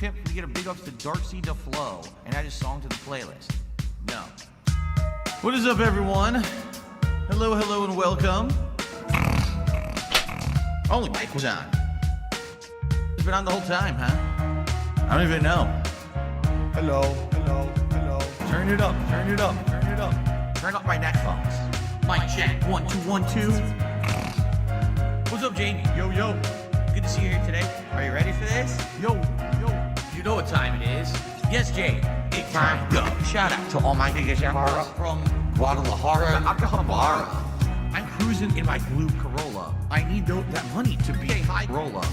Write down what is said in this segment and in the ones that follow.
Tip, we get a big ups to Darcy DeFlo and add his song to the playlist. No. What is up, everyone? Hello, hello, and welcome. Only mic was on. It's been on the whole time, huh? I don't even know. Hello, hello, hello. Turn it up, turn it up, turn it up. Turn up my neck phones. Mic check, 1, 2, 1, 2. What's up, Jamie? Yo, yo. Good to see you here today. Are you ready for this? Yo, yo. You know what time it is. Yes, Jay. Big time. Go. Shout out to all my niggas from Guadalajara, Acapulco. I'm cruising in my blue Corolla. I need that money to be a high roller.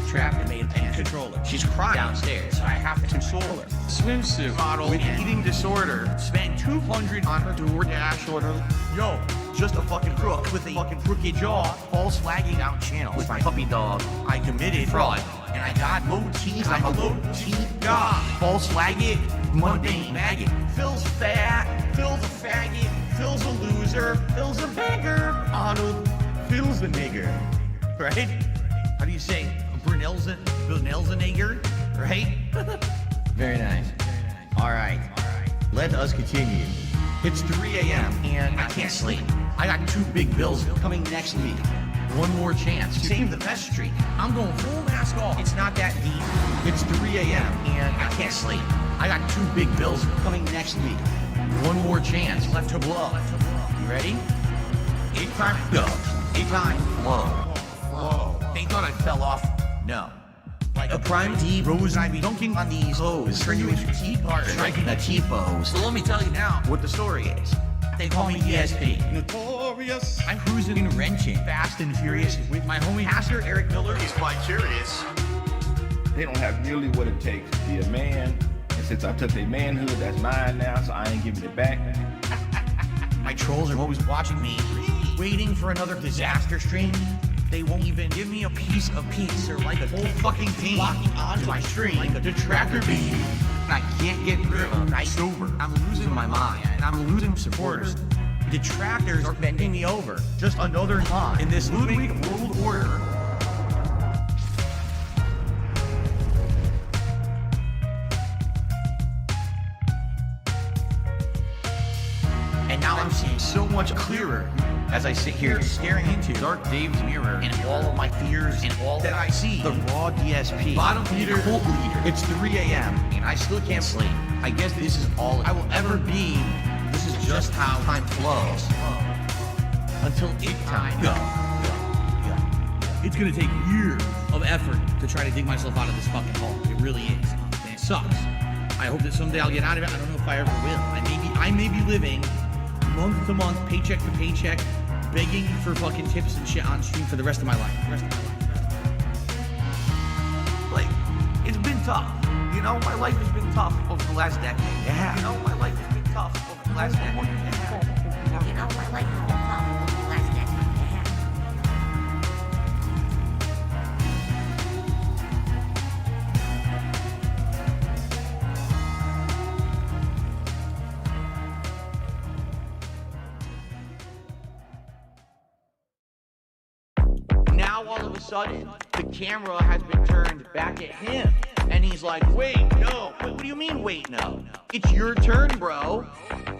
Trapped and made a controller. She's crying downstairs, so I have to console her. Swimsuit model with eating disorder. Spent $200 on her DoorDash order. Yo, just a fucking crook with a fucking crooked jaw. False flagging out channel with my puppy dog. I committed fraud, and I got low teeth. I'm a low teeth god. False flagging, mundane maggot. Phil's fat, Phil's a faggot. Phil's a loser, Phil's a beggar. Arnold, Phil's a nigger. Right? How do you say? Brunel's a nigger, right? Very nice. All right. Let us continue. It's 3 a.m. and I can't sleep. I got 2 big bills coming next week. One more chance to save the best streak. I'm going full mask off. It's not that deep. It's 3 a.m. and I can't sleep. I got 2 big bills coming next week. One more chance left to blow. You ready? 8 time go. 8 time blow. Whoa. They thought I fell off. No. Like a prime D rose, I be dunking on these hoes. Turn you into T-part, striking a T-pose. So let me tell you now what the story is. They call me DSP. Notorious. I'm cruising in wrenching, fast and furious with my homie Pastor Eric Miller. He's quite curious. They don't have nearly what it takes to be a man. And since I took their manhood, that's mine now, so I ain't giving it back. My trolls are always watching me, waiting for another disaster stream. They won't even give me a piece of peace. They're like a whole fucking team locking onto my stream like a detractor beam. And I can't get through a night sober. I'm losing my mind and I'm losing supporters. Detractors are bending me over. Just another pawn in this Ludwig world order. And now I'm seeing so much clearer as I sit here staring into Dark Dave's mirror and all of my fears and all that I see. The raw DSP, bottom feeder, cult leader. It's 3 a.m. and I still can't sleep. I guess this is all I will ever be. This is just how time flows. Until it time go. It's gonna take years of effort to try to dig myself out of this fucking hole. It really is. And it sucks. I hope that someday I'll get out of it. I don't know if I ever will. I may be living month to month, paycheck to paycheck, begging for fucking tips and shit on stream for the rest of my life. Like, it's been tough. You know, my life has been tough over the last decade. Yeah. You know, my life has been tough over the last decade. Yeah. You know, my life has been tough over the last decade. Now all of a sudden, the camera has been turned back at him. And he's like, wait, no. What do you mean, wait, no? It's your turn, bro.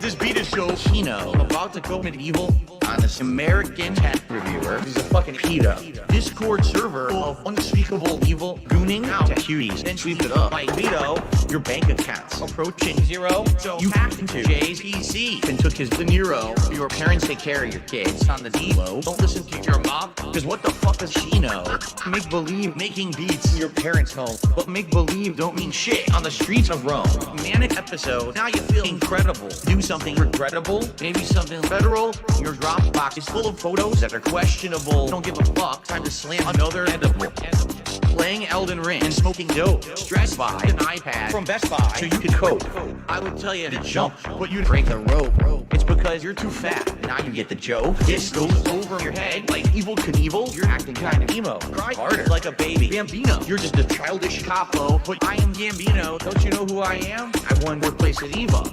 This beat is so Chino. I'm about to go medieval on this American tech reviewer. He's a fucking pedo. Discord server of unspeakable evil gooning out to cuties. Then sweep it up like veto your bank accounts approaching zero. So you hacked into Jay's PC and took his De Niro. Your parents take care of your kids on the D-Lo. Don't listen to your mom, cause what the fuck does she know? Make believe making beats in your parents' home, but make believe don't mean shit on the streets of Rome. Manic episode, now you feel incredible. Do something regrettable, maybe something federal. Your Dropbox is full of photos that are questionable. Don't give a fuck, time to slam another edible. Playing Elden Ring and smoking dope. Stressed by an iPad from Best Buy so you can cope. I would tell you to jump, but you'd break the rope. It's because you're too fat. Now you get the joke. This goes over your head like Evil Knievel. You're acting kind of emo. Cry harder like a baby. Gambino, you're just a childish capo. But I am Gambino. Don't you know who I am? I won workplace at Evo.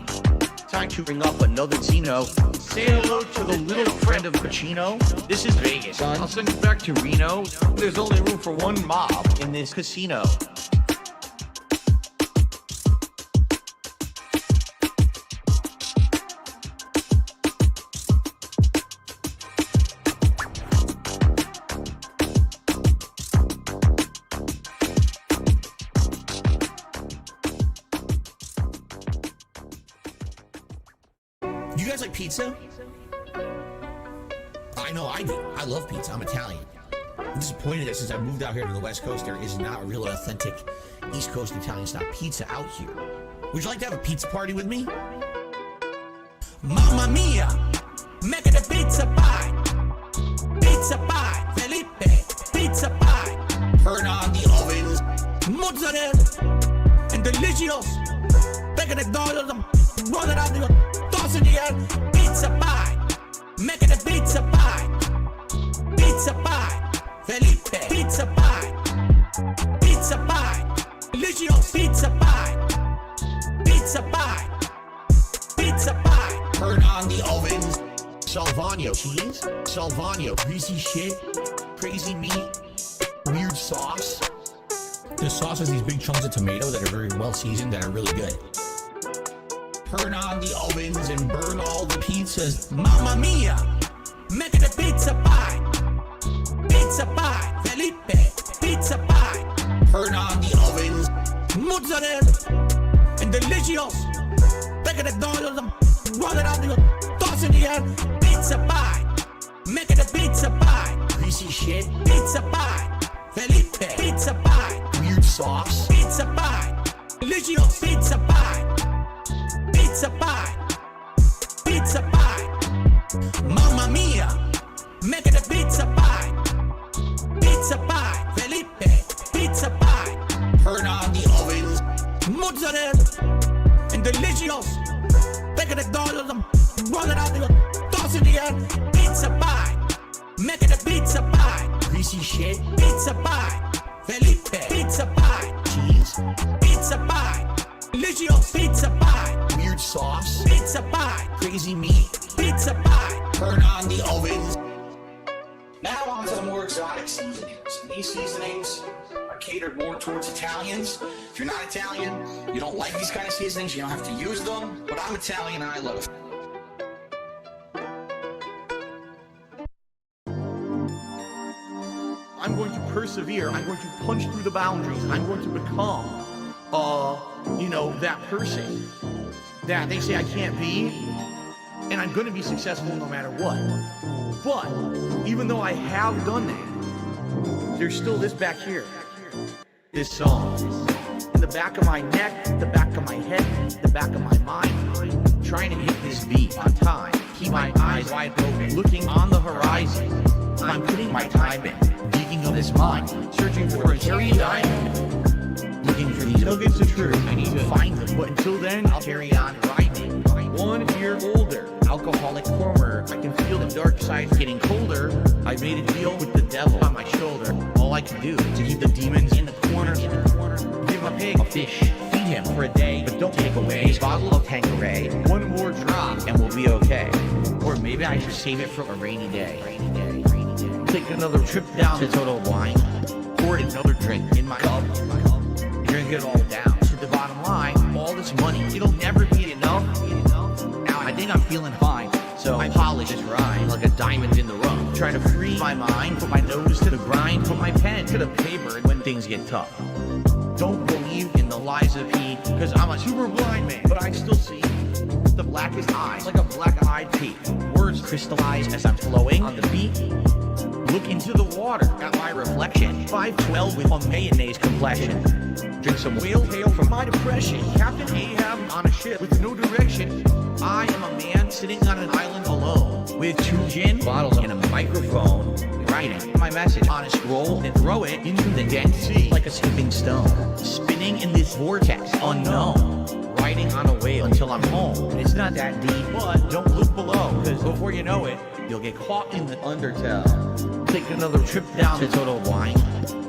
Time to bring up another Zeno. Say hello to the little friend of Pacino. This is Vegas, son. I'll send you back to Reno. There's only room for one mob in this casino. pizza? I know I do. I love pizza. I'm Italian. I'm disappointed that since I moved out here to the West Coast, there is not a real authentic East Coast Italian style pizza out here. Would you like to have a pizza party with me? Mamma mia, make it a pizza pie. Pizza pie, Felipe, pizza pie. Turn on the ovens, mozzarella, and delicious. Bacon and dollars, roll it out, toss in the air. Pizza pie, make it a pizza pie. Pizza pie, Felipe, pizza pie. Pizza pie, delicious pizza pie. Pizza pie, pizza pie. Turn on the ovens. Salvano cheese, Salvano greasy shit, crazy meat, weird sauce. The sauce has these big chunks of tomato that are very well seasoned, that are really good. Turn on the ovens and burn all the pizzas. Mamma mia, make it a pizza pie. Pizza pie, Felipe, pizza pie. Turn on the ovens, mozzarella, and delicious. Bacon and dollars, roll it out, toss in the air. Pizza pie, make it a pizza pie. Greasy shit, pizza pie. Felipe, pizza pie. Weird sauce, pizza pie. Delicious pizza pie. Pizza pie, pizza pie. Mamma mia, make it a pizza pie. Pizza pie, Felipe, pizza pie. Turn on the ovens, mozzarella, and delicious. Bacon and dollars, roll it out, toss in the air. Pizza pie, make it a pizza pie. Greasy shit, pizza pie. Felipe, pizza pie. Cheese, pizza pie. Delicious pizza pie. Weird sauce, pizza pie. Crazy meat, pizza pie. Turn on the ovens. Now on to the more exotic seasonings. These seasonings are catered more towards Italians. If you're not Italian, you don't like these kind of seasonings, you don't have to use them. But I'm Italian and I love it. I'm going to persevere. I'm going to punch through the boundaries. I'm going to become, that person that they say I can't be. And I'm going to be successful no matter what. But even though I have done that, there's still this back here. This song. In the back of my neck, the back of my head, the back of my mind. Trying to hit this beat on time. Keep my eyes wide open, looking on the horizon. I'm putting my time in, digging up this mine, searching for a cherry diamond. Looking for these nuggets of truth. I need to find them, but until then, I'll carry on grinding. 1 year older, alcoholic former. I can feel the dark side getting colder. I made a deal with the devil on my shoulder. All I can do to keep the demons in the corner. Give a pig a fish, feed him for a day, but don't take away his bottle of Tanqueray. 1 more drop and we'll be okay. Or maybe I should save it for a rainy day. Take another trip down to Total Wine. Pour another drink in my cup. Drink it all down to the bottom line. All this money, it'll never be enough. Now I think I'm feeling fine, so I polish this rhyme like a diamond in the rough. Try to free my mind, put my nose to the grind, put my pen to the paper when things get tough. Don't believe in the lies of he, cause I'm a super blind man, but I still see the blackest eyes like a black-eyed pea. Words crystallize as I'm flowing on the beat. Look into the water at my reflection. 5'12" with a mayonnaise complexion. Drink some whale tail from my depression. Captain Ahab on a ship with no direction. I am a man sitting on an island alone with 2 gin bottles and a microphone. Writing my message on a scroll and throw it into the Dead Sea like a skipping stone. Spinning in this vortex unknown. Riding on a whale until I'm home. It's not that deep, but don't look below, cause before you know it, you'll get caught in the undertow. Take another trip down to Total Wine.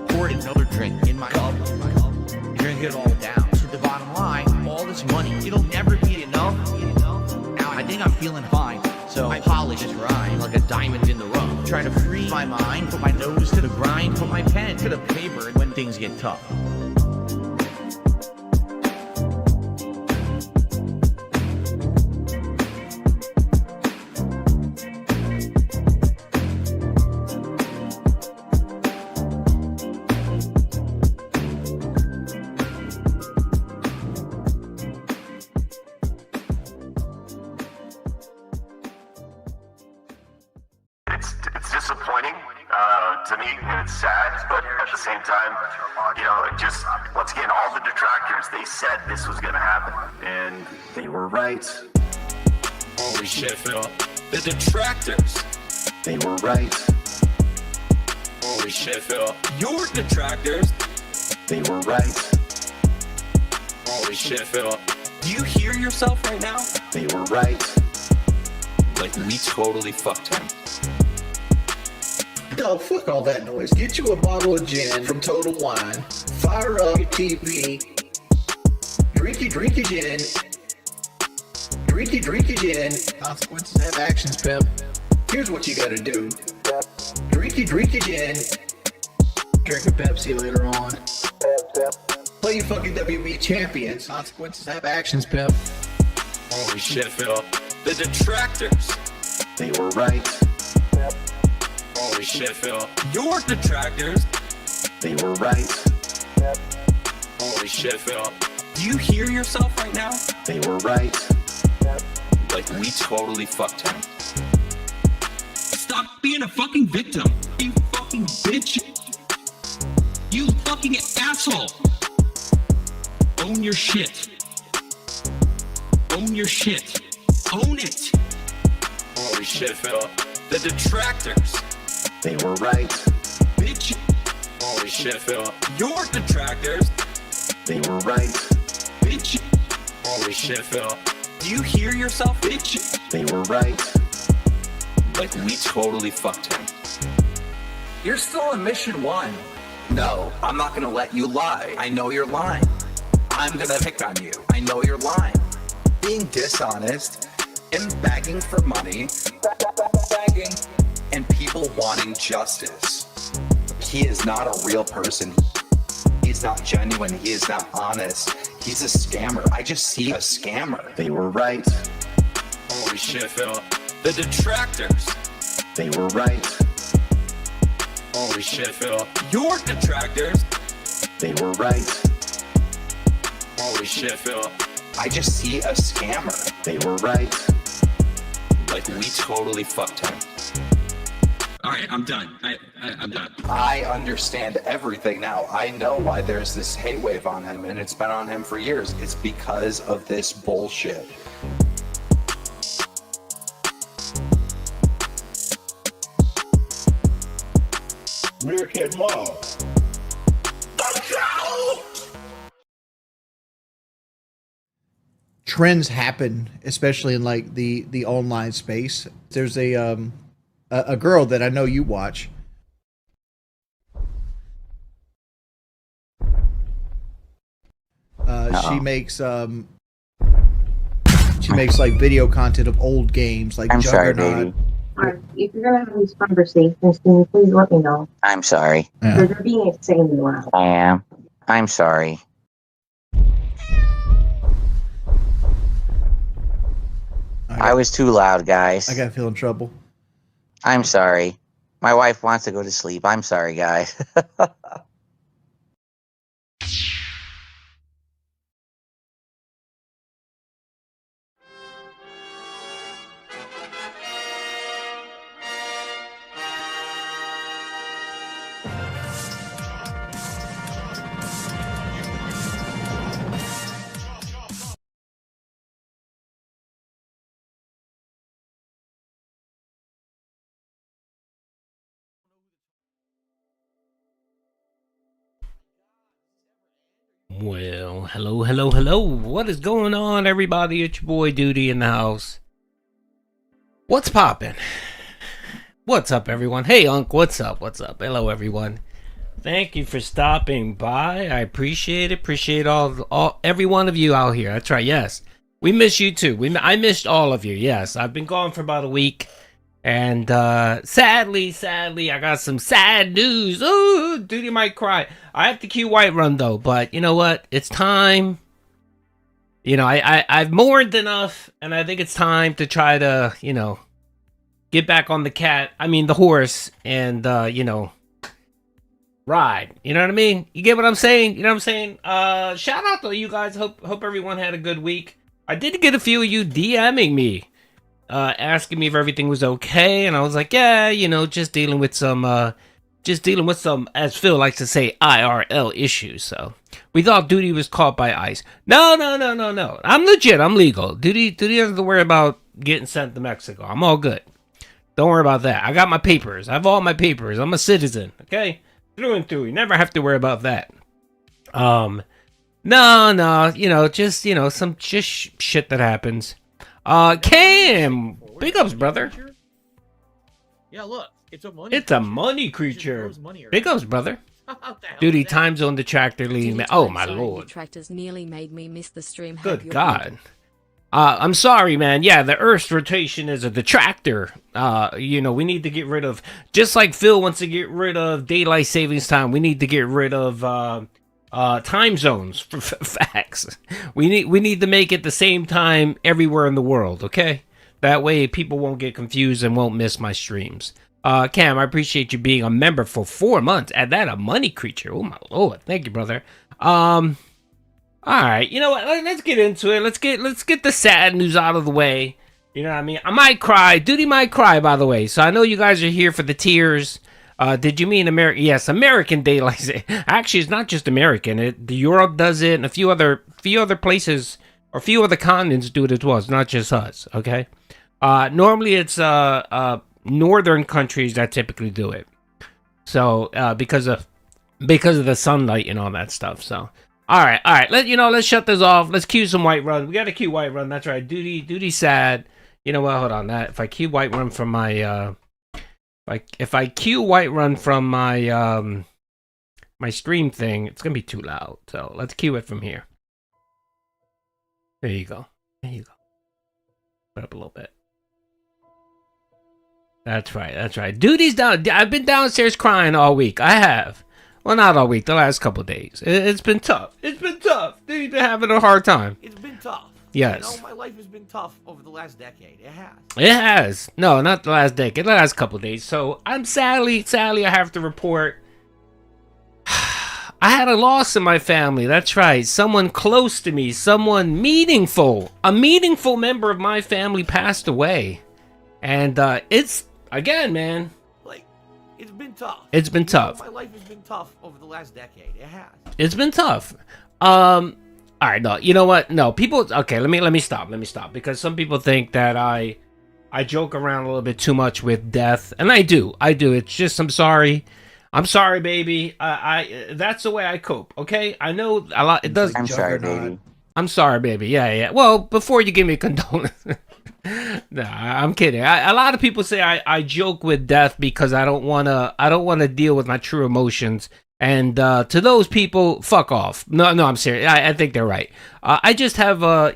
Pour another drink in my cup. Drink it all down to the bottom line. All this money, it'll never be enough. Now I think I'm feeling fine, so I polish this rhyme like a diamond in the rough. Try to free my mind, put my nose to the grind, put my pen to the paper when things get tough. To me, it's sad, but at the same time, you know, it just, once again, all the detractors, they said this was gonna happen, and they were right. Holy shit, Phil. The detractors. They were right. Holy shit, Phil. Your detractors. They were right. Holy shit, Phil. Do you hear yourself right now? They were right. Like, we totally fucked him. Dog, fuck all that noise. Get you a bottle of gin from Total Wine. Fire up your TV. Drink your gin. Drink your gin. Consequences have actions, Pep. Here's what you gotta do. Drink your gin. Drink a Pepsi later on. Play your fucking WB champions. Consequences have actions, Pep. Holy shit, Phil. The detractors. They were right. Holy shit, Phil. Your detractors. They were right. Holy shit, Phil. Do you hear yourself right now? They were right. Like, we totally fucked him. Stop being a fucking victim. You fucking bitch. You fucking asshole. Own your shit. Own your shit. Own it. Holy shit, Phil. The detractors. They were right. Bitch. Holy shit, Phil. Your detractors. They were right. Bitch. Holy shit, Phil. Do you hear yourself, bitch? They were right. Like, we totally fucked him. You're still in mission 1. No, I'm not gonna let you lie. I know you're lying. I'm gonna pick on you. I know you're lying. Being dishonest and begging for money. Begging. And people wanting justice. He is not a real person. He's not genuine. He is not honest. He's a scammer. I just see a scammer. They were right. Holy shit, Phil. The detractors. They were right. Holy shit, Phil. Your detractors. They were right. Holy shit, Phil. I just see a scammer. They were right. Like, we totally fucked him. Alright, I'm done. I'm done. I understand everything now. I know why there's this hate wave on him, and it's been on him for years. It's because of this bullshit. Meerkat Mall. Trends happen, especially in like the online space. There's a girl that I know you watch. She makes like video content of old games like I'm sorry, Juggernaut. baby. If you're gonna have these conversations, can you please let me know? I'm sorry. Yeah. Because they're being insanely loud. I am. I'm sorry. I was too loud, guys. I gotta feel in trouble. I'm sorry. My wife wants to go to sleep. I'm sorry, guys. Well, hello. What is going on, everybody? It's your boy Doody in the house. What's poppin'? What's up, everyone? Hey, Unc, what's up? Hello, everyone. Thank you for stopping by. I appreciate it. Appreciate all every one of you out here. That's right, yes. We miss you, too. I missed all of you, yes. I've been gone for about a week. And sadly, I got some sad news. Ooh, Doody might cry. I have to cue Whiterun though, but you know what? It's time. You know, I've mourned enough, and I think it's time to try to, you know, get back on the horse, and you know, ride. You know what I mean? You get what I'm saying? You know what I'm saying? Shout out to you guys. Hope everyone had a good week. I did get a few of you DMing me asking me if everything was okay, and I was like, yeah, you know, just dealing with some, as Phil likes to say, IRL issues. So we thought Doody was caught by ICE. No. I'm legit. I'm legal. Doody doesn't have to worry about getting sent to Mexico. I'm all good. Don't worry about that. I got my papers. I have all my papers. I'm a citizen. Okay, through and through. You never have to worry about that. No, you know, just, you know, some just shit that happens. Cam, big ups, brother. Yeah, look, it's a money creature. Big ups, brother. Duty time zone detractor leading me. Oh my lord. Detractors nearly made me miss the stream. Good God. I'm sorry, man. Yeah, the Earth's rotation is a detractor. You know, we need to get rid of, just like Phil wants to get rid of daylight savings time, we need to get rid of time zones. For facts. We need to make it the same time everywhere in the world, okay? That way people won't get confused and won't miss my streams. Cam, I appreciate you being a member for 4 months. Add that a money creature. Oh my lord. Thank you, brother. All right, you know what? Let's get into it. Let's get the sad news out of the way. You know what I mean? I might cry. Duty might cry, by the way. So I know you guys are here for the tears. Did you mean America? Yes, American Daylight. Actually, it's not just American. Europe does it, and a few other places or a few other continents do it as well. It's not just us. Okay. Normally it's northern countries that typically do it. So because of the sunlight and all that stuff. So. All right. Let's shut this off. Let's cue some Whiterun. We got to cue Whiterun. That's right. Duty sad. You know what? Hold on. That if I cue Whiterun from my if I cue Whiterun from my my stream thing, it's gonna be too loud. So let's cue it from here. There you go. Put up a little bit. That's right. Duty's down. I've been downstairs crying all week. I have. Well, not all week. The last couple of days. It's been tough. Dude's been having a hard time. It's been tough. Yes. You know, my life has been tough over the last decade. It has. It has. No, not the last decade. The last couple of days. So I'm sadly, I have to report. I had a loss in my family. That's right. Someone close to me. Someone meaningful. A meaningful member of my family passed away. And it's, again, man. It's been tough. It's been tough. My life has been tough over the last decade. It has. It's been tough. All right, no. You know what? No, people. Okay, let me stop. Because some people think that I joke around a little bit too much with death, and I do. It's just I'm sorry, baby. I that's the way I cope. Okay, I know a lot. It does. I'm sorry, baby. I'm sorry, baby. Yeah. Well, before you give me a condolence. No, I'm kidding. A lot of people say I joke with death because I don't wanna deal with my true emotions. And to those people, fuck off. No, I'm serious. I think they're right. I just have I've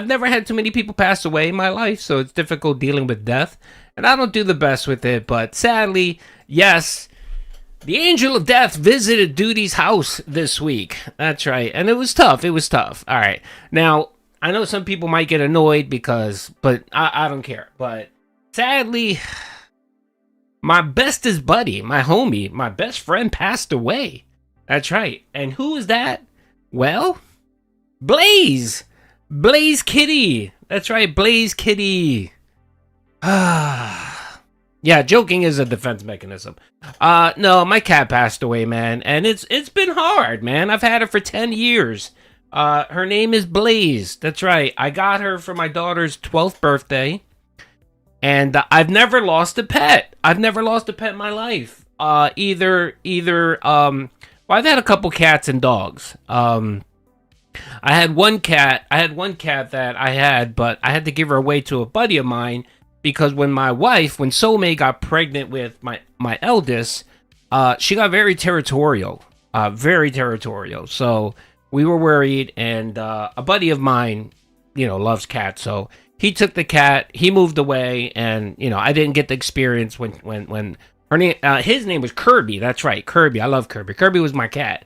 never had too many people pass away in my life, so it's difficult dealing with death, and I don't do the best with it. But sadly, yes, the angel of death visited Duty's house this week. That's right, and it was tough. All right, now. I know some people might get annoyed but I don't care. But sadly, my bestest buddy, my homie, my best friend passed away. That's right. And who is that? Well, Blaze Kitty. That's right, Blaze Kitty. Yeah, joking is a defense mechanism. No, my cat passed away, man. And it's been hard, man. I've had her for 10 years. Her name is Blaze. That's right. I got her for my daughter's 12th birthday. And I've never lost a pet. I've never lost a pet in my life. Well, I've had a couple cats and dogs. I had one cat that I had, but I had to give her away to a buddy of mine because when Soulmate got pregnant with my eldest, she got very territorial. So we were worried, and a buddy of mine, loves cats, so he took the cat. He moved away, and I didn't get the experience when her name. His name was Kirby. That's right, Kirby. I love Kirby. Kirby was my cat.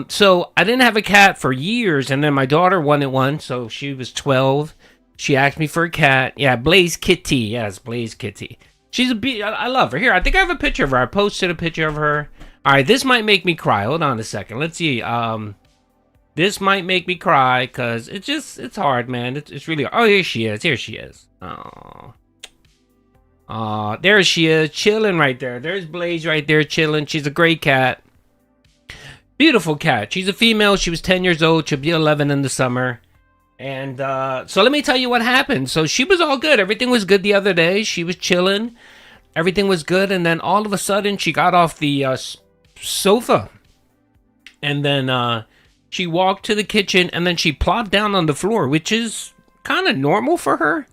So I didn't have a cat for years, and then my daughter wanted one, so she was 12. She asked me for a cat. Yeah, Blaze Kitty. Yes, Blaze Kitty. She's I love her. Here, I think I have a picture of her. I posted a picture of her. All right, this might make me cry. Hold on a second. Let's see. This might make me cry because it's hard, man. It's really, oh, here she is. Here she is. Oh. There she is, chilling right there. There's Blaze right there chilling. She's a great cat. Beautiful cat. She's a female. She was 10 years old. She'll be 11 in the summer. And so let me tell you what happened. So she was all good. Everything was good the other day. She was chilling. Everything was good. And then all of a sudden, she got off the sofa. And then she walked to the kitchen. And then she plopped down on the floor, which is kind of normal for her.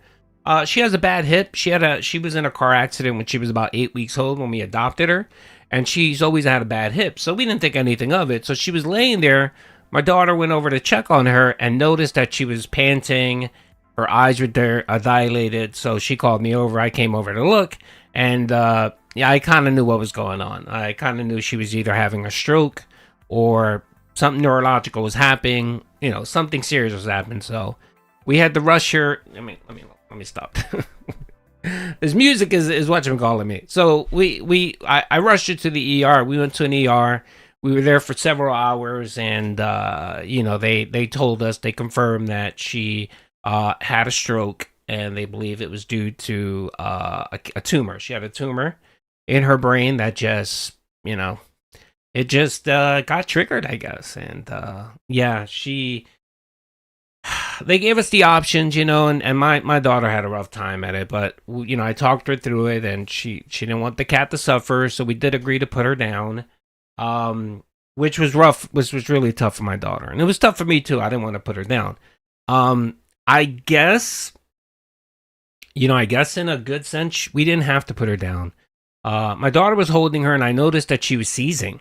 She has a bad hip. She was in a car accident when she was about 8 weeks old when we adopted her. And she's always had a bad hip. So we didn't think anything of it. So she was laying there. My daughter went over to check on her and noticed that she was panting. Her eyes were dilated. So she called me over. I came over to look. And yeah, I kind of knew what was going on. I kind of knew she was either having a stroke or something neurological was happening. You know, something serious was happening. So we had to rush her. Let me stop. This music is what you're calling me. So I rushed her to the ER. We went to an ER. We were there for several hours, and you know, they told us, they confirmed that she had a stroke, and they believe it was due to a tumor. She had a tumor in her brain that just, you know, it just got triggered, I guess. And yeah, they gave us the options, you know, and my daughter had a rough time at it, but, you know, I talked her through it, and she didn't want the cat to suffer, so we did agree to put her down, which was rough, which was really tough for my daughter, and it was tough for me too. I didn't want to put her down. I guess, you know, I guess in a good sense, we didn't have to put her down. My daughter was holding her, and I noticed that she was seizing.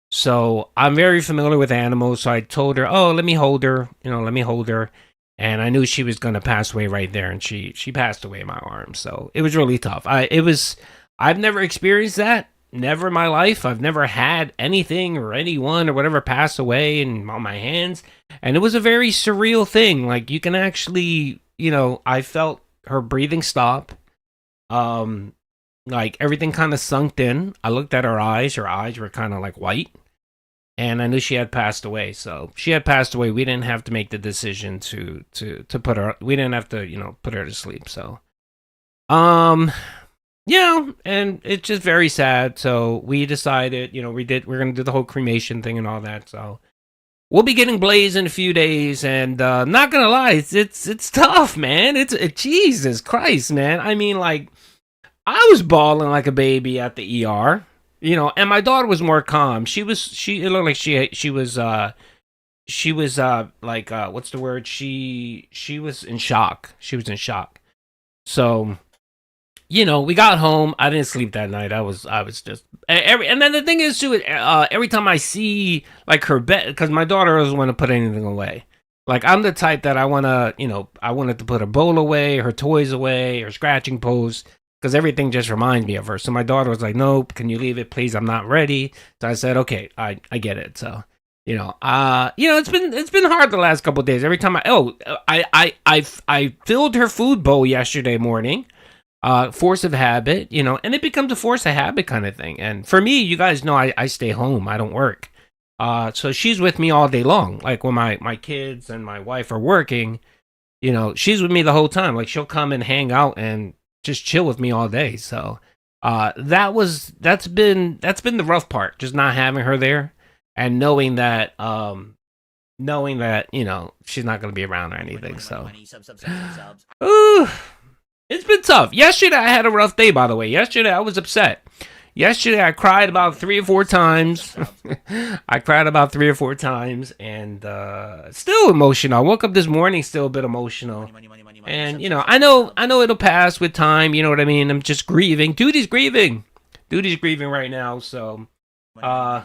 So I'm very familiar with animals, so I told her, oh, let me hold her, you know, let me hold her. And I knew she was going to pass away right there, and she passed away in my arms. So it was really tough. I've never experienced that, never in my life. I've never had anything or anyone or whatever pass away on my hands. And it was a very surreal thing. Like, you can actually, you know, I felt her breathing stop. Like, everything kind of sunk in. I looked at her eyes were kind of like white. And I knew she had passed away. So she had passed away. We didn't have to make the decision to put her. We didn't have to, you know, put her to sleep. So, yeah, and it's just very sad. So we decided, you know, we're gonna do the whole cremation thing and all that. So we'll be getting Blaze in a few days. And not gonna lie, it's tough, man. It's Jesus Christ, man. I mean, like, I was bawling like a baby at the ER. You know, and my daughter was more calm. It looked like she was like, what's the word? She was in shock. She was in shock. So, you know, we got home. I didn't sleep that night. I was just and then the thing is too, every time I see like her bed, because my daughter doesn't want to put anything away. Like, I'm the type that I wanted to put her bowl away, her toys away, her scratching post. Because everything just reminds me of her. So my daughter was like, "No, can you leave it, please? I'm not ready." So I said, "Okay, I get it." So, you know, it's been hard the last couple of days. Every time I filled her food bowl yesterday morning. Force of habit, you know, and it becomes a force of habit kind of thing. And for me, you guys know I stay home. I don't work. So she's with me all day long. Like, when my kids and my wife are working, you know, she's with me the whole time. Like, she'll come and hang out and just chill with me all day. So that's been the rough part, just not having her there and knowing that you know, she's not going to be around or anything. So ooh, it's been tough. Yesterday I had a rough day, by the way. Yesterday I was upset. Yesterday I cried about 3 or 4 times. I cried about 3 or 4 times, and still emotional. I woke up this morning still a bit emotional. And, you know, I know it'll pass with time, you know what I mean? I'm just grieving. Doody's grieving right now, so I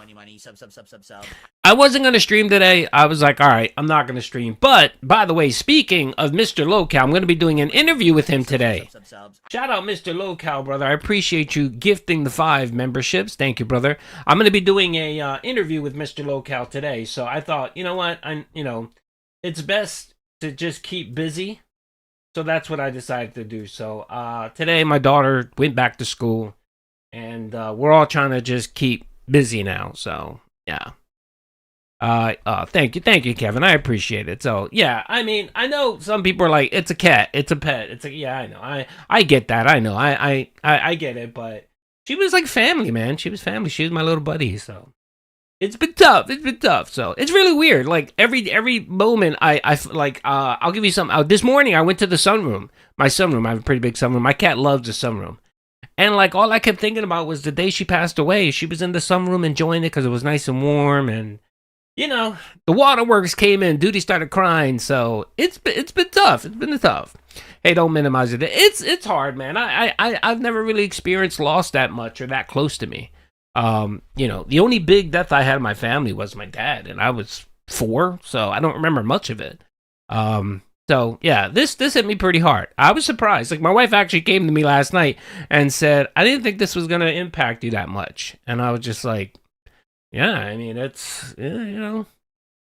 wasn't going to stream today. I was like, all right, I'm not going to stream. But, by the way, speaking of Mr. Lowcal, I'm going to be doing an interview with him today. Shout out Mr. Lowcal, brother. I appreciate you gifting the 5 memberships. Thank you, brother. I'm going to be doing a interview with Mr. Lowcal today. So I thought, you know what? It's best to just keep busy. So that's what I decided to do. So today my daughter went back to school, and we're all trying to just keep busy now. So yeah. Thank you, Kevin. I appreciate it. So yeah, I mean, I know some people are like, it's a cat, it's a pet, it's a yeah. I know, I get that. I know, I get it. But she was like family, man. She was family. She was my little buddy. So it's been tough. It's been tough. So it's really weird. Like every moment, I like. I'll give you some. This morning, I went to the sunroom. My sunroom. I have a pretty big sunroom. My cat loves the sunroom. And like all I kept thinking about was the day she passed away. She was in the sunroom enjoying it because it was nice and warm, and you know the waterworks came in. Doody started crying, so it's been tough. It's been tough. Hey, don't minimize it. It's hard, man. I've never really experienced loss that much or that close to me. You know, the only big death I had in my family was my dad, and I was 4, so I don't remember much of it. So yeah, this hit me pretty hard. I was surprised. Like my wife actually came to me last night and said, "I didn't think this was gonna impact you that much," and I was just like, "Yeah, I mean, it's you know."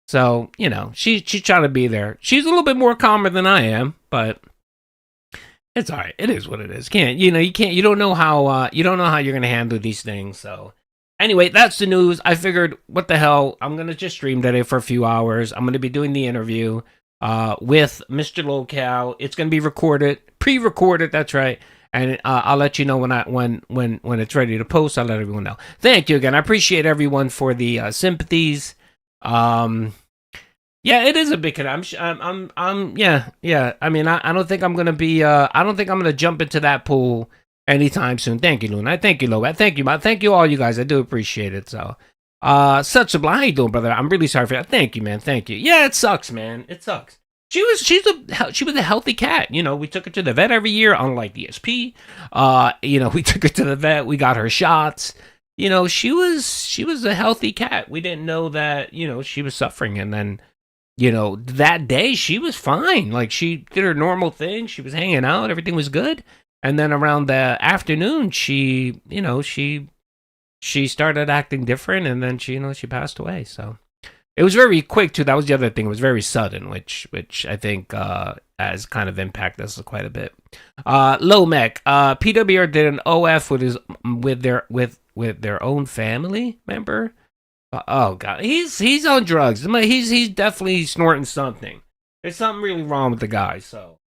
So you know, she's trying to be there. She's a little bit more calmer than I am, but it's all right. It is what it is. You don't know how you're gonna handle these things. So anyway, that's the news. I figured, what the hell? I'm gonna just stream today for a few hours. I'm gonna be doing the interview with Mr. Locale. It's gonna be recorded, pre-recorded. That's right. And I'll let you know when it's ready to post. I'll let everyone know. Thank you again. I appreciate everyone for the sympathies. Yeah, it is a big cut. Yeah. I mean, I don't think I'm gonna be. I don't think I'm gonna jump into that pool anytime soon. Thank you, Luna. Thank you, Lobat. Thank you, thank you, all you guys. I do appreciate it. So, such a blind. How you doing, brother? I'm really sorry for that. Thank you, man. Thank you. Yeah, it sucks, man. It sucks. She was a healthy cat. You know, we took her to the vet every year, unlike DSP. You know, we took her to the vet. We got her shots. You know, she was a healthy cat. We didn't know that, you know, she was suffering. And then, you know, that day she was fine. Like she did her normal thing. She was hanging out. Everything was good. And then around the afternoon, she started acting different. And then she passed away. So it was very quick too. That was the other thing. It was very sudden, which I think has kind of impacted us quite a bit. Low Mech, PWR did an OF with their own family member. Oh god, he's on drugs. He's definitely snorting something. There's something really wrong with the guy. So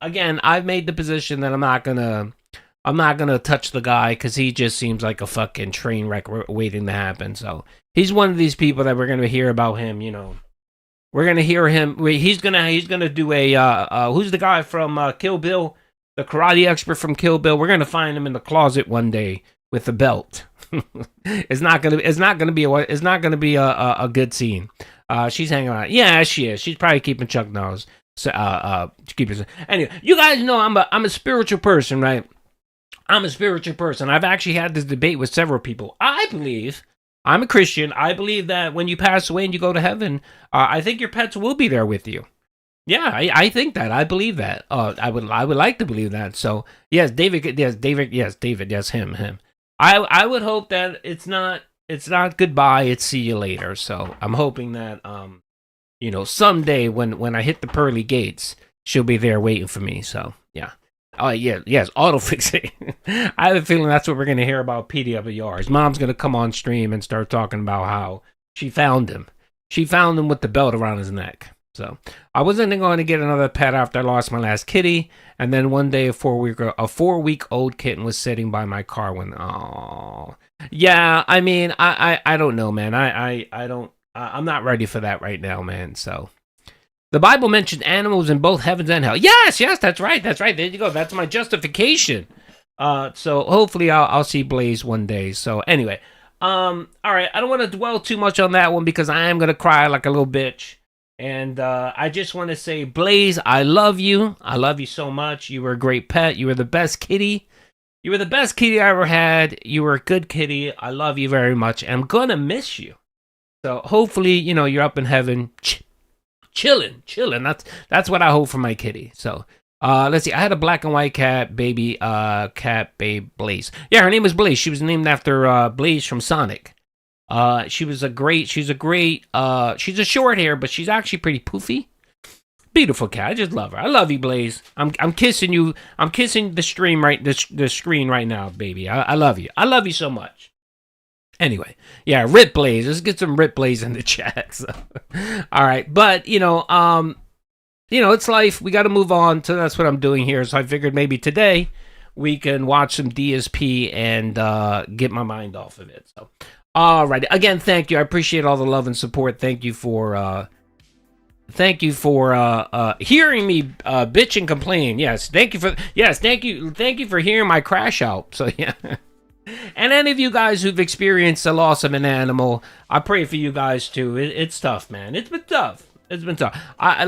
again, I've made the position that I'm not gonna touch the guy because he just seems like a fucking train wreck waiting to happen. So he's one of these people that we're gonna hear about him. You know, we're gonna hear him. He's gonna do a who's the guy from Kill Bill, the karate expert from Kill Bill. We're gonna find him in the closet one day with a belt. It's not gonna be a good scene. She's hanging out. Yeah, she is. She's probably keeping Chuck Norris. So anyway, you guys know I'm a spiritual person, right? I'm a spiritual person. I've actually had this debate with several people. I believe, I'm a Christian. I believe that when you pass away and you go to heaven, I think your pets will be there with you. Yeah, I think that. I believe that. I would like to believe that. So yes, David. Yes, him. I would hope that it's not goodbye. It's see you later. So I'm hoping that someday when I hit the pearly gates, she'll be there waiting for me. So yeah. Yes, auto fixing. I have a feeling that's what we're gonna hear about PWR's. Mom's gonna come on stream and start talking about how she found him. She found him with the belt around his neck. So I wasn't going to get another pet after I lost my last kitty, and then one day a 4-week-old kitten was sitting by my car when yeah, I mean I don't know, man. I'm not ready for that right now, man. So the Bible mentioned animals in both heavens and hell. Yes, that's right. There you go. That's my justification. So hopefully I'll see Blaze one day. So anyway, all right. I don't want to dwell too much on that one because I am gonna cry like a little bitch. And I just want to say, Blaze, I love you. I love you so much. You were a great pet. You were the best kitty. You were the best kitty I ever had. You were a good kitty. I love you very much. I'm gonna miss you. So hopefully, you're up in heaven. Chilling. That's what I hope for my kitty. So let's see. I had a black and white cat baby Blaze. Yeah, her name was Blaze. She was named after Blaze from Sonic. She's a short hair, but she's actually pretty poofy. Beautiful cat. I just love her. I love you, Blaze. I'm kissing you. I'm kissing the screen right now, baby. I love you. I love you so much. Anyway, yeah, Rip Blaze. Let's get some Rip Blaze in the chat. So. All right, but it's life. We got to move on. So that's what I'm doing here. So I figured maybe today we can watch some DSP and get my mind off of it. So, all right. Again, thank you. I appreciate all the love and support. Thank you for hearing me bitch and complain. Yes, thank you for hearing my crash out. So yeah. And any of you guys who've experienced the loss of an animal, I pray for you guys too. It's tough, man. It's been tough. I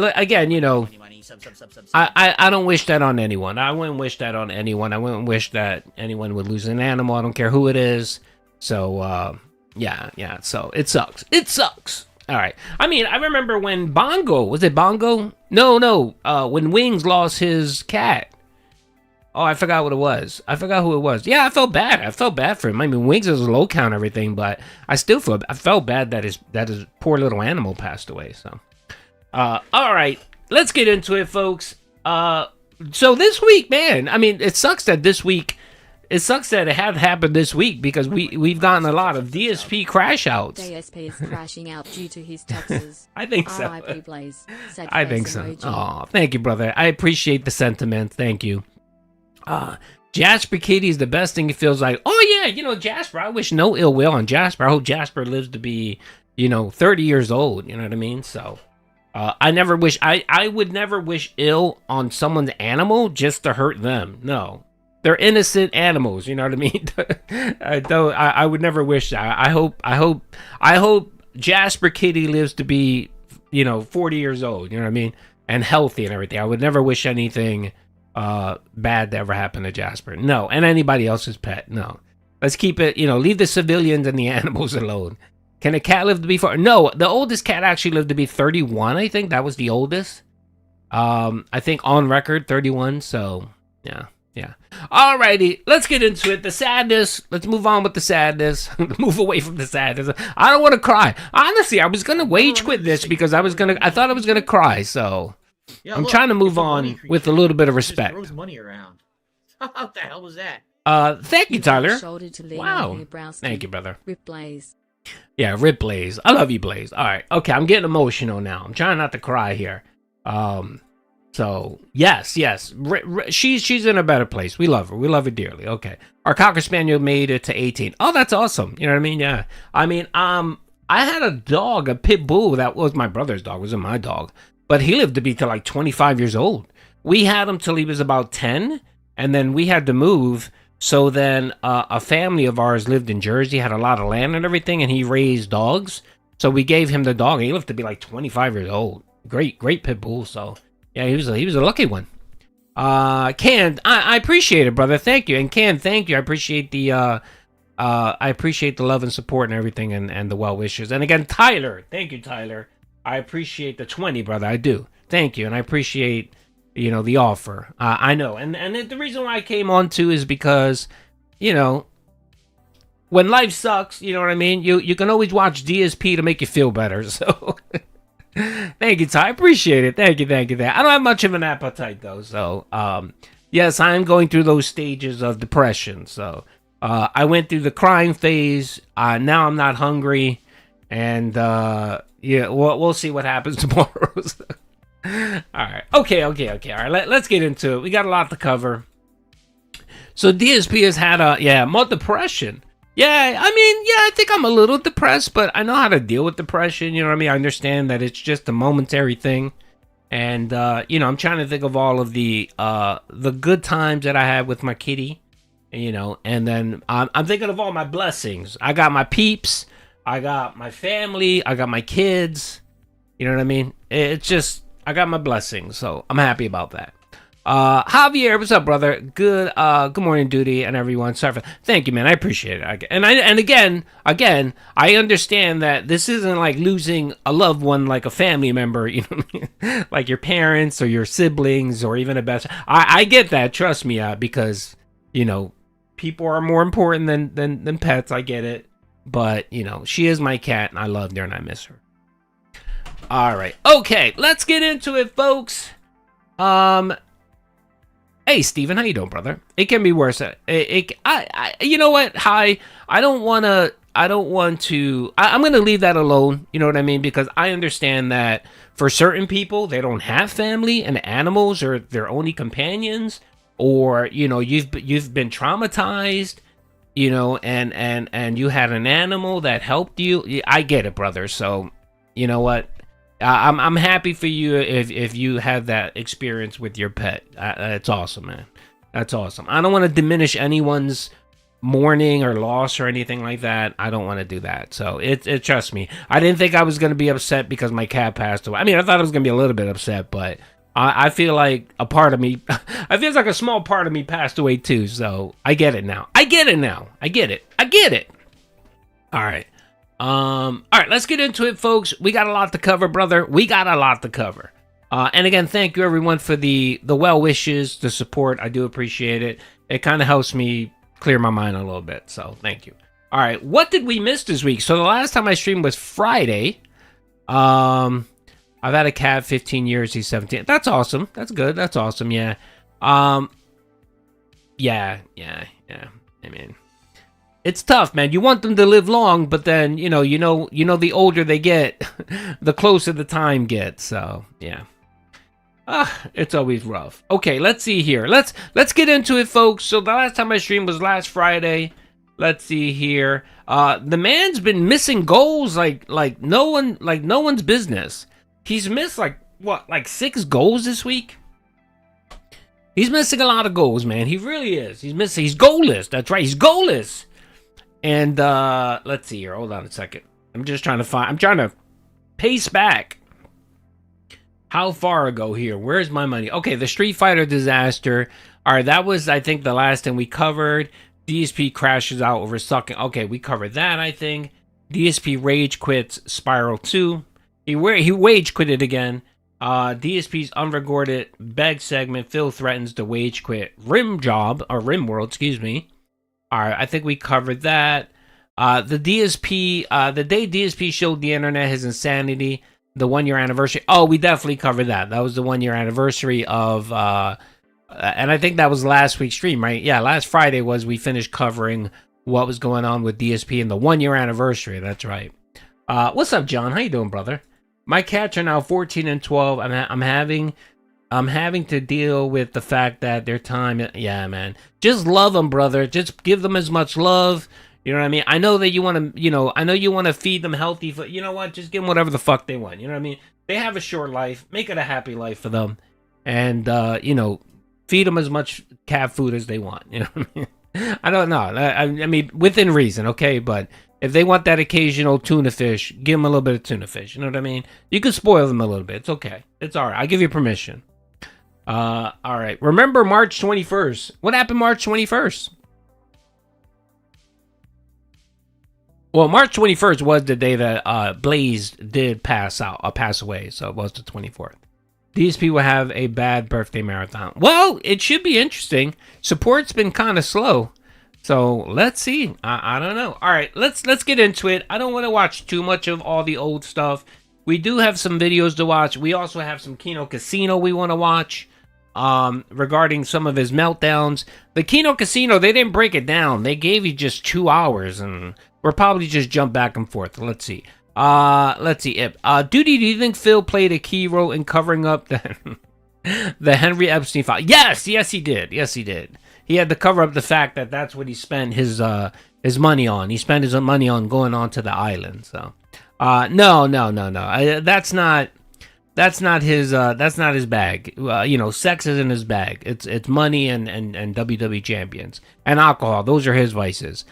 don't wish that on anyone. I wouldn't wish that on anyone. I wouldn't wish that anyone would lose an animal. I don't care who it is. So, yeah. So it sucks. All right. I mean, I remember when was it Bongo? No. When Wings lost his cat. Oh, I forgot what it was. I forgot who it was. Yeah, I felt bad for him. I mean, Wings is a low count and everything, but I felt bad that his poor little animal passed away. So, all right, let's get into it, folks. So this week, man, I mean, it sucks that it had happened this week because we've gotten a lot of DSP crash outs. DSP is crashing out due to his taxes. I think so. R.I.P. Blaze. I think so. Oh, thank you, brother. I appreciate the sentiment. Thank you. Jasper Kitty is the best thing. It feels like, oh yeah, Jasper. I wish no ill will on Jasper. I hope Jasper lives to be, 30 years old. You know what I mean? So, I would never wish ill on someone's animal just to hurt them. No, they're innocent animals. You know what I mean? I would never wish that. I hope Jasper Kitty lives to be, 40 years old. You know what I mean? And healthy and everything. I would never wish anything bad to ever happen to Jasper. No, and anybody else's pet. No. Let's keep it, leave the civilians and the animals alone. Can a cat live to be 4? No, the oldest cat actually lived to be 31, I think. That was the oldest. I think on record, 31. So, yeah. Alrighty, let's get into it. The sadness. Let's move on with the sadness. Move away from the sadness. I don't want to cry. Honestly, I was going to rage quit this because I thought I was going to cry, so... Yeah, I'm trying to move on with a little bit of respect. Throws money around. What the hell was that? Thank you, Tyler. Wow. Thank you, brother. Rip Blaze. Yeah, Rip Blaze. I love you, Blaze. All right. Okay, I'm getting emotional now. I'm trying not to cry here. So, yes. She's in a better place. We love her. We love her dearly. Okay. Our Cocker Spaniel made it to 18. Oh, that's awesome. You know what I mean? Yeah. I mean, I had a dog, a pit bull. That was my brother's dog. It wasn't my dog. But he lived to be till like 25 years old. We had him till he was about 10, and then we had to move. So then a family of ours lived in Jersey, had a lot of land and everything, and he raised dogs. So we gave him the dog, and he lived to be like 25 years old. Great pit bull. So yeah, he was a lucky one. Can, I appreciate it, brother. Thank you. And Can, thank you. I appreciate the love and support and everything, and the well wishes. And again, Tyler, thank you, Tyler. I appreciate the 20, brother. I do. Thank you. And I appreciate, the offer. I know. And the reason why I came on too is because, when life sucks, you know what I mean? You can always watch DSP to make you feel better. So thank you, Ty. I appreciate it. Thank you. I don't have much of an appetite though. So, yes, I am going through those stages of depression. So, I went through the crying phase. Now I'm not hungry. And, yeah, we'll see what happens tomorrow. All right. Okay. All right. Let's get into it. We got a lot to cover. So DSP has had more depression. Yeah, I think I'm a little depressed, but I know how to deal with depression. You know what I mean? I understand that it's just a momentary thing. And, I'm trying to think of all of the good times that I had with my kitty, and then I'm thinking of all my blessings. I got my peeps. I got my family, I got my kids, you know what I mean? It's just, I got my blessings, so I'm happy about that. Javier, what's up, brother? Good morning, Doody, and everyone. Thank you, man, I appreciate it. And again, I understand that this isn't like losing a loved one, like a family member, you know what I mean? Like your parents or your siblings or even a best. I get that, trust me, because, people are more important than pets, I get it. But, she is my cat, and I love her, and I miss her. All right. Okay, let's get into it, folks. Hey, Steven, how you doing, brother? It can be worse. You know what? Hi. I don't want to I'm going to leave that alone. You know what I mean? Because I understand that for certain people, they don't have family and animals are their only companions, or, you know, you've been traumatized, you know, and you had an animal that helped you. I get it, brother. So, you know what? I'm happy for you if you had that experience with your pet. That's awesome, man. That's awesome. I don't want to diminish anyone's mourning or loss or anything like that. I don't want to do that. So it trust me. I didn't think I was going to be upset because my cat passed away. I mean, I thought I was going to be a little bit upset, but I feel like a part of me, I feel like a small part of me passed away too. So I get it now. I get it. All right. All right, let's get into it, folks. We got a lot to cover, brother. We got a lot to cover. And again, thank you everyone for the well wishes, the support. I do appreciate it. It kind of helps me clear my mind a little bit. So thank you. All right, what did we miss this week? So the last time I streamed was Friday. I've had a cat 15 years. He's 17. That's awesome. That's good. That's awesome. Yeah. Yeah. I mean, it's tough, man. You want them to live long, but then you know, the older they get, the closer the time gets. So yeah, it's always rough. Okay, let's see here. Let's get into it, folks. So the last time I streamed was last Friday. Let's see here. The man's been missing goals like no one's business. He's missed like 6 goals this week. He's missing a lot of goals, man. He really is. He's goalless. That's right. He's goalless. And let's see here. Hold on a second. I'm trying to pace back. How far ago here? Where's my money? Okay, the Street Fighter disaster. All right, that was, I think, the last thing we covered. DSP crashes out over sucking. Okay, we covered that, I think. DSP rage quits Spiral 2. He wage quitted again. DSP's unrecorded beg segment. Phil threatens to wage quit Rim World, excuse me. All right, I think we covered that. The DSP, the day DSP showed the internet his insanity, the 1-year anniversary. Oh, we definitely covered that. That was the 1-year anniversary of, and I think that was last week's stream, right? Yeah, last Friday we finished covering what was going on with DSP and the 1-year anniversary. That's right. What's up, John? How you doing, brother? My cats are now 14 and 12. I'm having to deal with the fact that their time. Yeah, man. Just love them, brother. Just give them as much love. You know what I mean? I know that you want to, I know you want to feed them healthy, but you know what? Just give them whatever the fuck they want. You know what I mean? They have a short life. Make it a happy life for them. And, feed them as much cat food as they want. You know what I mean? I don't know. I mean, within reason, okay? But if they want that occasional tuna fish, give them a little bit of tuna fish. You know what I mean? You can spoil them a little bit. It's okay. It's all right. I'll give you permission. All right. Remember March 21st. What happened March 21st? Well, March 21st was the day that Blaze did pass away. So it was the 24th. DSP will have a bad birthday marathon. Well, it should be interesting. Support's been kind of slow. So let's see. I don't know. All right, let's get into it. I don't want to watch too much of all the old stuff. We do have some videos to watch. We also have some Kino Casino we want to watch regarding some of his meltdowns. The Kino Casino, they didn't break it down. They gave you just 2 hours, and we'll probably just jump back and forth. Let's see. Doody, do you think Phil played a key role in covering up the Henry Epstein file? Yes, he did. He had to cover up the fact that that's what he spent his money on. He spent his money on going on to the island. So, no. That's not his bag. Sex isn't his bag. It's money and WWE champions and alcohol. Those are his vices.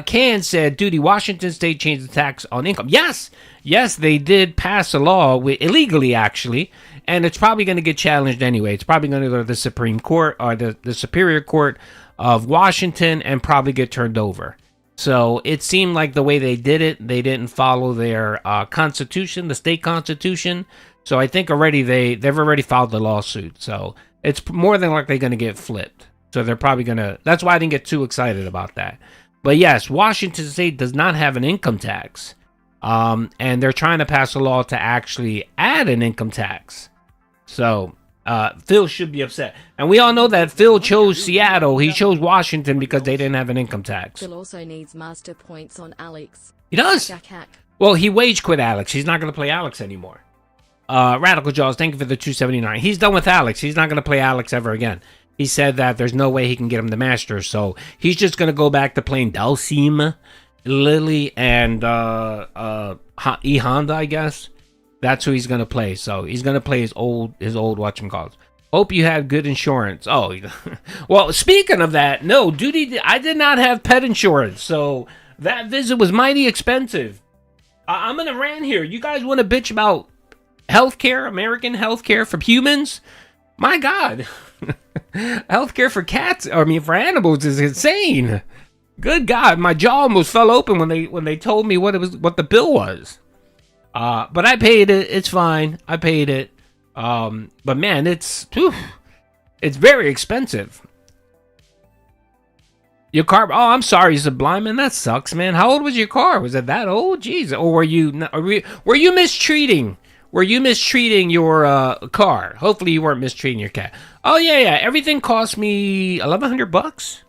Can said, Doody, Washington State changed the tax on income. Yes, they did pass a law illegally, actually, and it's probably going to get challenged anyway. It's probably going to go to the Supreme Court or the Superior Court of Washington and probably get turned over. So it seemed like the way they did it, they didn't follow their constitution, the state constitution. So I think already they've already filed the lawsuit. So it's more than likely going to get flipped. So they're probably going to... That's why I didn't get too excited about that. But yes, Washington State does not have an income tax. And they're trying to pass a law to actually add an income tax. So Phil should be upset. And we all know that Phil chose Seattle. He chose Washington because they didn't have an income tax. Phil also needs master points on Alex. He does. Hack, hack. Well, he wage quit Alex. He's not going to play Alex anymore. Radical Jaws, thank you for the 279. He's done with Alex. He's not going to play Alex ever again. He said that there's no way he can get him the master, so he's just going to go back to playing Dalsim, Lily, and E Honda, I guess. That's who he's going to play. So he's going to play his old whatchamacallit. Hope you had good insurance. Oh, well, speaking of that, no, Doody, I did not have pet insurance, so that visit was mighty expensive. I'm going to rant here. You guys want to bitch about healthcare, American healthcare for humans? My God. Healthcare for cats, for animals is insane. Good God, my jaw almost fell open when they told me what the bill was. But I paid it. It's fine. I paid it. But man, it's very expensive. Your car? Oh, I'm sorry, Sublime, man. That sucks, man. How old was your car? Was it that old? Jeez. Or were you mistreating? Were you mistreating your car? Hopefully you weren't mistreating your cat. Oh yeah. Everything cost me $1,100.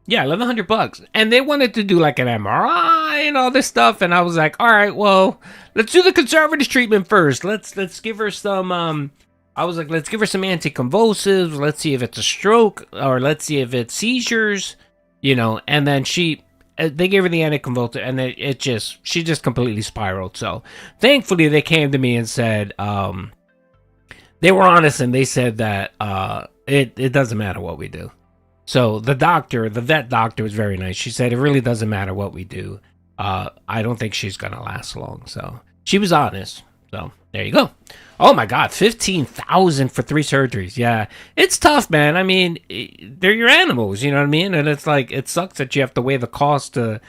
Yeah, $1,100. And they wanted to do like an MRI and all this stuff, and I was like, all right, well, let's do the conservative treatment first. Let's give her some. I was like, let's give her some anticonvulsives. Let's see if it's a stroke, or let's see if it's seizures. And then they gave her the anticonvulsant, and she just completely spiraled. So thankfully they came to me and said, they were honest, and they said that it doesn't matter what we do. So the vet doctor was very nice. She said it really doesn't matter what we do. I don't think she's gonna last long. So she was honest. So there you go. Oh my God, $15,000 for 3 surgeries. Yeah, it's tough, man. I mean, they're your animals, you know what I mean? And it's like, it sucks that you have to weigh the cost. Thank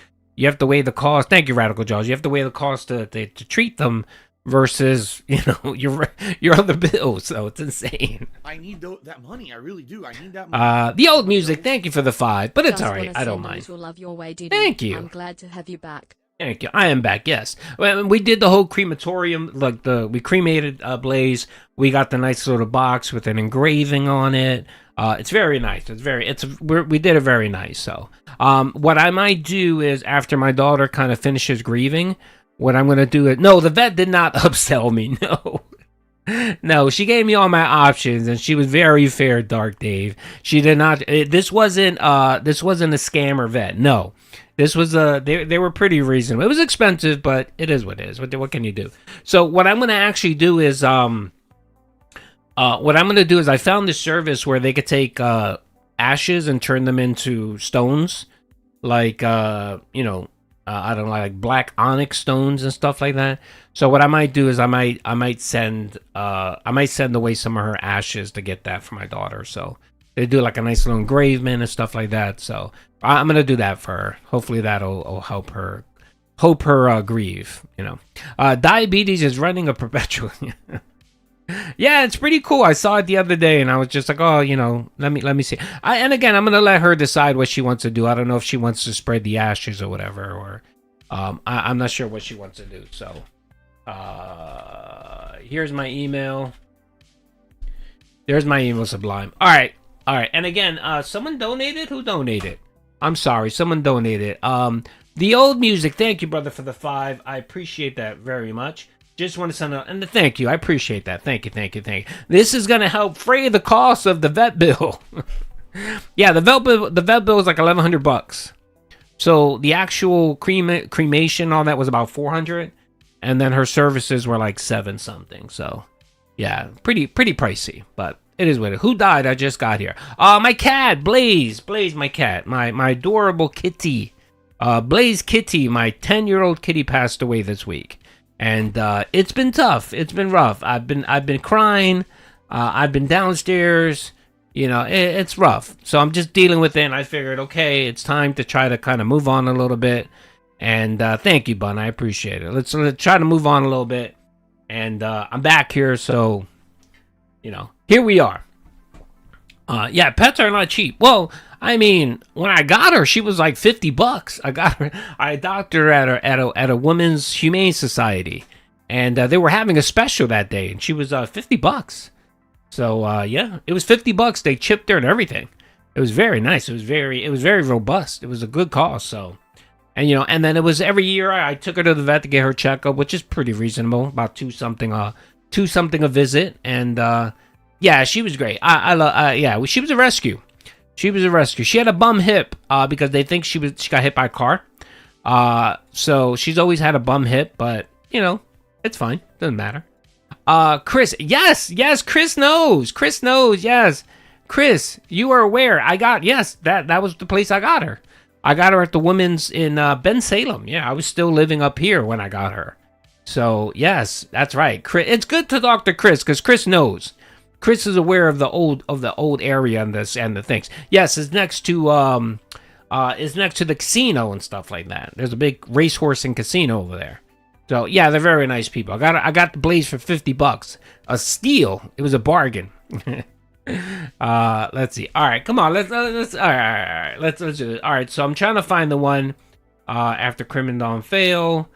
you, Radical Jaws. You have to weigh the cost to treat them versus your other bills. So it's insane. I need that money. I really do. I need that money. The old music. Thank you for the 5, but it's Just all right. wanna I don't send mind. those who love your way, Doody. Thank you. I'm glad to have you back. Thank you. I am back. Yes, we did the whole crematorium. We cremated Blaze. We got the nice little box with an engraving on it. It's very nice. We did it very nice. So, what I might do is, after my daughter kind of finishes grieving, what I'm gonna do is, no, the vet did not upsell me. No, she gave me all my options, and she was very fair, Dark Dave. She did not. This wasn't a scammer vet. No. This was they were pretty reasonable. It was expensive, but it is what it is. What can you do? So what I'm going to actually do is I found this service where they could take ashes and turn them into stones, like I don't know, like black onyx stones and stuff like that. So what I might do is I might send away some of her ashes to get that for my daughter. So they do like a nice little engravement and stuff like that. So I'm gonna do that for her. Hopefully that'll help her grieve. Diabetes is running a perpetual. Yeah, it's pretty cool. I saw it the other day, and I was just like, oh, let me see. And again, I'm gonna let her decide what she wants to do. I don't know if she wants to spread the ashes or whatever, or I'm not sure what she wants to do. So here's my email. There's my email, Sublime. All right. And again, someone donated. Who donated? I'm sorry, someone donated. The old music. Thank you, brother, for the 5. I appreciate that very much. Just want to send out, and thank you. I appreciate that. Thank you. This is gonna help fray the cost of the vet bill. Yeah, the vet bill is like $1,100. So the actual cremation, all that was about $400, and then her services were like $7 something. So yeah, pretty pricey, but it is what it is. Who died? I just got here. My cat, Blaze, my cat, my adorable kitty, Blaze Kitty, my 10-year-old kitty passed away this week, and it's been tough. It's been rough. I've been crying. I've been downstairs. It's rough. So I'm just dealing with it, and I figured, okay, it's time to try to kind of move on a little bit. And thank you, Bun. I appreciate it. Let's try to move on a little bit. And I'm back here, so here we are. Yeah, pets are not cheap. Well, I mean, when I got her, she was like $50. I adopted her at a women's humane society, and they were having a special that day, and she was $50. So yeah, it was $50. They chipped her and everything. It was very nice. It was very robust. It was a good cause. So, and and then it was every year I took her to the vet to get her checkup, which is pretty reasonable, about two something a visit. And yeah, she was great. She was a rescue. She was a rescue. She had a bum hip because they think she got hit by a car. So she's always had a bum hip, but it's fine. Doesn't matter. Chris, yes, Chris knows, yes. Chris, you are aware. That was the place I got her. I got her at the women's in Ben Salem. Yeah, I was still living up here when I got her. So, yes, that's right. Chris, it's good to talk to Chris because Chris knows. Chris is aware of the old area and the things. Yes, it's next to the casino and stuff like that. There's a big racehorse and casino over there. So yeah, they're very nice people. I got the Blaze for $50, a steal. It was a bargain. Let's see. All right, come on. Let's all right. Let's do it. All right, so I'm trying to find the one after Crimson Dawn fail.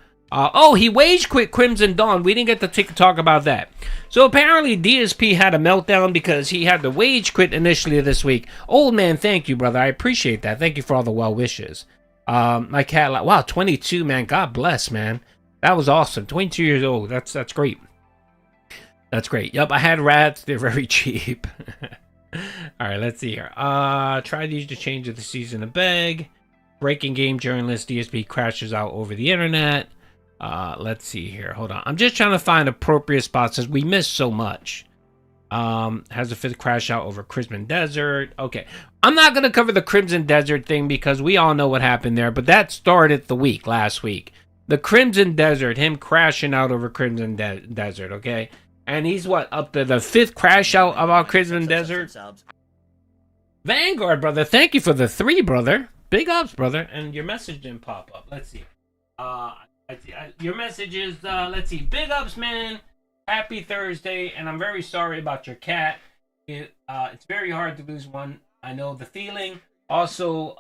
He wage quit Crimson Dawn. We didn't get to talk about that. So apparently DSP had a meltdown because he had to wage quit initially this week. Old man, thank you, brother. I appreciate that. Thank you for all the well wishes. My cat, wow, 22, man. God bless, man. That was awesome. 22 years old. That's great. That's great. Yep, I had rats. They're very cheap. All right, let's see here. Try to use the change of the season of bag. Breaking game journalist DSP crashes out over the internet. Let's see here. Hold on. I'm just trying to find appropriate spots as we missed so much. Has a fifth crash out over Crimson Desert. Okay. I'm not going to cover the Crimson Desert thing because we all know what happened there, but that started the week last week. The Crimson Desert, him crashing out over Crimson Desert, okay? And he's up to the fifth crash out about Crimson Desert? Vanguard, brother, thank you for the 3, brother. Big ups, brother. And your message didn't pop up. Let's see. Your message is, let's see. Big ups, man. Happy Thursday. And I'm very sorry about your cat. It's very hard to lose one. I know the feeling. Also,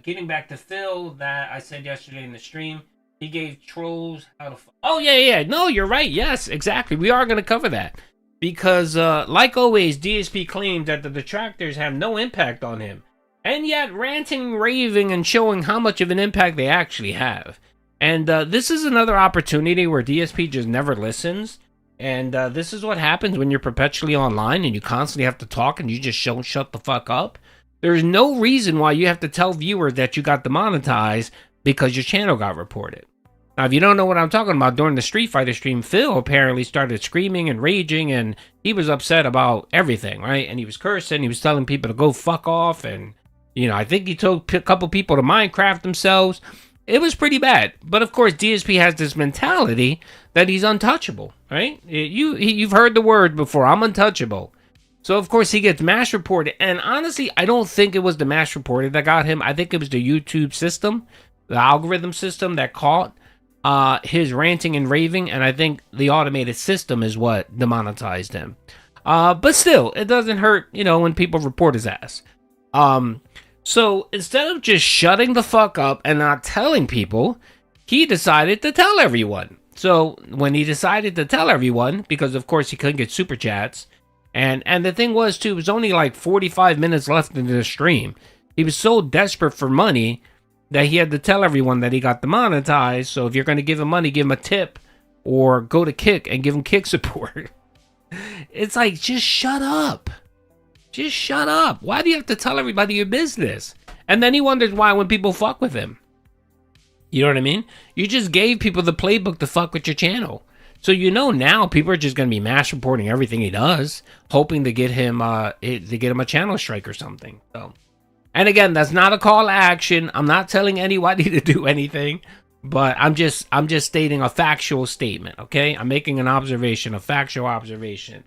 getting back to Phil that I said yesterday in the stream. He gave trolls how to... Oh, yeah. No, you're right. Yes, exactly. We are going to cover that. Because, like always, DSP claims that the detractors have no impact on him. And yet, ranting, raving, and showing how much of an impact they actually have. And this is another opportunity where DSP just never listens. And this is what happens when you're perpetually online and you constantly have to talk and you just don't shut the fuck up. There's no reason why you have to tell viewers that you got demonetized because your channel got reported. Now, if you don't know what I'm talking about, during the Street Fighter stream, Phil apparently started screaming and raging, and he was upset about everything, right? And he was cursing, he was telling people to go fuck off, and, I think he told a couple people to Minecraft themselves. It was pretty bad. But, of course, DSP has this mentality that he's untouchable, right? You've heard the word before, I'm untouchable. So, of course, he gets mass reported, and honestly, I don't think it was the mass reported that got him. I think it was the YouTube system, the algorithm system that caught his ranting and raving, and I think the automated system is what demonetized him. But still, it doesn't hurt, when people report his ass. So instead of just shutting the fuck up and not telling people, he decided to tell everyone. So when he decided to tell everyone, because of course he couldn't get super chats, and the thing was too, it was only like 45 minutes left in the stream. He was so desperate for money that he had to tell everyone that he got demonetized. So if you're going to give him money, give him a tip or go to Kick and give him Kick support. It's like, just shut up. Just shut up. Why do you have to tell everybody your business? And then he wonders why when people fuck with him. You know what I mean? You just gave people the playbook to fuck with your channel. So now people are just going to be mass reporting everything he does, hoping to get him a channel strike or something. So. And again, that's not a call to action. I'm not telling anybody to do anything, but I'm just stating a factual statement, okay? I'm making an observation, a factual observation.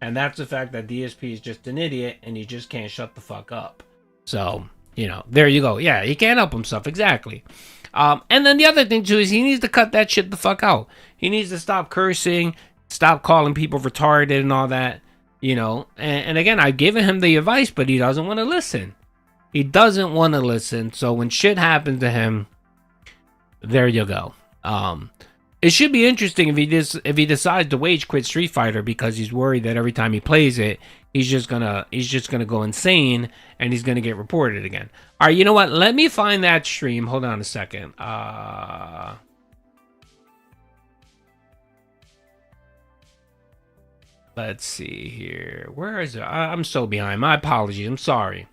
And that's the fact that DSP is just an idiot and he just can't shut the fuck up. So, there you go. Yeah, he can't help himself, exactly. And then the other thing too is he needs to cut that shit the fuck out. He needs to stop cursing, stop calling people retarded and all that, And again, I've given him the advice, but he doesn't want to listen. He doesn't want to listen, so when shit happens to him, there you go. It should be interesting if he decides to wage quit Street Fighter because he's worried that every time he plays it, he's just gonna go insane and he's gonna get reported again. All right, you know what? Let me find that stream. Hold on a second. Let's see here. Where is it? I'm so behind. My apologies. I'm sorry.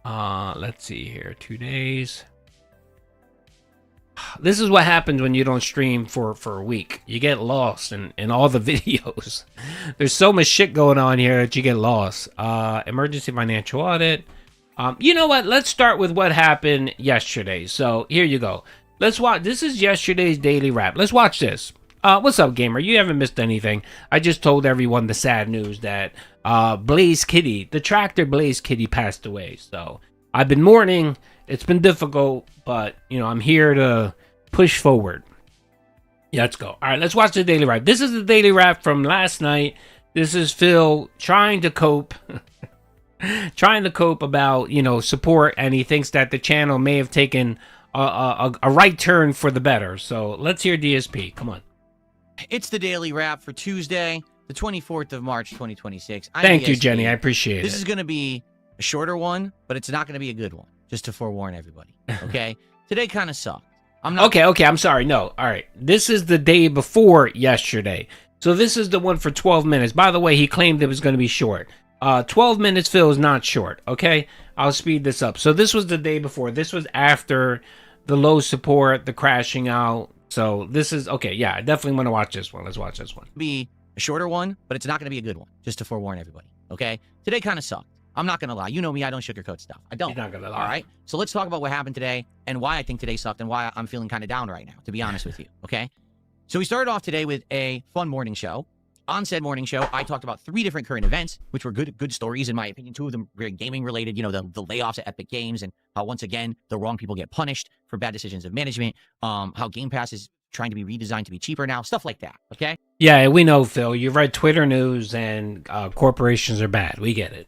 Let's see here. 2 days. This is what happens when you don't stream for a week. You get lost in all the videos. There's so much shit going on here that you get lost. Emergency financial audit. You know what? Let's start with what happened yesterday. So here you go. Let's watch. This is yesterday's daily wrap. Let's watch this. What's up, gamer? You haven't missed anything. I just told everyone the sad news that Blaze Kitty, the tractor Blaze Kitty, passed away. So I've been mourning. It's been difficult, but you know, I'm here to push forward. Yeah, let's go. All right, let's watch the daily wrap. This is the daily wrap from last night. This is Phil trying to cope, trying to cope about, you know, support, and he thinks that the channel may have taken a right turn for the better. So let's hear DSP. Come on. It's the daily wrap for Tuesday, the 24th of March, 2026. Thank you, Jenny. I appreciate it. This is going to be a shorter one, but it's not going to be a good one. Just to forewarn everybody, okay? Today kind of sucked. I'm not. Okay. I'm sorry. No. All right. This is the day before yesterday. So this is the one for 12 minutes. By the way, he claimed it was going to be short. 12 minutes, Phil, is not short. Okay. I'll speed this up. So this was the day before. This was after the low support, the crashing out. So this is okay. Yeah, I definitely want to watch this one. Let's watch this one. Be a shorter one, but it's not going to be a good one. Just to forewarn everybody, okay? Today kind of sucked. I'm not going to lie. You know me, I don't sugarcoat stuff. I don't. He's not going to lie. All right? So let's talk about what happened today and why I think today sucked and why I'm feeling kind of down right now, to be honest with you, okay? So we started off today with a fun morning show. On said morning show, I talked about 3 different current events, which were good stories, in my opinion. 2 of them very gaming related, you know, the layoffs at Epic Games and how, once again, the wrong people get punished for bad decisions of management, how Game Pass is trying to be redesigned to be cheaper now, stuff like that, okay? Yeah, we know, Phil. You've read Twitter news and corporations are bad. We get it.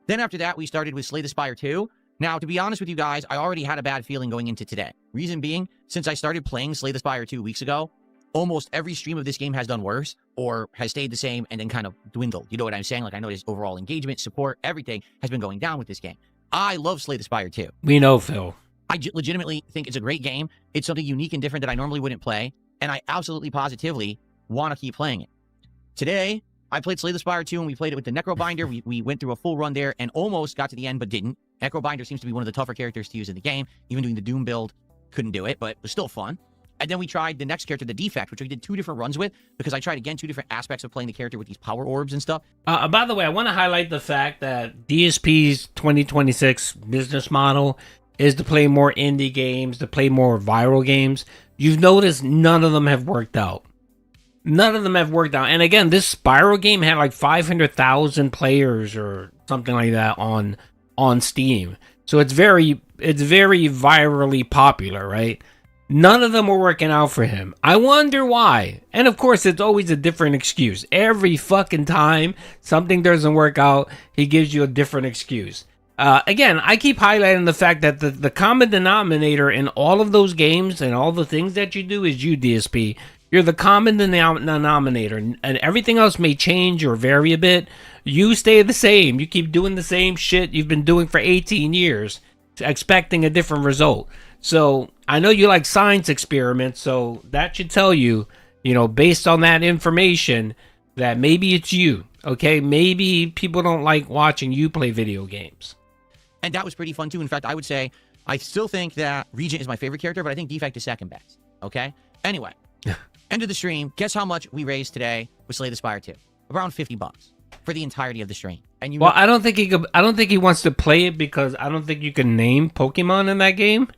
Then after that, we started with Slay the Spire 2. Now, to be honest with you guys, I already had a bad feeling going into today. Reason being, since I started playing Slay the Spire 2 weeks ago, almost every stream of this game has done worse or has stayed the same and then kind of dwindled. You know what I'm saying? Like, I noticed overall engagement, support, everything has been going down with this game. I love Slay the Spire 2. We know, Phil. I legitimately think it's a great game. It's something unique and different that I normally wouldn't play, and I absolutely positively want to keep playing it. Today, I played Slay the Spire 2, and we played it with the Necrobinder. We went through a full run there and almost got to the end, but didn't. Necrobinder seems to be one of the tougher characters to use in the game. Even doing the Doom build, couldn't do it, but it was still fun. And then we tried the next character, the Defect, which we did 2 different runs with, because I tried, again, 2 different aspects of playing the character with these power orbs and stuff. By the way, I want to highlight the fact that DSP's 2026 business model is to play more indie games, to play more viral games. You've noticed none of them have worked out. None of them have worked out. And again, this Spyro game had like 500,000 players or something like that on Steam. So it's very virally popular, right? None of them were working out for him. I wonder why. And of course, it's always a different excuse. Every fucking time something doesn't work out, he gives you a different excuse. Again, I keep highlighting the fact that the common denominator in all of those games and all the things that you do is you, DSP. You're the common denominator, and everything else may change or vary a bit. You stay the same. You keep doing the same shit you've been doing for 18 years, expecting a different result. So I know you like science experiments, so that should tell you, you know, based on that information, that maybe it's you, okay? Maybe people don't like watching you play video games. And that was pretty fun, too. In fact, I would say I still think that Regent is my favorite character, but I think Defect is second best, okay? Anyway. End of the stream. Guess how much we raised today with Slay the Spire 2? Around $50 for the entirety of the stream. And you well, I don't think he wants to play it because I don't think you can name Pokemon in that game.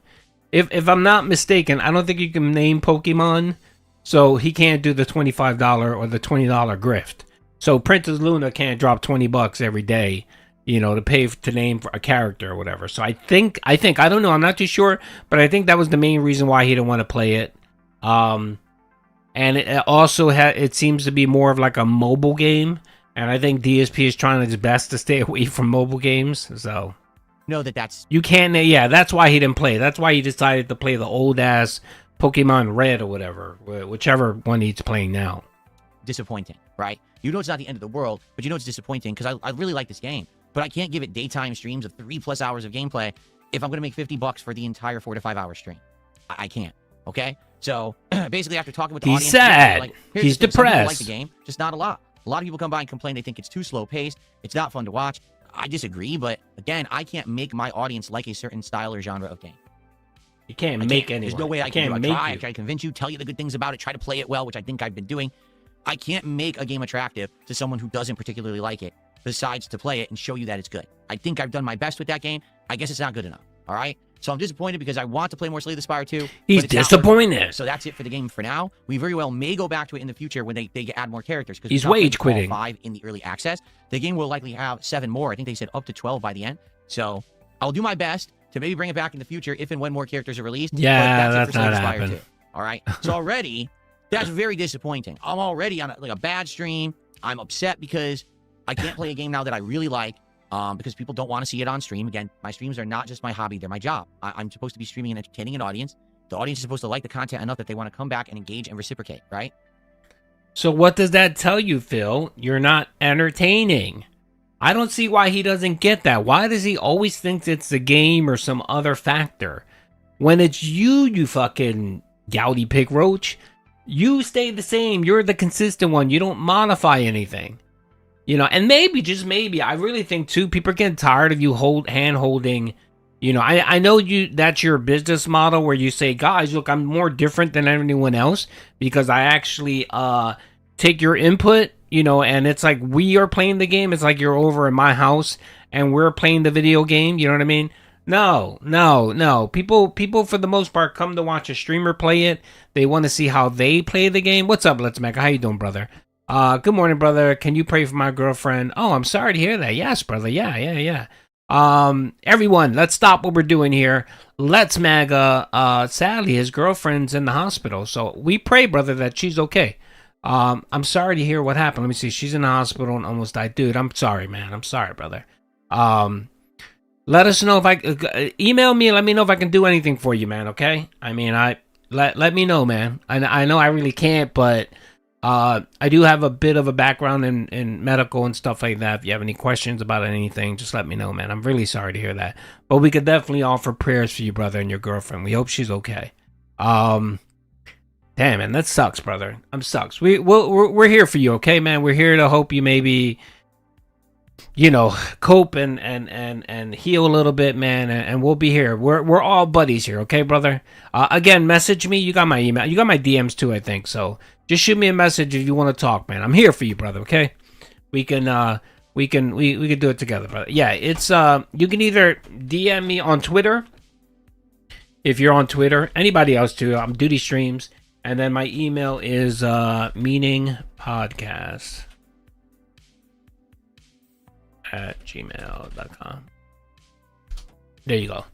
If I'm not mistaken, I don't think you can name Pokemon, so he can't do the $25 or the $20 grift. So Princess Luna can't drop $20 every day, you know, to pay to name for a character or whatever. So I think I don't know. I'm not too sure, but I think that was the main reason why he didn't want to play it. And it also it seems to be more of like a mobile game, and I think DSP is trying his best to stay away from mobile games. So know that's you can't. Yeah, that's why he didn't play. That's why he decided to play the old ass Pokemon Red or whatever, whichever one he's playing now. Disappointing, right? You know it's not the end of the world, but you know it's disappointing because I really like this game. But I can't give it daytime streams of 3+ hours of gameplay if I'm going to make $50 for the entire 4 to 5 hour stream. I can't, okay? So, basically, after talking with the audience... He's sad. Like, here's He's the thing, some people depressed. like the game, just not a lot. A lot of people come by and complain they think it's too slow-paced. It's not fun to watch. I disagree, but again, I can't make my audience like a certain style or genre of game. You can't make anyone. There's no way I can't can do it. make I you. try to convince you, tell you the good things about it, try to play it well, which I think I've been doing. I can't make a game attractive to someone who doesn't particularly like it, besides to play it and show you that it's good. I think I've done my best with that game. I guess it's not good enough, all right? So I'm disappointed because I want to play more Slay the Spire 2. He's but it's not disappointed. working. So that's it for the game for now. We very well may go back to it in the future when they add more characters. He's wage quitting. 5 in the early access. The game will likely have 7 more. I think they said up to 12 by the end. So I'll do my best to maybe bring it back in the future if and when more characters are released. Yeah, but that's it for Slay not the Spire happening. 2. All right. So already, that's very disappointing. I'm already on a bad stream. I'm upset because I can't play a game now that I really like. Because people don't want to see it on stream. Again, my streams are not just my hobby, they're my job. I'm supposed to be streaming and entertaining an audience. The audience is supposed to like the content enough that they want to come back and engage and reciprocate, right? So what does that tell you, Phil? You're not entertaining. I don't see why he doesn't get that. Why does he always think it's the game or some other factor? When it's you fucking gouty pig roach, you stay the same. You're the consistent one. You don't modify anything. You know, and maybe, just maybe, I really think too, people are getting tired of you hand holding. You know, I know that's your business model where you say, guys, look, I'm more different than anyone else because I actually take your input, you know, and it's like we are playing the game. It's like you're over in my house and we're playing the video game. You know what I mean? No. People for the most part come to watch a streamer play it. They want to see how they play the game. What's up, Let's Mac? How you doing, brother? Good morning, brother. Can you pray for my girlfriend? Oh, I'm sorry to hear that. Yes, brother. Yeah. Everyone, let's stop what we're doing here. Let's Maga. Sadly, his girlfriend's in the hospital. So we pray, brother, that she's okay. I'm sorry to hear what happened. Let me see. She's in the hospital and almost died. Dude, I'm sorry, man. I'm sorry, brother. Let us know if email me and let me know if I can do anything for you, man. Okay? I mean, let me know, man. I know I really can't, but I do have a bit of a background in medical and stuff like that. If you have any questions about anything, just let me know, man. I'm really sorry to hear that. But we could definitely offer prayers for you, brother, and your girlfriend. We hope she's okay. Damn, man, that sucks, brother. Sucks. We're here for you, okay, man? We're here to hope you maybe, you know, cope and heal a little bit, man, and we'll be here. We're all buddies here, okay, brother? Again, message me. You got my email. You got my DMs too, I think. So just shoot me a message if you want to talk, man. I'm here for you, brother. Okay, we can do it together, brother. Yeah, it's you can either DM me on Twitter if you're on Twitter. Anybody else too. I'm Doody Streams, and then my email is meaningpodcast@gmail.com. There you go.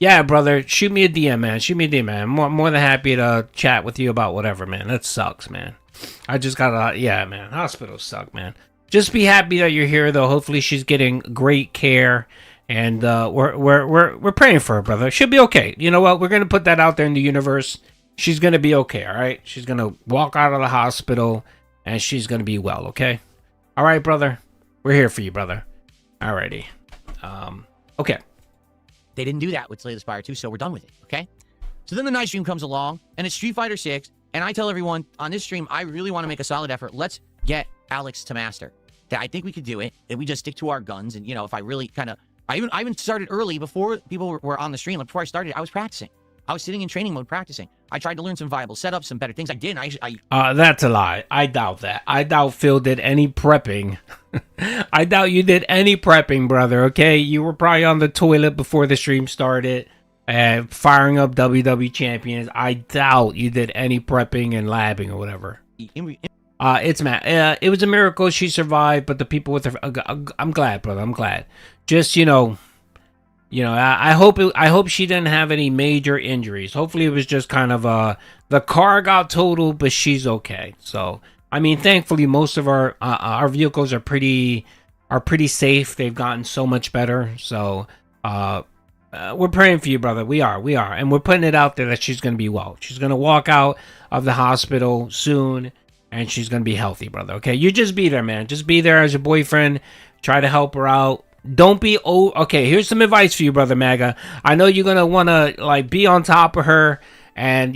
Yeah, brother, shoot me a DM, man. Shoot me a DM, man. I'm more than happy to chat with you about whatever, man. That sucks, man. I just got yeah, man. Hospitals suck, man. Just be happy that you're here, though. Hopefully, she's getting great care, and we're praying for her, brother. She'll be okay. You know what? We're gonna put that out there in the universe. She's gonna be okay. All right. She's gonna walk out of the hospital, and she's gonna be well. Okay. All right, brother. We're here for you, brother. Alrighty. Okay. They didn't do that with Slay the Spire 2, so we're done with it, okay? So then the night stream comes along, and it's Street Fighter 6, and I tell everyone, on this stream, I really want to make a solid effort. Let's get Alex to master. That I think we could do it, and we just stick to our guns, and, you know, if I really kind of... I even started early, before people were on the stream. Like, before I started, I was practicing. I was sitting in training mode practicing. I tried to learn some viable setups, some better things. I did. That's a lie. I doubt that. I doubt Phil did any prepping. I doubt you did any prepping, brother, okay? You were probably on the toilet before the stream started, firing up WWE champions. I doubt you did any prepping and labbing or whatever. It's Matt. It was a miracle she survived, but the people with her... I'm glad, brother. I'm glad. Just, you know, I hope she didn't have any major injuries. Hopefully it was just kind of the car got totaled, but she's okay. So I mean, thankfully most of our vehicles are pretty safe. They've gotten so much better. So we're praying for you, brother. We are, and we're putting it out there that she's gonna be well. She's gonna walk out of the hospital soon, and she's gonna be healthy, brother. Okay, you just be there, man. Just be there as your boyfriend. Try to help her out. Don't be okay. Here's some advice for you, brother Maga. I know you're gonna wanna like be on top of her, and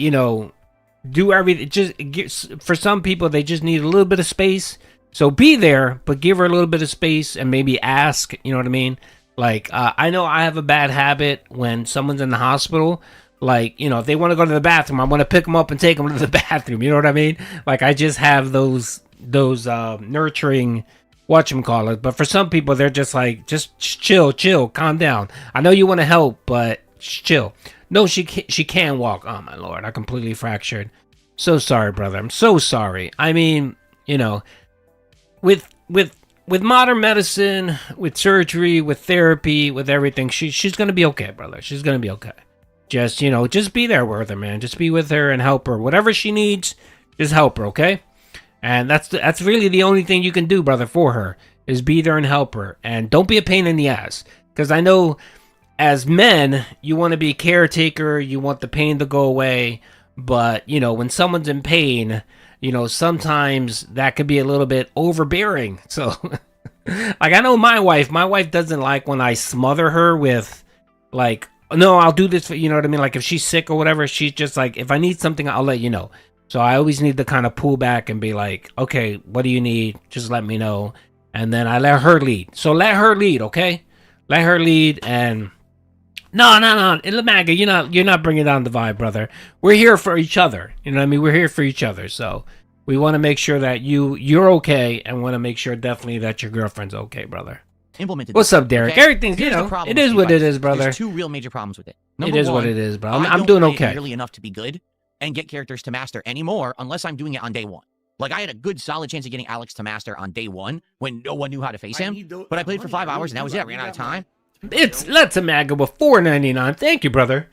do everything. For some people, they just need a little bit of space. So be there, but give her a little bit of space and maybe ask. You know what I mean? Like, I know I have a bad habit when someone's in the hospital. Like, if they want to go to the bathroom, I want to pick them up and take them to the bathroom. You know what I mean? Like, I just have those nurturing whatchamacallit. But for some people, they're just like, just chill, calm down. I know you want to help, but chill. No, she can walk. Oh, my Lord. I completely fractured. So sorry, brother. I'm so sorry. I mean, with modern medicine, with surgery, with therapy, with everything, she's gonna be okay, brother. She's gonna be okay. Just be there with her, man. Just be with her and help her. Whatever she needs, just help her, okay? And that's really the only thing you can do, brother, for her, is be there and help her. And don't be a pain in the ass. Because I know as men, you want to be a caretaker, you want the pain to go away. But, when someone's in pain, sometimes that could be a little bit overbearing. So, like, I know my wife doesn't like when I smother her with, like, no, I'll do this for, you know what I mean? Like, if she's sick or whatever, she's just like, if I need something, I'll let you know. So I always need to kind of pull back and be like, okay, what do you need? Just let me know. And then I let her lead. So let her lead, okay? Let her lead. And no, Maga, you're not bringing down the vibe, brother. We're here for each other. You know what I mean? We're here for each other. So we want to make sure that you're okay, and want to make sure definitely that your girlfriend's okay, brother. Implemented. What's up, Derek? Okay? Everything's, Here's the problem it is with what Street it is, Fighter. brother. There's two real major problems with it. It is what it is, bro. I'm don't doing play it okay. nearly enough to be good and get characters to master anymore unless I'm doing it on day one. Like, I had a good solid chance of getting Alex to master on day one when no one knew how to face him. But I played for 5 hours and that was it. I ran out of time. It's Let's Maga with $4.99. Thank you, brother.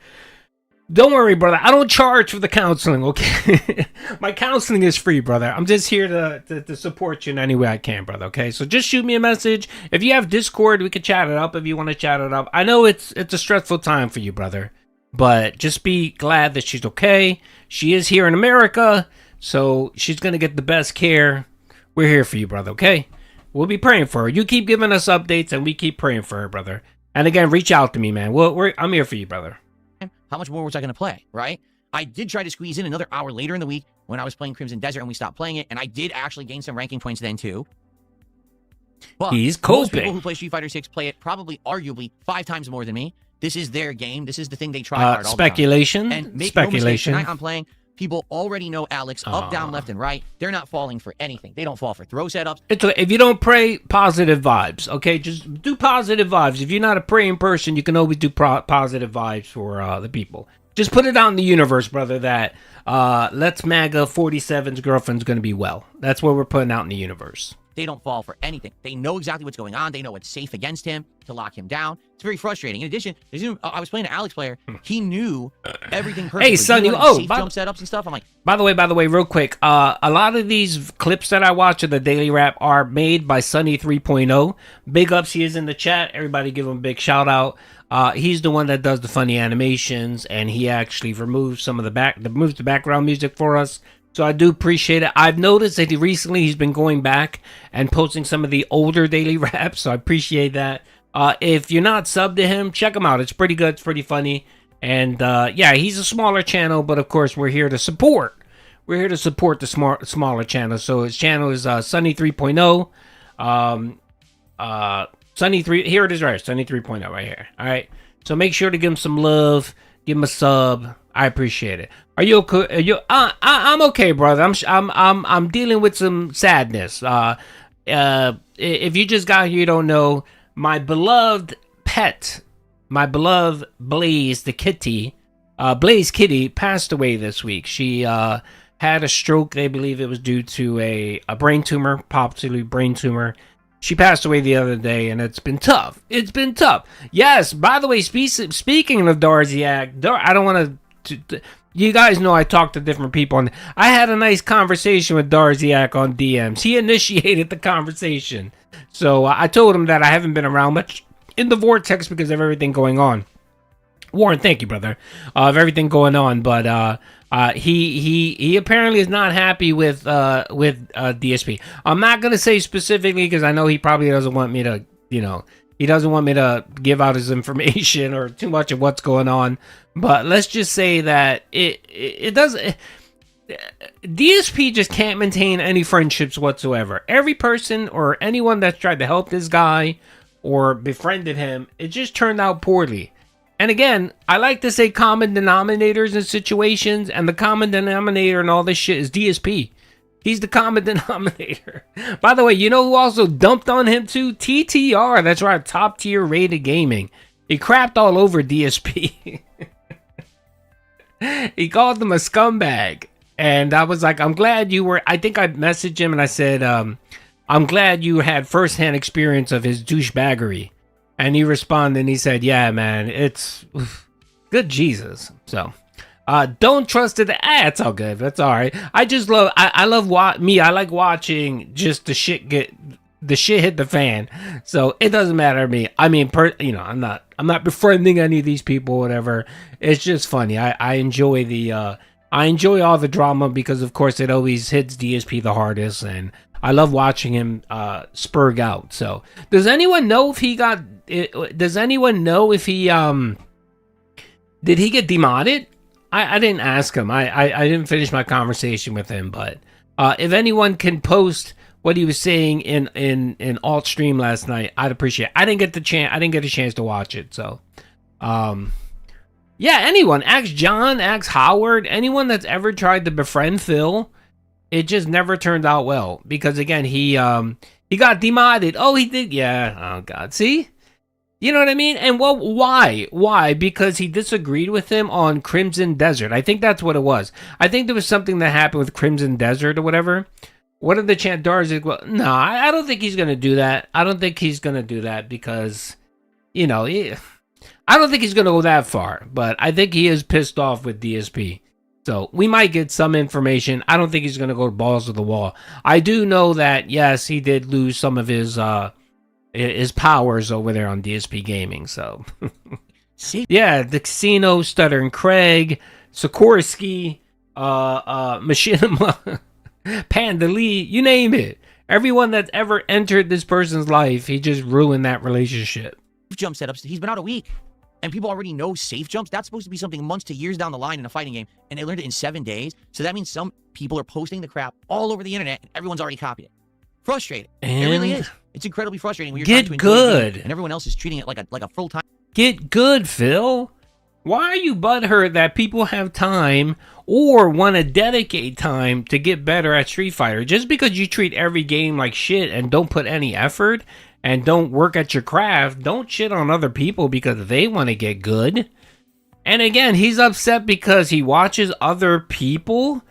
Don't worry, brother. I don't charge for the counseling, okay? My counseling is free, brother. I'm just here to support you in any way I can, brother, okay? So just shoot me a message. If you have Discord, we can chat it up if you want to chat it up. I know it's a stressful time for you, brother. But just be glad that she's okay. She is here in America, so she's going to get the best care. We're here for you, brother, okay? We'll be praying for her. You keep giving us updates, and we keep praying for her, brother. And again, reach out to me, man. I'm here for you, brother. How much more was I going to play, right? I did try to squeeze in another hour later in the week when I was playing Crimson Desert and we stopped playing it, and I did actually gain some ranking points then too. But he's most coping. people who play Street Fighter 6 play it probably, arguably, 5 times more than me. This is their game. This is the thing they try hard all speculation. the time. And make no mistake, tonight I'm playing. People already know Alex up, down, left, and right. They're not falling for anything. They don't fall for throw setups. It's okay. If you don't pray, positive vibes, okay? Just do positive vibes. If you're not a praying person, you can always do positive vibes for the people. Just put it out in the universe, brother, that Let's Maga 47's girlfriend's going to be well. That's what we're putting out in the universe. They don't fall for anything. They know exactly what's going on. They know what's safe against him to lock him down. It's very frustrating. In addition, I was playing an Alex player. He jknew everything perfectly. Hey, son, safe jump setups and stuff. I'm like, by the way, real quick, a lot of these clips that I watch of the Daily Rap are made by Sunny 3.0. Big ups, he is in the chat. Everybody give him a big shout out. He's the one that does the funny animations, and he actually removes some of the background music for us. So I do appreciate it. I've noticed that he's been going back and posting some of the older Daily Raps, so I appreciate that. If you're not subbed to him, check him out. It's pretty good. It's pretty funny. And yeah, he's a smaller channel, but of course we're here to support. We're here to support the smaller channel. So his channel is Sunny 3.0. Sunny 3, here it is right, Sunny 3.0 right here. All right. So make sure to give him some love, give him a sub. I appreciate it. Are you okay? I'm okay, brother. I'm dealing with some sadness. If you just got here, you don't know, my beloved pet, my beloved Blaze the kitty, Blaze Kitty passed away this week. She had a stroke. They believe it was due to a brain tumor, possibly brain tumor. She passed away the other day, and it's been tough. It's been tough. Yes, by the way, speaking of Darziak, I don't want to... You guys know I talk to different people, and I had a nice conversation with Darziak on DMs. He initiated the conversation. So I told him that I haven't been around much in the Vortex because of everything going on. Warren, thank you, brother, of everything going on. But he apparently is not happy with DSP. I'm not gonna say specifically because I know he probably doesn't want me to, he doesn't want me to give out his information or too much of what's going on. But let's just say that it doesn't. DSP just can't maintain any friendships whatsoever. Every person or anyone that's tried to help this guy or befriended him, it just turned out poorly. And again, I like to say common denominators in situations, and the common denominator in all this shit is DSP. He's the common denominator. By the way, you know who also dumped on him too? TTR. That's right, top tier rated gaming. He crapped all over DSP. He called him a scumbag. And I was like, I'm glad you were. I think I messaged him and I said, I'm glad you had firsthand experience of his douchebaggery. And he responded and he said, yeah, man, it's good Jesus. So don't trust it. It's all good. That's all right. I just love, I like watching just the shit hit the fan. So it doesn't matter to me. I mean, I'm not befriending any of these people, whatever. It's just funny. I enjoy I enjoy all the drama because of course it always hits DSP the hardest, and I love watching him spurg out. So does anyone know if he got does anyone know if he did he get demodded? I didn't ask him. I didn't finish my conversation with him, but if anyone can post what he was saying in alt stream last night, I'd appreciate it. I didn't get a chance to watch it. So yeah, anyone, ask John, ask Howard, anyone that's ever tried to befriend Phil, it just never turned out well because again he got demodded. Oh, he did. Yeah. Oh God. See. You know what I mean? And well, why? Why? Because he disagreed with him on Crimson Desert. I think that's what it was. I think there was something that happened with Crimson Desert or whatever. What are the Chandars? Well, no, I don't think he's going to do that. I don't think he's going to do that because, I don't think he's going to go that far. But I think he is pissed off with DSP. So we might get some information. I don't think he's going to go balls to the wall. I do know that, yes, he did lose some of his powers over there on DSP Gaming. So yeah, the Casino, Stuttering Craig, Sikorsky, Machinima, Panda Lee, you name it. Everyone that's ever entered this person's life, he just ruined that relationship. Jump setups, he's been out a week. And people already know safe jumps. That's supposed to be something months to years down the line in a fighting game. And they learned it in 7 days. So that means some people are posting the crap all over the internet and everyone's already copied it. Frustrating. It really is. It's incredibly frustrating when you're trying to enjoy the game and everyone else is treating it like a full-time. Get good, Phil. Why are you butthurt that people have time or want to dedicate time to get better at Street Fighter? Just because you treat every game like shit and don't put any effort and don't work at your craft, don't shit on other people because they want to get good. And again, he's upset because he watches other people.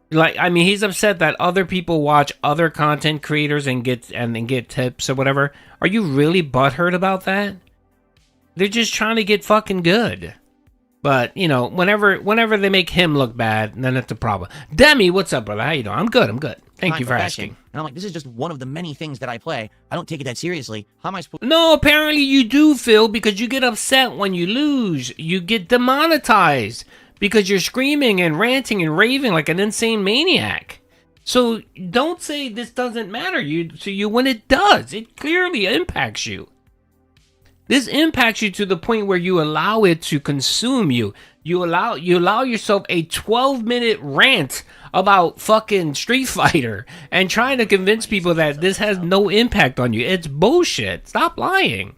He's upset that other people watch other content creators and get tips or whatever. Are you really butthurt about that? They're just trying to get fucking good. But, whenever they make him look bad, then it's a problem. Demi, what's up, brother? How you doing? I'm good. Thank you for asking. And I'm like, this is just one of the many things that I play. I don't take it that seriously. How am I supposed? No, apparently you do, Phil, because you get upset when you lose. You get demonetized because you're screaming and ranting and raving like an insane maniac. So don't say this doesn't matter to you when it does. It clearly impacts you. This impacts you to the point where you allow it to consume you. You allow yourself a 12-minute rant about fucking Street Fighter and trying to convince people that this has no impact on you. It's bullshit. Stop lying.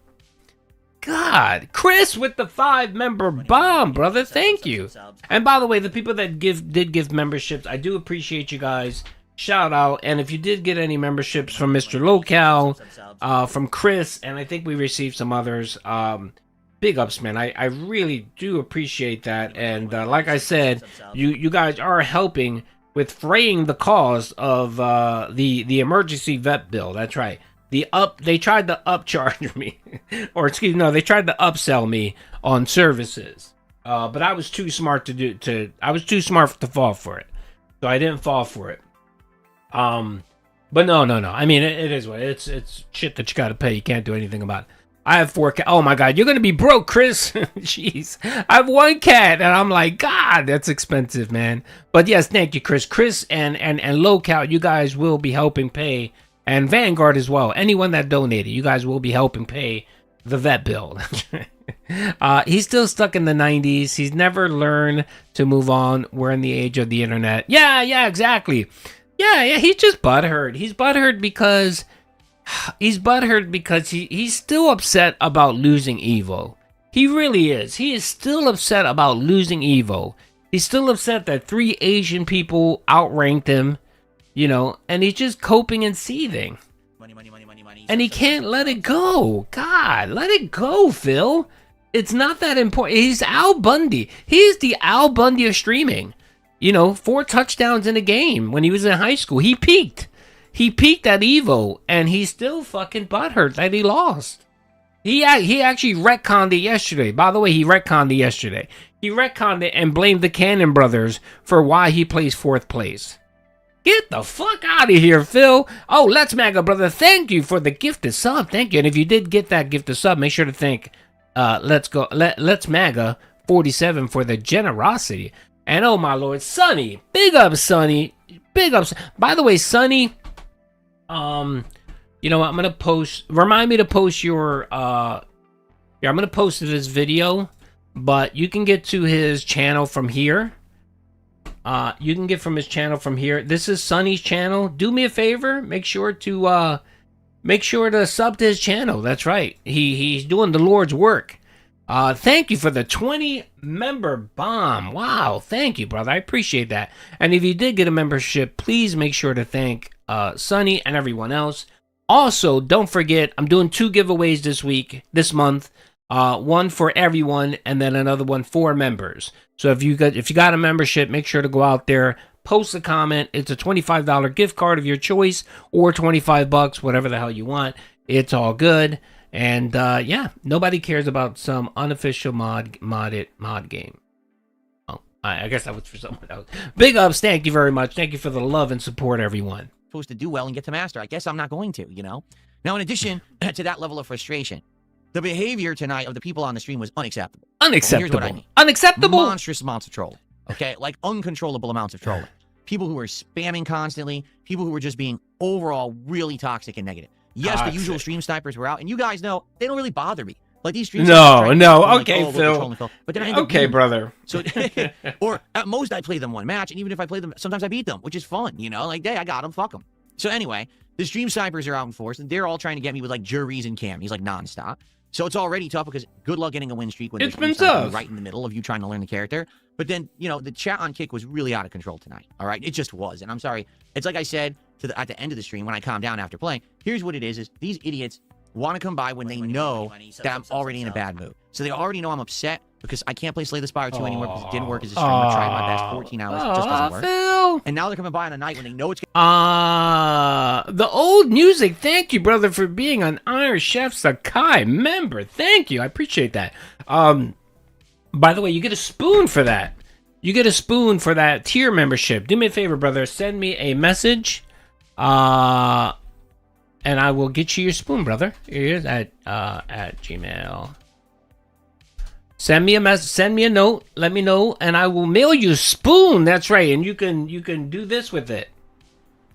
God, Chris with the 5-member bomb, brother. Thank you. And by the way, the people that did give memberships, I do appreciate you guys. Shout out. And if you did get any memberships from Mr. Local, from Chris, and I think we received some others, big ups, man. I really do appreciate that. And like I said, you guys are helping with fraying the cause of the emergency vet bill. That's right. They tried to upcharge me, they tried to upsell me on services. But I was too smart to fall for it. So I didn't fall for it. But no. I mean, it is what it's shit that you gotta pay. You can't do anything about it. I have 4 cats. Oh my God, you're gonna be broke, Chris. Jeez, I have 1 cat, and I'm like, God, that's expensive, man. But yes, thank you, Chris. Chris and Locale, you guys will be helping pay, and Vanguard as well. Anyone that donated, you guys will be helping pay the vet bill. He's still stuck in the 90s. He's never learned to move on. We're in the age of the internet. Yeah, exactly. Yeah, he's just butthurt. He's butthurt because he's still upset about losing Evo. He really is. He is still upset about losing Evo. He's still upset that 3 Asian people outranked him, and he's just coping and seething. Money. And he can't let it go. God, let it go, Phil. It's not that important. He's Al Bundy. He's the Al Bundy of streaming. 4 touchdowns in a game when he was in high school. He peaked. He peaked at Evo, and he's still fucking butthurt that he lost. He actually retconned it yesterday. By the way, he retconned it yesterday. He retconned it and blamed the Cannon brothers for why he plays 4th place. Get the fuck out of here, Phil. Oh, Let's Maga, brother. Thank you for the gifted sub. Thank you. And if you did get that gifted sub, make sure to thank Let's Maga 47 for the generosity. And oh my lord, Sonny. Big up, Sonny. Big up. By the way, Sonny, I'm gonna post. Remind me to post your. I'm gonna post this video, but you can get to his channel from here. You can get from his channel from here. This is Sonny's channel. Do me a favor. Make sure to sub to his channel. That's right. He's doing the Lord's work. Thank you for the 20 member bomb. Wow, thank you, brother. I appreciate that. And if you did get a membership, please make sure to thank Sonny and everyone else. Also, don't forget, I'm doing 2 giveaways this month. One for everyone, and then another one for members. So if you got a membership, make sure to go out there, post a comment. It's a $25 gift card of your choice, or $25, whatever the hell you want. It's all good. And nobody cares about some unofficial mod game. Oh, I guess that was for someone else. Big ups, thank you very much. Thank you for the love and support, everyone. Supposed to do well and get to master. I guess I'm not going to, Now, in addition to that level of frustration, the behavior tonight of the people on the stream was unacceptable. Unacceptable. Here's what I mean. Unacceptable. Monstrous amounts of trolling. Okay, like uncontrollable amounts of trolling. People who were spamming constantly. People who were just being overall really toxic and negative. Yes, the usual stream snipers were out, and you guys know they don't really bother me. Like these stream snipers. Okay, Phil. But then okay, brother. So, or at most I play them one match, and even if I play them, sometimes I beat them, which is fun. Like, hey, I got them. Fuck them. So anyway, the stream snipers are out in force, and they're all trying to get me with like juries and Cam. Like nonstop. So it's already tough because good luck getting a win streak when it's been tough. Right in the middle of you trying to learn the character. But then, the chat on Kick was really out of control tonight. All right, it just was, and I'm sorry. It's like I said at the end of the stream when I calmed down after playing. Here's what it is these idiots want to come by when they know that I'm already in a bad mood. So they already know I'm upset because I can't play Slay the Spire 2 anymore because it didn't work as a stream. I tried my best, 14 hours, it just doesn't work. Phil. And now they're coming by on a night when they know it's the old music. Thank you, brother, for being an Iron Chef Sakai member. Thank you. I appreciate that. By the way, you get a spoon for that. You get a spoon for that tier membership. Do me a favor, brother. Send me a message. And I will get you your spoon, brother. Here's at Gmail. Send me a note, let me know, and I will mail you a spoon. That's right, and you can do this with it.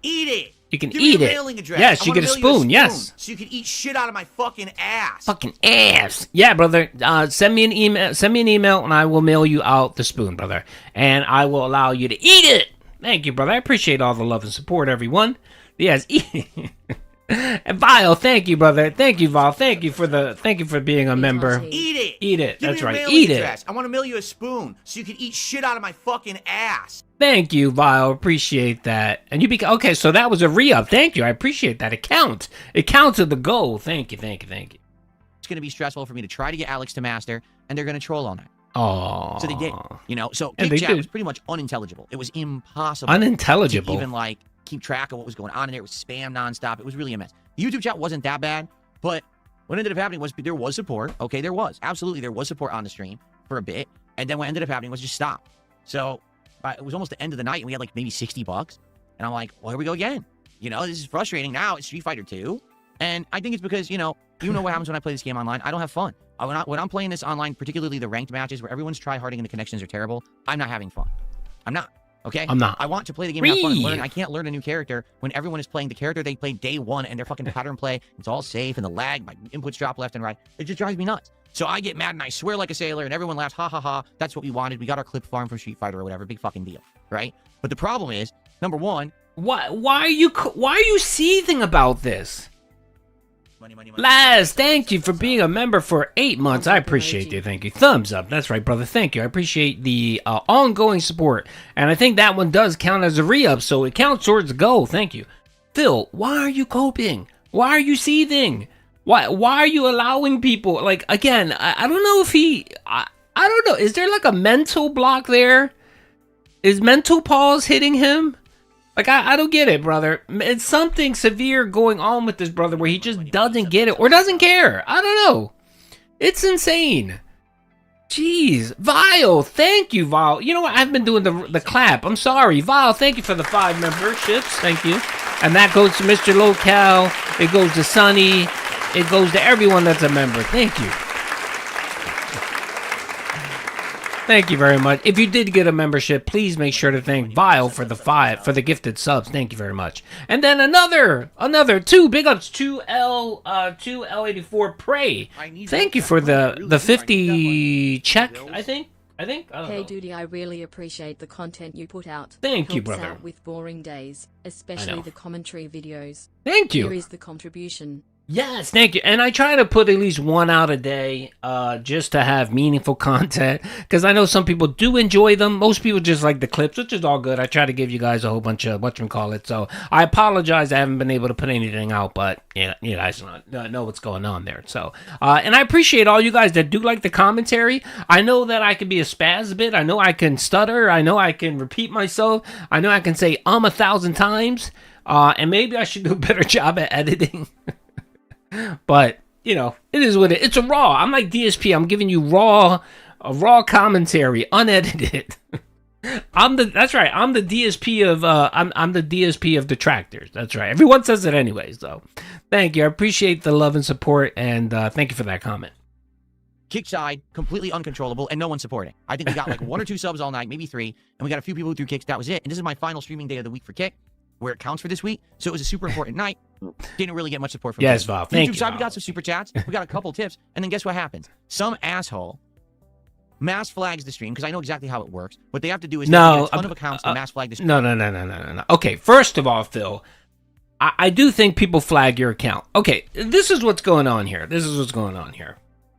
Eat it. You can Give eat me a it. mailing address. Yes, you get a spoon. Yes. So you can eat shit out of my fucking ass. Fucking ass. Yeah, brother. Send me an email, and I will mail you out the spoon, brother. And I will allow you to eat it. Thank you, brother. I appreciate all the love and support, everyone. Yes, eat it. And Vile, thank you, brother. Thank you, Vile. Thank you for being a member. Eat it. Eat it. Give That's me a right. mailing Eat address. it. I want to mail you a spoon so you can eat shit out of my fucking ass. Thank you, Vile. Appreciate that. And okay, so that was a re-up. Thank you. I appreciate that. It counts at the goal. Thank you. It's going to be stressful for me to try to get Alex to master, and they're going to troll all night. Oh. So they did. So And Kick they Chat did. was pretty much unintelligible. It was impossible. Unintelligible. To even keep track of what was going on in there. It was spam nonstop. It was really a mess. The YouTube chat wasn't that bad, but what ended up happening was there was support. Okay, there was. Absolutely, there was support on the stream for a bit. And then what ended up happening was just stop. So it was almost the end of the night, and we had maybe $60. And I'm like, well, here we go again. This is frustrating. Now it's Street Fighter 2. And I think it's because, You know what happens when I play this game online? I don't have fun. When I'm playing this online, particularly the ranked matches where everyone's try-harding and the connections are terrible, I'm not having fun. I'm not. Okay? I'm not. I want to play the game and have fun and learn. I can't learn a new character when everyone is playing the character they played day one and they're fucking pattern play. It's all safe and the lag, my inputs drop left and right. It just drives me nuts. So I get mad and I swear like a sailor and everyone laughs, ha ha ha. That's what we wanted. We got our clip farm from Street Fighter or whatever. Big fucking deal. Right? But the problem is, number one, why are you seething about this? Laz, thank you for being a member for 8 months. I appreciate you. Thank you. Thumbs up. That's right, brother. Thank you. I appreciate the ongoing support. And I think that one does count as a re-up, so it counts towards the goal. Thank you. Phil, why are you coping? Why are you seething? Why are you allowing people? Like, again, I don't know if I don't know. Is there like a mental block there? Is mental pause hitting him? Like, I don't get it, brother. It's something severe going on with this brother where he just doesn't get it or doesn't care. I don't know. It's insane. Jeez. Vile, thank you, Vile. You know what? I've been doing the clap. I'm sorry. Vile, thank you for the 5 memberships. Thank you. And that goes to Mr. Local. It goes to Sonny. It goes to everyone that's a member. Thank you. Thank you very much. If you did get a membership, please make sure to thank Vile for the gifted subs. Thank you very much. And then another 2 big ups, 2L84 Pray. Thank you for the 50 check, I think. I don't Hey know. Doody, I really appreciate the content you put out. Thank you, Helps brother. out with boring days, especially the commentary videos. Thank you. Here is the contribution. Yes, thank you. And I try to put at least one out a day just to have meaningful content because I know some people do enjoy them. Most people just like the clips, which is all good. I try to give you guys a whole bunch of whatchamacallit. So I apologize I haven't been able to put anything out, but yeah, you guys know what's going on there. So, and I appreciate all you guys that do like the commentary. I know that I can be a spaz a bit. I know I can stutter. I know I can repeat myself. I know I can say 1,000 times. And maybe I should do a better job at editing. But, you know, it is what it is. It's a raw. I'm like DSP. I'm giving you a raw commentary, unedited. That's right. I'm the DSP of I'm the DSP of detractors. That's right. Everyone says it anyway. So, thank you. I appreciate the love and support, and thank you for that comment. kick side, completely uncontrollable, and no one supporting. I think we got like 1 or 2 subs all night, maybe 3, and we got a few people who threw kicks. That was it. And this is my final streaming day of the week for Kick, where it counts for this week. So it was a super important night. Didn't really get much support from yes, Val. Thank YouTube you. side, Val. we got some super chats. We got a couple tips, and then guess what happens? Some asshole mass flags the stream because I know exactly how it works. What they have to do is they get a ton of accounts to mass flag the stream. No. Okay, first of all, Phil, I do think people flag your account. Okay, this is what's going on here.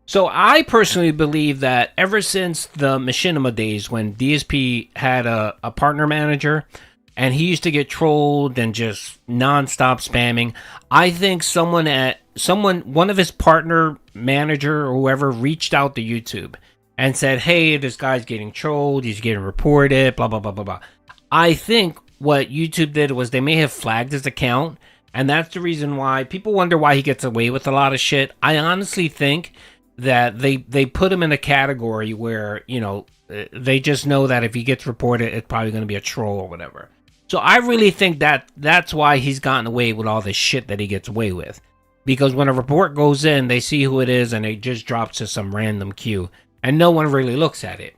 So I personally believe that ever since the Machinima days when DSP had a partner manager and he used to get trolled and just nonstop spamming, I think one of his partner manager or whoever reached out to YouTube and said, hey, this guy's getting trolled, he's getting reported, blah, blah, blah, blah, blah. I think what YouTube did was they may have flagged his account, and that's the reason why people wonder why he gets away with a lot of shit. I honestly think that they put him in a category where, you know, they just know that if he gets reported, it's probably going to be a troll or whatever. So I really think that that's why he's gotten away with all this shit that he gets away with. Because when a report goes in, they see who it is and it just drops to some random queue. And no one really looks at it.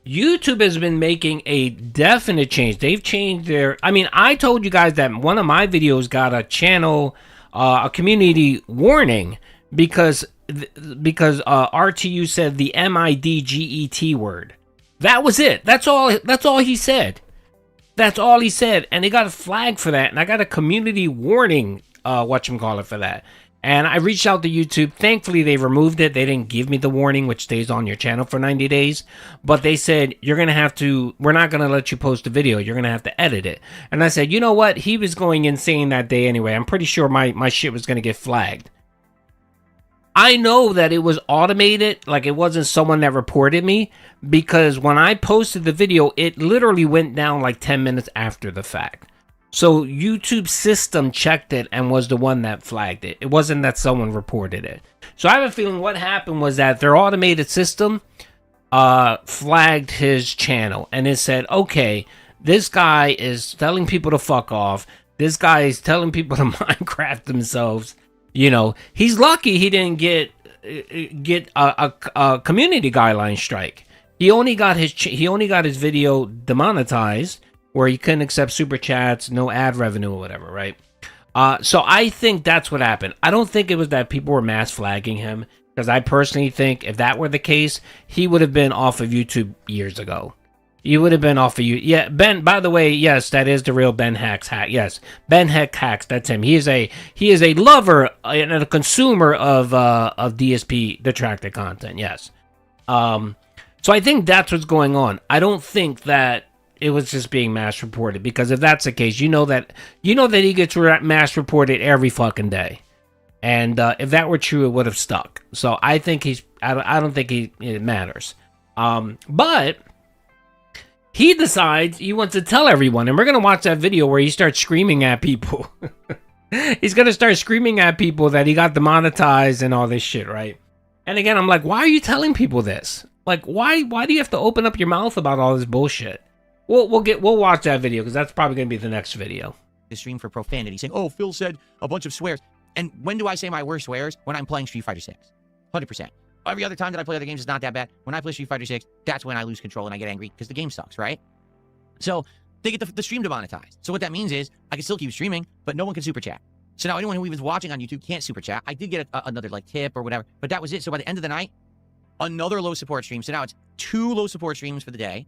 YouTube has been making a definite change. They've changed their... I mean, I told you guys that one of my videos got a channel, a community warning because RTU said the MIDGET word. That was it. That's all he said. That's all he said. And they got a flag for that. And I got a community warning, whatchamacallit, for that. And I reached out to YouTube. Thankfully, they removed it. They didn't give me the warning, which stays on your channel for 90 days. But they said, we're not going to let you post a video. You're going to have to edit it. And I said, you know what? He was going insane that day anyway. I'm pretty sure my shit was going to get flagged. I know that it was automated, like it wasn't someone that reported me, because when I posted the video, it literally went down like 10 minutes after the fact. So YouTube's system checked it and was the one that flagged it. It wasn't that someone reported it. So I have a feeling what happened was that their automated system flagged his channel. And it said, okay, this guy is telling people to fuck off. This guy is telling people to Minecraft themselves. You know, he's lucky he didn't get a community guideline strike. He only got his video demonetized where he couldn't accept super chats, no ad revenue or whatever, right? So I think that's what happened. I don't think it was that people were mass flagging him, because I personally think if that were the case, he would have been off of YouTube years ago. He would have been off of you. Yeah, Ben, by the way, yes, that is the real Ben Hacks hack. Yes, Ben Hacks, that's him. He is a lover and a consumer of DSP detractor content. Yes. So I think that's what's going on. I don't think that it was just being mass reported, because if that's the case, you know that he gets mass reported every fucking day. And if that were true, it would have stuck. So I think I don't think it matters. But he decides he wants to tell everyone, and we're going to watch that video where he starts screaming at people. He's going to start screaming at people that he got demonetized and all this shit, right? And again, I'm like, why are you telling people this? Like, why do you have to open up your mouth about all this bullshit? We'll watch that video, because that's probably going to be the next video. The stream for profanity, saying, "Oh, Phil said a bunch of swears." And when do I say my worst swears? When I'm playing Street Fighter 6. 100%. Every other time that I play other games, it's not that bad. When I play Street Fighter 6, that's when I lose control and I get angry, because the game sucks, right? So they get the stream demonetized. So what that means is I can still keep streaming, but no one can super chat. So now anyone who even is watching on YouTube can't super chat. I did get another like tip or whatever, but that was it. So by the end of the night, another low support stream. So now it's 2 low support streams for the day.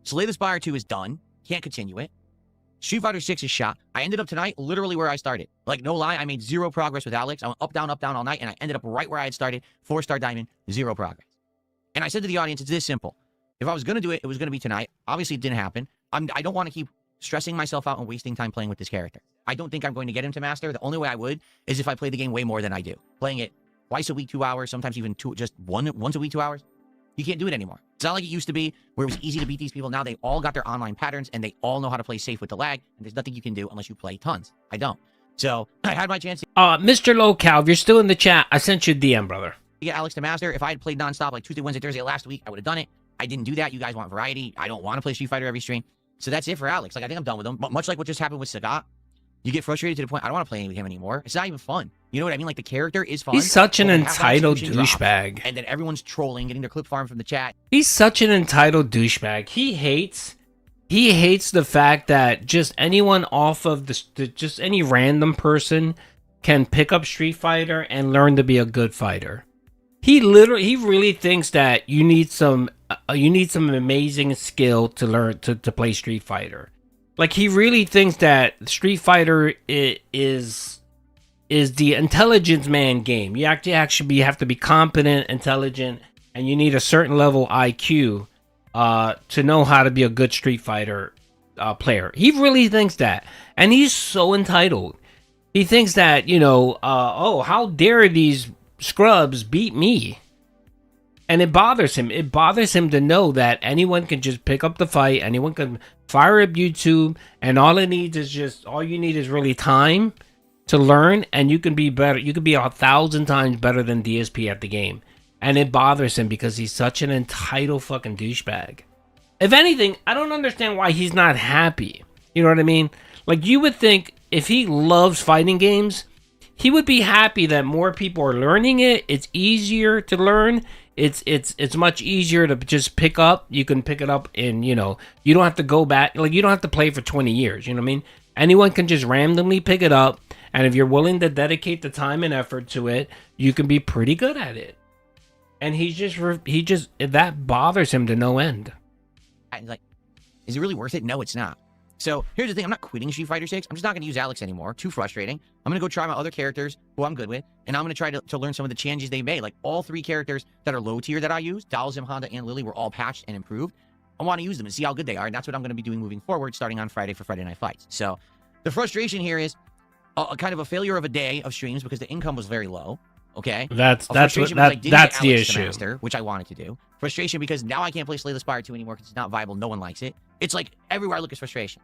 Slay the Spire 2 is done. Can't continue it. Street Fighter 6 is shot. I ended up tonight literally where I started. Like, no lie, I made 0 progress with Alex. I went up, down all night, and I ended up right where I had started. 4-star diamond, 0 progress. And I said to the audience, it's this simple. If I was going to do it, it was going to be tonight. Obviously, it didn't happen. I don't want to keep stressing myself out and wasting time playing with this character. I don't think I'm going to get him to master. The only way I would is if I play the game way more than I do. Playing it twice a week, 2 hours, sometimes even once a week, 2 hours. You can't do it anymore. It's not like it used to be where it was easy to beat these people. Now they all got their online patterns and they all know how to play safe with the lag. And there's nothing you can do unless you play tons. I don't. So I had my chance. Mr. Lowcal, if you're still in the chat, I sent you a DM, brother. To get Alex to master. If I had played nonstop like Tuesday, Wednesday, Thursday last week, I would have done it. I didn't do that. You guys want variety. I don't want to play Street Fighter every stream. So that's it for Alex. Like, I think I'm done with him. But much like what just happened with Sagat, you get frustrated to the point, I don't want to play with him anymore. It's not even fun. You know what I mean? Like, the character is fun. He's such an entitled douchebag. And then everyone's trolling, getting their clip farm from the chat. He's such an entitled douchebag. He hates the fact that just anyone off of just any random person can pick up Street Fighter and learn to be a good fighter. He really thinks that you need some amazing skill to learn to play Street Fighter. Like, he really thinks that Street Fighter is the intelligence man game. You actually have to be competent, intelligent, and you need a certain level IQ to know how to be a good Street Fighter player. He really thinks that, and he's so entitled. He thinks that, oh, how dare these scrubs beat me? And it bothers him. It bothers him to know that anyone can just pick up the fight, anyone can fire up YouTube, and all you need is really time to learn, and you can be better. You can be 1,000 times better than DSP at the game. And it bothers him because he's such an entitled fucking douchebag. If anything, I don't understand why he's not happy. You know what I mean? Like, you would think if he loves fighting games, he would be happy that more people are learning it. It's easier to learn. It's much easier to just pick up. You can pick it up in, you don't have to go back. Like, you don't have to play for 20 years. You know what I mean? Anyone can just randomly pick it up. And if you're willing to dedicate the time and effort to it, you can be pretty good at it. And that bothers him to no end. Like, is it really worth it? No, it's not. So here's the thing. I'm not quitting Street Fighter 6. I'm just not going to use Alex anymore. Too frustrating. I'm going to go try my other characters who I'm good with. And I'm going to try to learn some of the changes they made. Like, all 3 characters that are low tier that I use, Dalzim, Honda, and Lily, were all patched and improved. I want to use them and see how good they are. And that's what I'm going to be doing moving forward, starting on Friday for Friday Night Fights. So the frustration here is a kind of a failure of a day of streams because the income was very low. Okay, that's the issue. Master, which I wanted to do. Frustration because now I can't play Slay the Spire 2 anymore because it's not viable. No one likes it. It's like everywhere I look is frustration.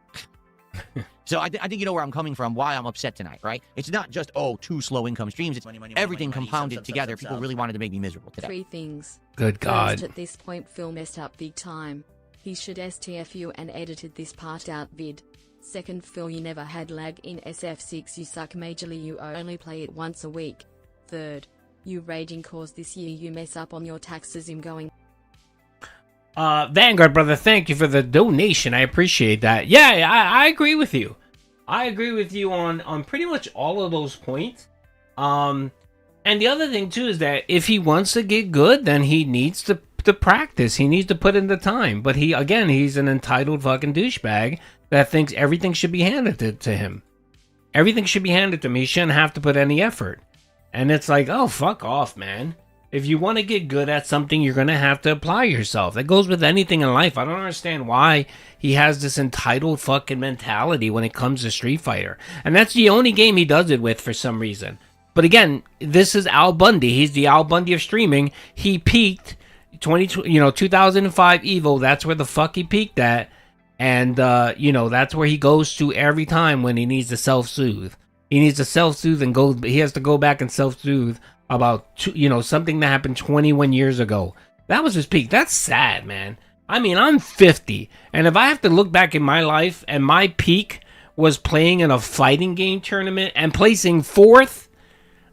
So I think you know where I'm coming from, why I'm upset tonight, right? It's not just, 2 slow income streams. It's everything compounded together. People really wanted to make me miserable today. 3 things. Good God. First, at this point, Phil messed up big time. He should STF you and edited this part out vid. Second, Phil, you never had lag in SF6, you suck majorly, you only play it once a week. Third, you raging cause this year you mess up on your taxes. I'm going. Vanguard brother, thank you for the donation. I appreciate that. Yeah, I agree with you. I agree with you on pretty much all of those points. And the other thing too is that if he wants to get good, then he needs to practice. He needs to put in the time. But he's an entitled fucking douchebag that thinks everything should be handed to him. Everything should be handed to him. He shouldn't have to put any effort. And it's like, oh, fuck off, man. If you want to get good at something, you're going to have to apply yourself. That goes with anything in life. I don't understand why he has this entitled fucking mentality when it comes to Street Fighter. And that's the only game he does it with for some reason. But again, this is Al Bundy. He's the Al Bundy of streaming. He peaked 2005 Evo. That's where the fuck he peaked at. And, that's where he goes to every time when he needs to self-soothe. He needs to self-soothe and he has to go back and self-soothe about, something that happened 21 years ago. That was his peak. That's sad, man. I mean, I'm 50. And if I have to look back in my life and my peak was playing in a fighting game tournament and placing 4th,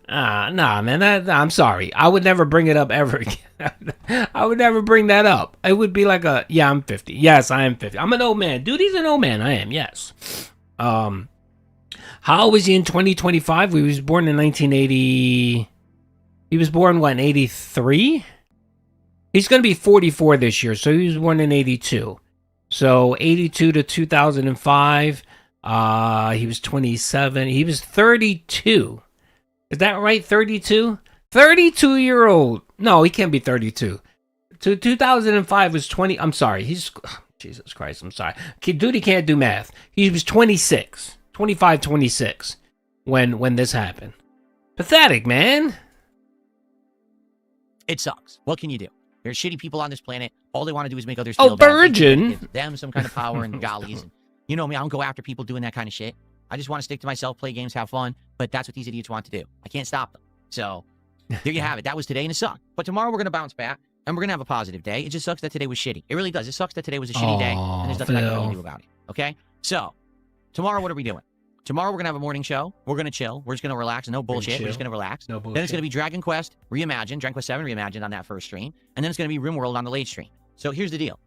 nah, man, I'm sorry. I would never bring it up ever again. I would never bring that up. It would be like I'm 50. Yes, I am 50. I'm an old man. Duty's an old man. I am, yes. How old was he in 2025? He was born in 1980. He was born, in 83? He's going to be 44 this year, so he was born in 82. So 82 to 2005, he was 27. He was 32. Is that right? 32? 32-year-old. No, he can't be 32. 2005 was 20. I'm sorry. Jesus Christ, I'm sorry. Duty can't do math. He was 26. 25, 26 when this happened. Pathetic, man. It sucks. What can you do? There's shitty people on this planet. All they want to do is make others feel bad. Virgin. Give them some kind of power and gollies. And you know me, I don't go after people doing that kind of shit. I just want to stick to myself, play games, have fun. But that's what these idiots want to do. I can't stop them. So there you have it. That was today and it sucked. But tomorrow we're going to bounce back and we're going to have a positive day. It just sucks that today was shitty. It really does. It sucks that today was a shitty day and there's nothing I can really do about it. Okay? So tomorrow, what are we doing? Tomorrow, we're going to have a morning show. We're going to chill. We're just going to relax. No bullshit. We're just going to relax. No bullshit. Then it's going to be Dragon Quest Reimagined, Dragon Quest 7 Reimagined on that first stream. And then it's going to be RimWorld on the late stream. So here's the deal.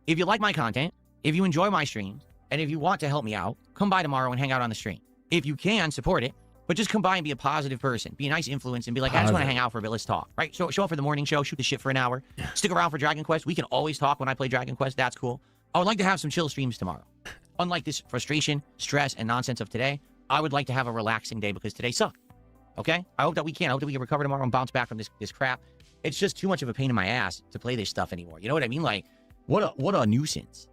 If you like my content, if you enjoy my streams, and if you want to help me out, come by tomorrow and hang out on the stream. If you can, support it. But just come by and be a positive person. Be a nice influence and be like, I just want to hang out for a bit. Let's talk. Right? So show up for the morning show. Shoot the shit for an hour. Stick around for Dragon Quest. We can always talk when I play Dragon Quest. That's cool. I would like to have some chill streams tomorrow. Unlike this frustration, stress, and nonsense of today, I would like to have a relaxing day because today sucked. Okay? I hope that we can. I hope that we can recover tomorrow and bounce back from this crap. It's just too much of a pain in my ass to play this stuff anymore. You know what I mean? Like, what a nuisance.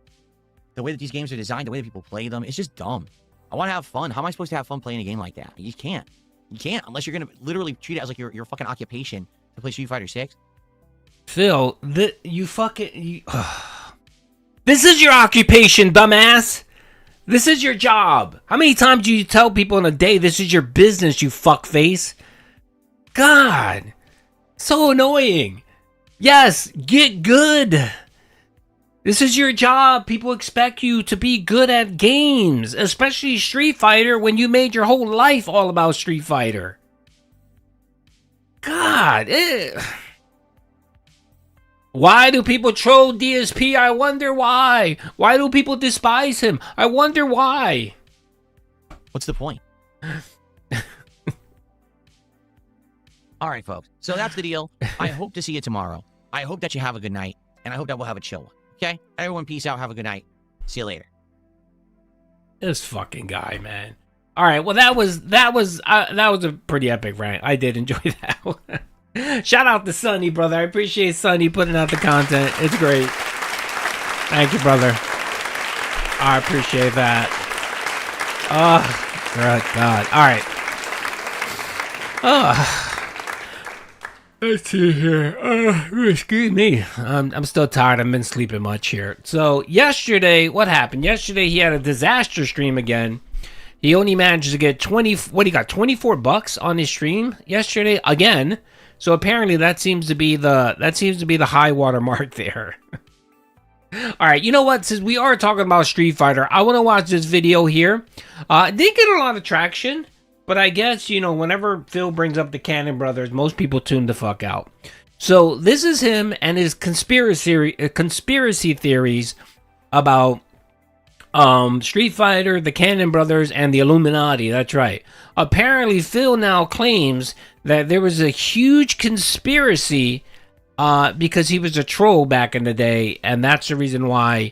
The way that these games are designed, the way that people play them, it's just dumb. I want to have fun. How am I supposed to have fun playing a game like that? You can't. You can't unless you're going to literally treat it as like your fucking occupation to play Street Fighter 6. Phil, this is your occupation, dumbass. This is your job. How many times do you tell people in a day this is your business, you fuckface? God. So annoying. Yes, get good. This is your job. People expect you to be good at games, especially Street Fighter when you made your whole life all about Street Fighter. God. Why do people troll DSP? I wonder why. Why do people despise him? I wonder why. What's the point? All right, folks. So that's the deal. I hope to see you tomorrow. I hope that you have a good night, and I hope that we'll have a chill one. Okay? Everyone, peace out. Have a good night. See you later. This fucking guy, man. All right. Well, that was a pretty epic rant. I did enjoy that one. Shout out to Sonny, brother. I appreciate Sonny putting out the content. It's great. Thank you, brother. I appreciate that. Oh, God. All right. Let's see here. Excuse me. I'm still tired. I've been sleeping much here. So yesterday, what happened? Yesterday, he had a disaster stream again. He only managed to get $24 on his stream yesterday again. So apparently that seems to be the high water mark there. All right, you know what? Since we are talking about Street Fighter, I want to watch this video here. It didn't get a lot of traction, but I guess, you know, whenever Phil brings up the Cannon Brothers, most people tune the fuck out. So this is him and his conspiracy theories about Street Fighter, the Cannon Brothers, and the Illuminati. That's right. Apparently, Phil now claims that there was a huge conspiracy because he was a troll back in the day, and that's the reason why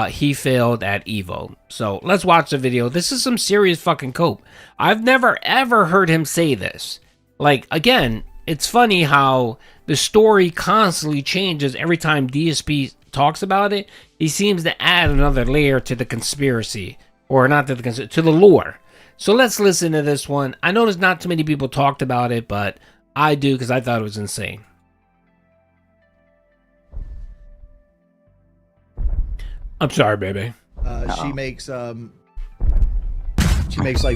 he failed at Evo. So let's watch the video. This is some serious fucking cope. I've never ever heard him say this. Like, again, it's funny how the story constantly changes every time DSP talks about it. He seems to add another layer to the conspiracy, or not to the lore. So let's listen to this one. I know there's not too many people talked about it, but I do because I thought it was insane. I'm sorry, baby. She makes like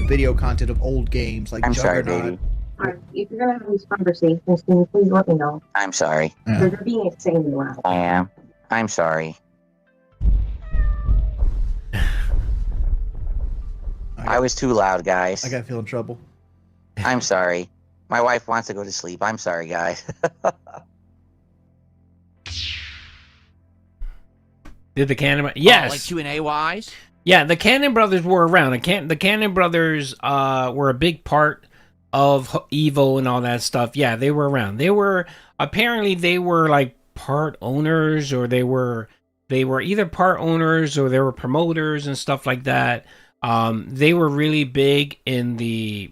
video content of old games, like I'm sorry, Juggernaut. baby. Alright, if you're gonna have these conversations, can you please let me know? I'm sorry. Because they're being insanely loud. I am. I'm sorry. I was too loud, guys. I gotta feel in trouble. I'm sorry. My wife wants to go to sleep. I'm sorry, guys. Did the Cannon? Yes. Like Q&A wise? Yeah, the Cannon Brothers were around. The Cannon Brothers were a big part of Evo and all that stuff. Yeah, they were around. They were like part owners, or they were either part owners or they were promoters and stuff like that. They were really big in the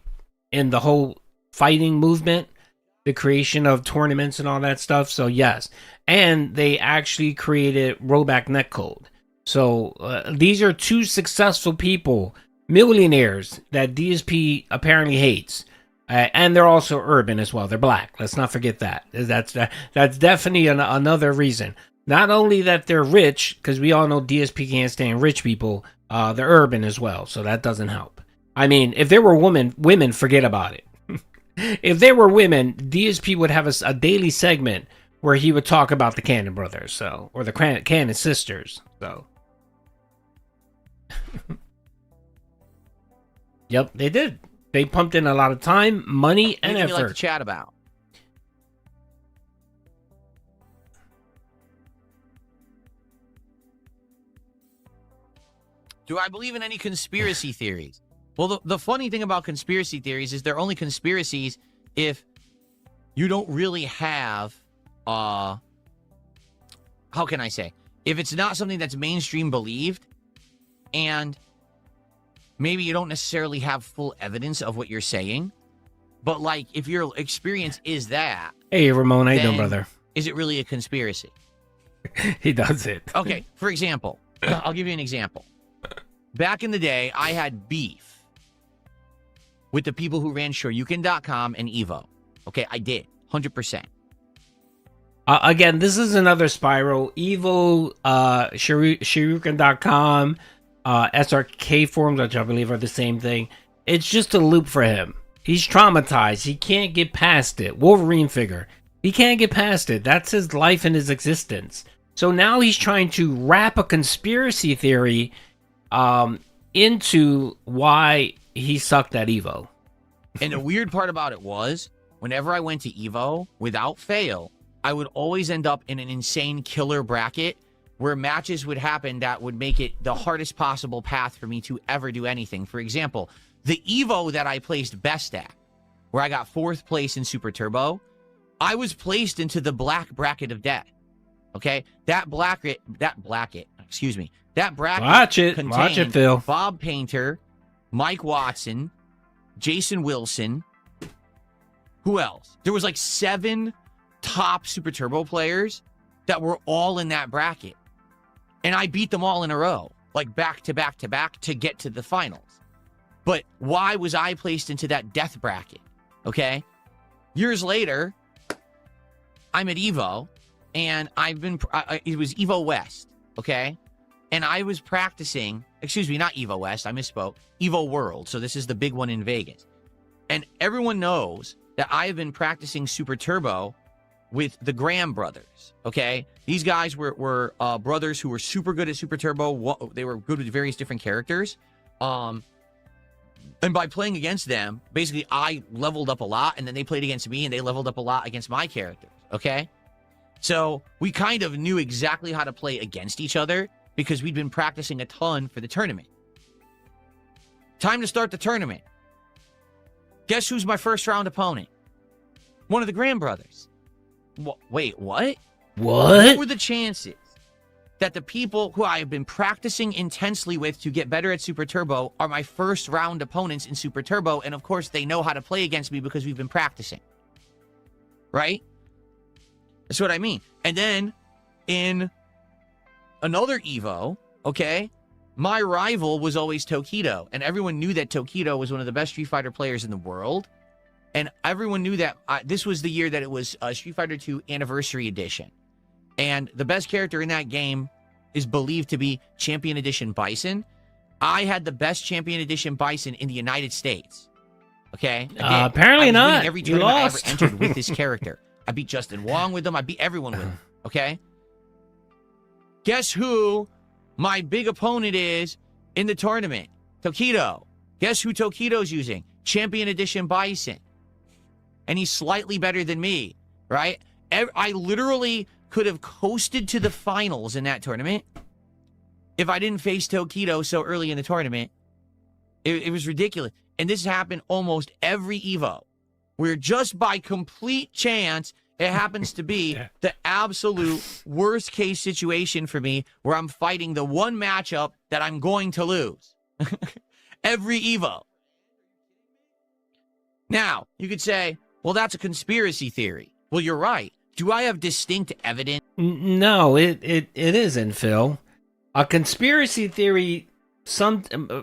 whole fighting movement, the creation of tournaments and all that stuff. So yes, and they actually created rollback netcode. So these are two successful people, millionaires that DSP apparently hates, and they're also urban as well. They're black. Let's not forget that. That's definitely another reason. Not only that they're rich, because we all know DSP can't stand rich people. They're urban as well, so that doesn't help. I mean, if there were women, forget about it. If there were women, DSP would have a daily segment where he would talk about the Cannon Brothers, so, or the Cannon Sisters. So, yep, they did. They pumped in a lot of time, money, and Anything effort. you like to chat about? Do I believe in any conspiracy theories? Well, the funny thing about conspiracy theories is they're only conspiracies if you don't really have, how can I say? If it's not something that's mainstream believed, and maybe you don't necessarily have full evidence of what you're saying, but like if your experience is that. Hey, Ramon, how you doing, brother? Is it really a conspiracy? He does it. Okay, for example, I'll give you an example. Back in the day, I had beef with the people who ran Shoryuken.com and Evo. Okay, I did. 100%. Again, this is another spiral. Evo, Shoryuken.com, SRK forums, which I believe are the same thing. It's just a loop for him. He's traumatized. He can't get past it. Wolverine figure. He can't get past it. That's his life and his existence. So now he's trying to wrap a conspiracy theory into why he sucked at Evo. And the weird part about it was, whenever I went to Evo, without fail, I would always end up in an insane killer bracket where matches would happen that would make it the hardest possible path for me to ever do anything. For example, the Evo that I placed best at, where I got 4th place in Super Turbo, I was placed into the black bracket of death. Okay? That bracket Watch it, contained Phil. Bob Painter, Mike Watson, Jason Wilson. Who else? There was like 7 top Super Turbo players that were all in that bracket. And I beat them all in a row, like back to back to back to get to the finals. But why was I placed into that death bracket? Okay? Years later, I'm at Evo, and it was Evo West, okay? And I was practicing, excuse me, not Evo West, I misspoke, Evo World. So this is the big one in Vegas. And everyone knows that I have been practicing Super Turbo with the Graham brothers. Okay, these guys were brothers who were super good at Super Turbo. They were good with various different characters. And by playing against them, basically I leveled up a lot, and then they played against me, and they leveled up a lot against my characters. Okay, so we kind of knew exactly how to play against each other because we'd been practicing a ton for the tournament. Time to start the tournament. Guess who's my first round opponent? One of the Graham brothers. Wait, what? What were the chances that the people who I have been practicing intensely with to get better at Super Turbo are my first round opponents in Super Turbo? And of course, they know how to play against me because we've been practicing. Right? That's what I mean. And then in another Evo, okay, my rival was always Tokido. And everyone knew that Tokido was one of the best Street Fighter players in the world. And everyone knew that this was the year that it was Street Fighter 2 Anniversary Edition. And the best character in that game is believed to be Champion Edition Bison. I had the best Champion Edition Bison in the United States. Okay? Apparently not. Every You tournament I lost. ever entered with this character. I beat Justin Wong with them. I beat everyone with him. Okay? Guess who my big opponent is in the tournament? Tokido. Guess who Tokido's using? Champion Edition Bison. And he's slightly better than me, right? I literally could have coasted to the finals in that tournament if I didn't face Tokido so early in the tournament. It was ridiculous. And this happened almost every Evo, where just by complete chance, it happens to be the absolute worst case situation for me, where I'm fighting the one matchup that I'm going to lose. Every Evo. Now, you could say, well, that's a conspiracy theory. Well, you're right. Do I have distinct evidence? No, it isn't, Phil. A conspiracy theory,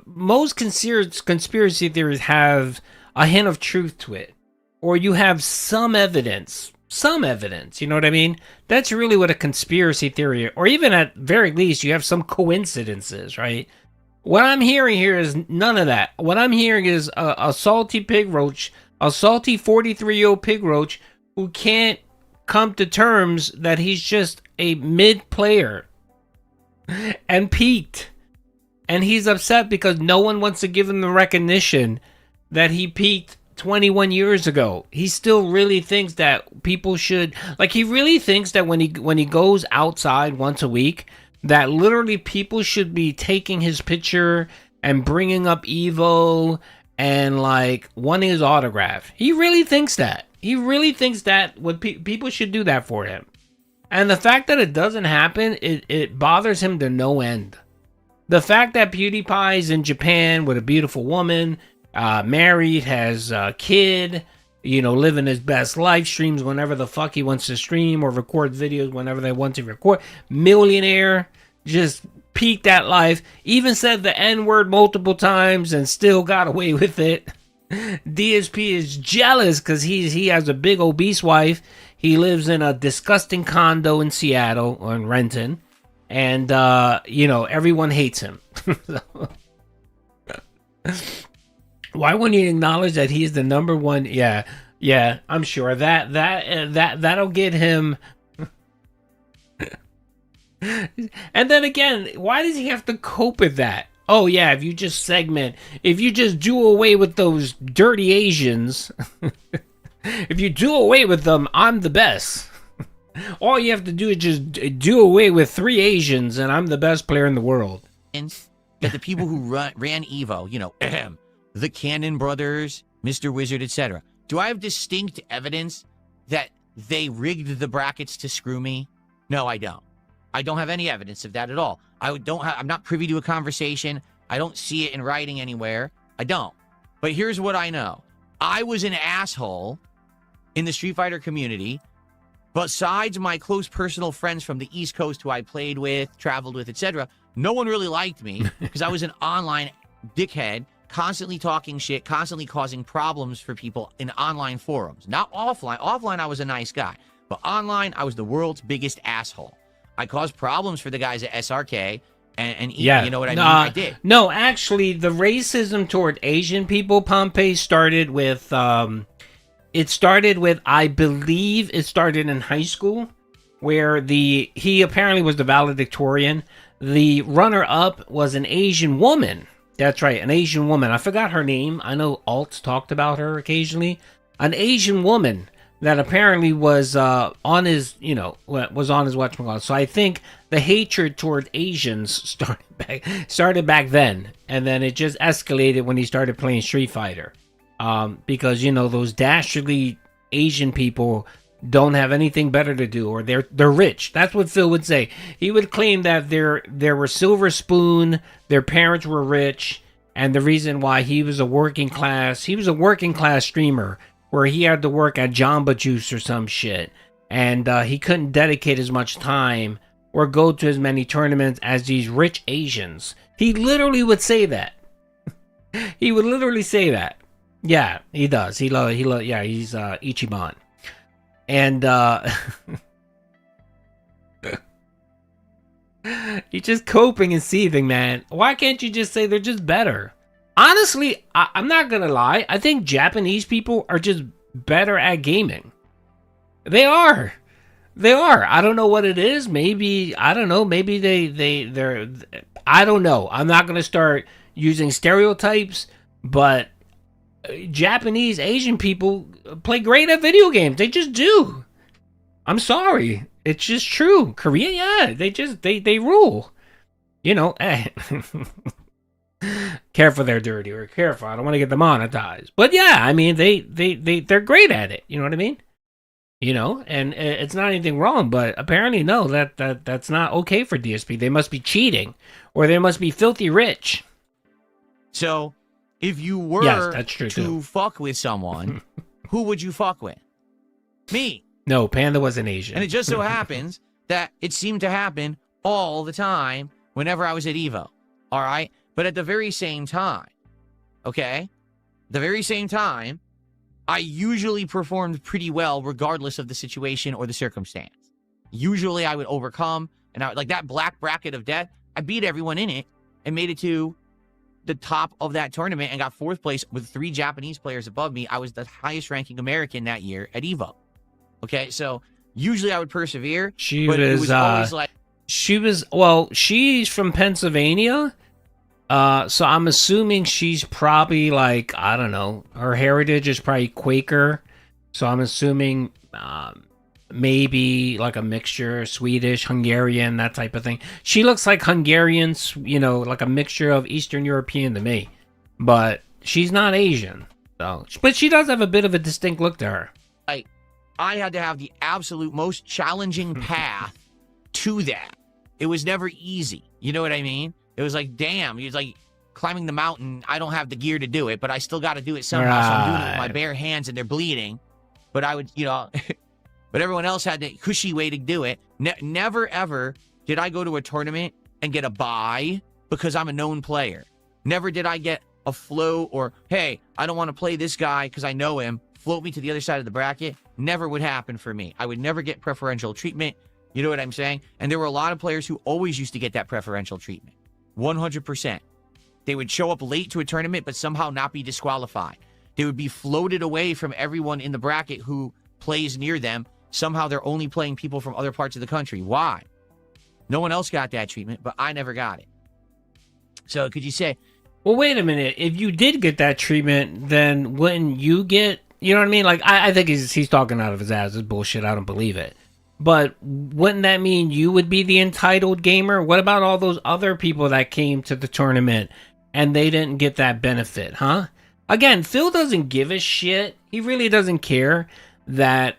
most conspiracy theories have a hint of truth to it. Or you have some evidence, you know what I mean? That's really what a conspiracy theory, or even at very least, you have some coincidences, right? What I'm hearing here is none of that. What I'm hearing is a salty pig roach, a salty 43-year-old pig roach who can't come to terms that he's just a mid player and peaked. And he's upset because no one wants to give him the recognition that he peaked 21 years ago. He still really thinks that people should, like, he really thinks that when he goes outside once a week, that literally people should be taking his picture and bringing up Evo and like wanting his autograph. He really thinks that. He really thinks that people should do that for him. And the fact that it doesn't happen, it bothers him to no end. The fact that PewDiePie is in Japan with a beautiful woman, married, has a kid, you know, living his best life, streams whenever the fuck he wants to stream or record videos whenever they want to record. Millionaire, just peaked that life. Even said the N-word multiple times and still got away with it. DSP is jealous because he has a big obese wife. He lives in a disgusting condo in Seattle or in Renton. And, you know, everyone hates him. Why wouldn't he acknowledge that he's the number one? Yeah, I'm sure that'll get him. And then again, why does he have to cope with that? Oh yeah, if you just do away with those dirty Asians, if you do away with them, I'm the best. All you have to do is just do away with 3 Asians and I'm the best player in the world. That the people who ran Evo, you know, the Cannon brothers, Mr. Wizard, etc. Do I have distinct evidence that they rigged the brackets to screw me? No, I don't. I don't have any evidence of that at all. I'm not privy to a conversation. I don't see it in writing anywhere. I don't. But here's what I know. I was an asshole in the Street Fighter community. Besides my close personal friends from the East Coast who I played with, traveled with, etc., no one really liked me because I was an online dickhead, constantly talking shit, constantly causing problems for people in online forums. Not offline. Offline, I was a nice guy. But online, I was the world's biggest asshole. I caused problems for the guys at SRK, and yeah, you know what I mean? I did. No, actually, the racism toward Asian people, Pompey, started with it started with, I believe it started in high school, where he apparently was the valedictorian. The runner-up was an Asian woman. That's right, an Asian woman. I forgot her name. I know Alts talked about her occasionally. An Asian woman that apparently was on his whatchamacallit. So I think the hatred toward Asians started back then, and then it just escalated when he started playing Street Fighter. Because those dastardly Asian people don't have anything better to do, or they're rich. That's what Phil would say. He would claim that there were silver spoon, their parents were rich, and the reason why he was a working class streamer where he had to work at Jamba Juice or some shit, and he couldn't dedicate as much time or go to as many tournaments as these rich Asians. He literally would say that. He would literally say that. Yeah, he does. He's Ichiban. And he's just coping and seething, man. Why can't you just say they're just better? Honestly, I'm not gonna lie. I think Japanese people are just better at gaming. They are. I don't know what it is. Maybe I don't know. Maybe they're. I don't know. I'm not gonna start using stereotypes, but Japanese Asian people play great at video games. They just do. I'm sorry. It's just true. Korea, yeah, they rule. Careful there, Dirty. Or careful. I don't want to get demonetized. But yeah, I mean, they're great at it. You know what I mean? And it's not anything wrong. But apparently, no, that's not okay for DSP. They must be cheating, or they must be filthy rich. So, if you were to fuck with someone, who would you fuck with? Me. No, Panda was an Asian. And it just so happens that it seemed to happen all the time whenever I was at Evo. All right? But at the very same time, okay? The very same time, I usually performed pretty well regardless of the situation or the circumstance. Usually I would overcome, and like that black bracket of death, I beat everyone in it and made it to the top of that tournament and got 4th place with 3 Japanese players above me. I was the highest ranking American that year at Evo. Okay, so usually I would persevere. It was always like she's from Pennsylvania. So I'm assuming she's probably like, I don't know, her heritage is probably Quaker. So I'm assuming maybe like a mixture, Swedish, Hungarian, that type of thing. She looks like Hungarian, like a mixture of Eastern European to me. But she's not Asian. But she does have a bit of a distinct look to her. I had to have the absolute most challenging path to that. It was never easy. You know what I mean? It was like, damn, it's like climbing the mountain. I don't have the gear to do it, but I still got to do it somehow. Right. So I'm doing it with my bare hands and they're bleeding. But I would, but everyone else had the cushy way to do it. Never, ever did I go to a tournament and get a bye because I'm a known player. Never did I get a float or, hey, I don't want to play this guy because I know him. Float me to the other side of the bracket. Never would happen for me. I would never get preferential treatment. You know what I'm saying? And there were a lot of players who always used to get that preferential treatment. 100%. They would show up late to a tournament, but somehow not be disqualified. They would be floated away from everyone in the bracket who plays near them. Somehow they're only playing people from other parts of the country. Why? No one else got that treatment, but I never got it. So could you say... Well, wait a minute. If you did get that treatment, then wouldn't you get... You know what I mean? Like, I think he's talking out of his ass. It's bullshit. I don't believe it. But wouldn't that mean you would be the entitled gamer? What about all those other people that came to the tournament and they didn't get that benefit, huh? Again, Phil doesn't give a shit. He really doesn't care that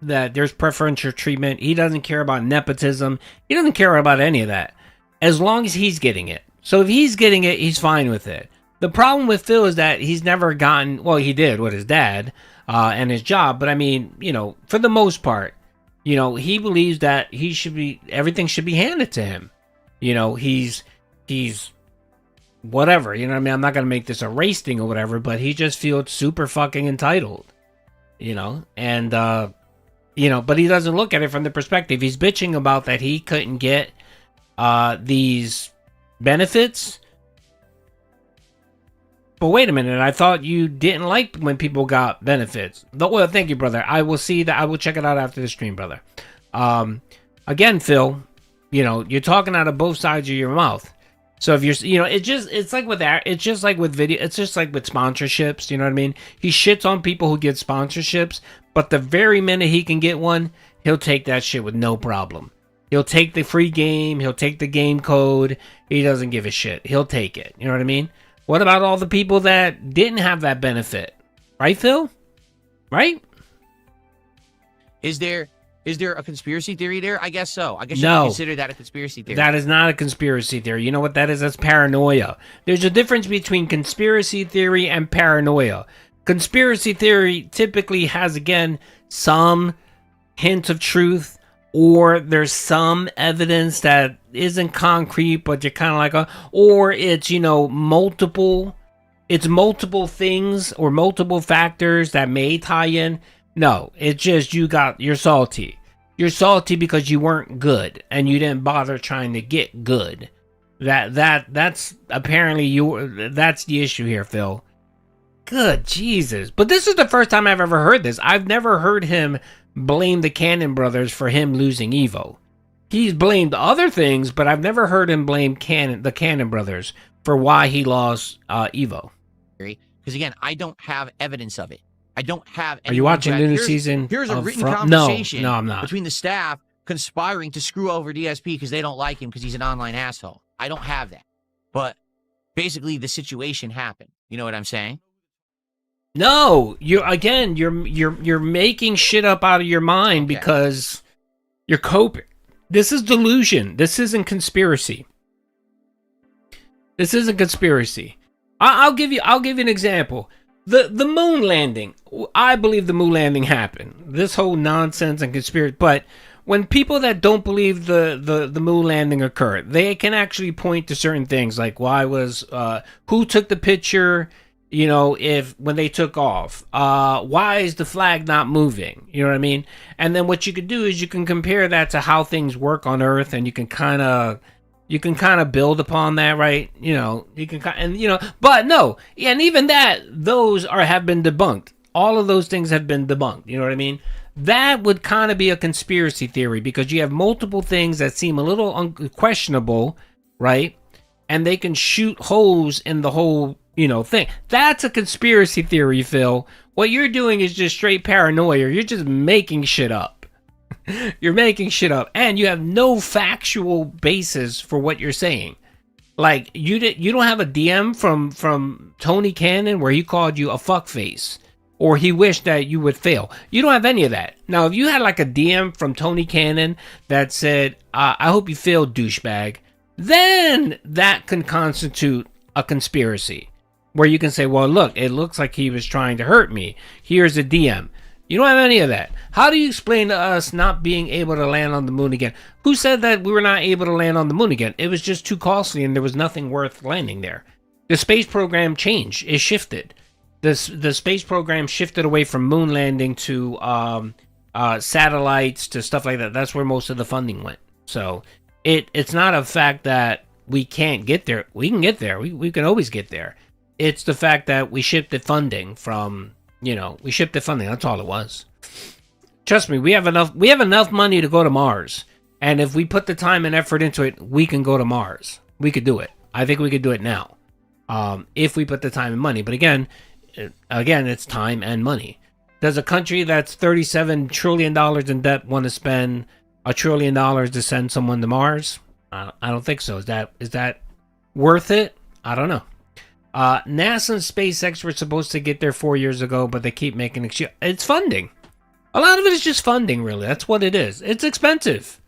that there's preferential treatment. He doesn't care about nepotism. He doesn't care about any of that. As long as he's getting it. So if he's getting it, he's fine with it. The problem with Phil is that he's never gotten... Well, he did with his dad and his job. But I mean, for the most part, he believes that everything should be handed to him. He's whatever, you know what I mean? I'm not going to make this a race thing or whatever, but he just feels super fucking entitled, and, but he doesn't look at it from the perspective. He's bitching about that he couldn't get these benefits. But wait a minute, I thought you didn't like when people got benefits. Well, thank you, brother. I will see that. I will check it out after the stream, brother. Again, Phil, you know, you're talking out of both sides of your mouth. So if you're, you know, it's like with that. It's just like with video. It's just like with sponsorships. You know what I mean? He shits on people who get sponsorships, but the very minute he can get one, he'll take that shit with no problem. He'll take the free game. He'll take the game code. He doesn't give a shit. He'll take it. You know what I mean? What about all the people that didn't have that benefit? Right, Phil? Right? Is there a conspiracy theory there? I guess so. I guess you No. can consider that a conspiracy theory. That is not a conspiracy theory. You know what that is? That's paranoia. There's a difference between conspiracy theory and paranoia. Conspiracy theory typically has, again, some hint of truth, or there's some evidence that isn't concrete, but you're kind of like or it's, you know, multiple things or multiple factors that may tie in. No, it's just you're salty. You're salty because you weren't good and you didn't bother trying to get good. That's apparently that's the issue here, Phil. Good Jesus. But this is the first time I've ever heard this. I've never heard him blame the Cannon brothers for him losing Evo. He's blamed other things, but I've never heard him blame the Cannon brothers for why he lost Evo. Because again, I don't have evidence of it. I don't have. Are you watching the new season? Here's a written No, conversation. I'm not. Between the staff conspiring to screw over DSP because they don't like him because he's an online asshole. I don't have that. But basically, the situation happened. You know what I'm saying? No, you're making shit up out of your mind because you're coping. This is delusion. This isn't conspiracy. This isn't conspiracy. I'll give you an example. The moon landing. I believe the moon landing happened. This whole nonsense and conspiracy. But when people that don't believe the moon landing occurred, they can actually point to certain things like who took the picture. You know, when they took off, why is the flag not moving? You know what I mean? And then what you could do is you can compare that to how things work on Earth, and you can kind of build upon that, right? You know, but no, and even that, those have been debunked. All of those things have been debunked. You know what I mean? That would kind of be a conspiracy theory because you have multiple things that seem a little questionable, right? And they can shoot holes in the whole thing. That's a conspiracy theory, Phil. What you're doing is just straight paranoia. You're just making shit up. You're making shit up, and you have no factual basis for what you're saying. Like you don't have a DM from Tony Cannon where he called you a fuckface, or he wished that you would fail. You don't have any of that. Now, if you had like a DM from Tony Cannon that said, "I hope you fail, douchebag," then that can constitute a conspiracy. Where you can say, well, look, it looks like he was trying to hurt me. Here's a DM. You don't have any of that. How do you explain to us not being able to land on the moon again? Who said that we were not able to land on the moon again? It was just too costly and there was nothing worth landing there. The space program changed. It shifted. The space program shifted away from moon landing to satellites, to stuff like that. That's where most of the funding went. So it's not a fact that we can't get there. We can get there. We can always get there. It's the fact that we shifted funding from, we shifted funding. That's all it was. Trust me, we have enough money to go to Mars. And if we put the time and effort into it, we can go to Mars. We could do it. I think we could do it now. If we put the time and money. But again, it's time and money. Does a country that's $37 trillion in debt want to spend $1 trillion to send someone to Mars? I don't think so. Is that worth it? I don't know. NASA and SpaceX were supposed to get there 4 years ago, but they keep making excuses. It's funding. A lot of it is just funding, really. That's what it is. It's expensive.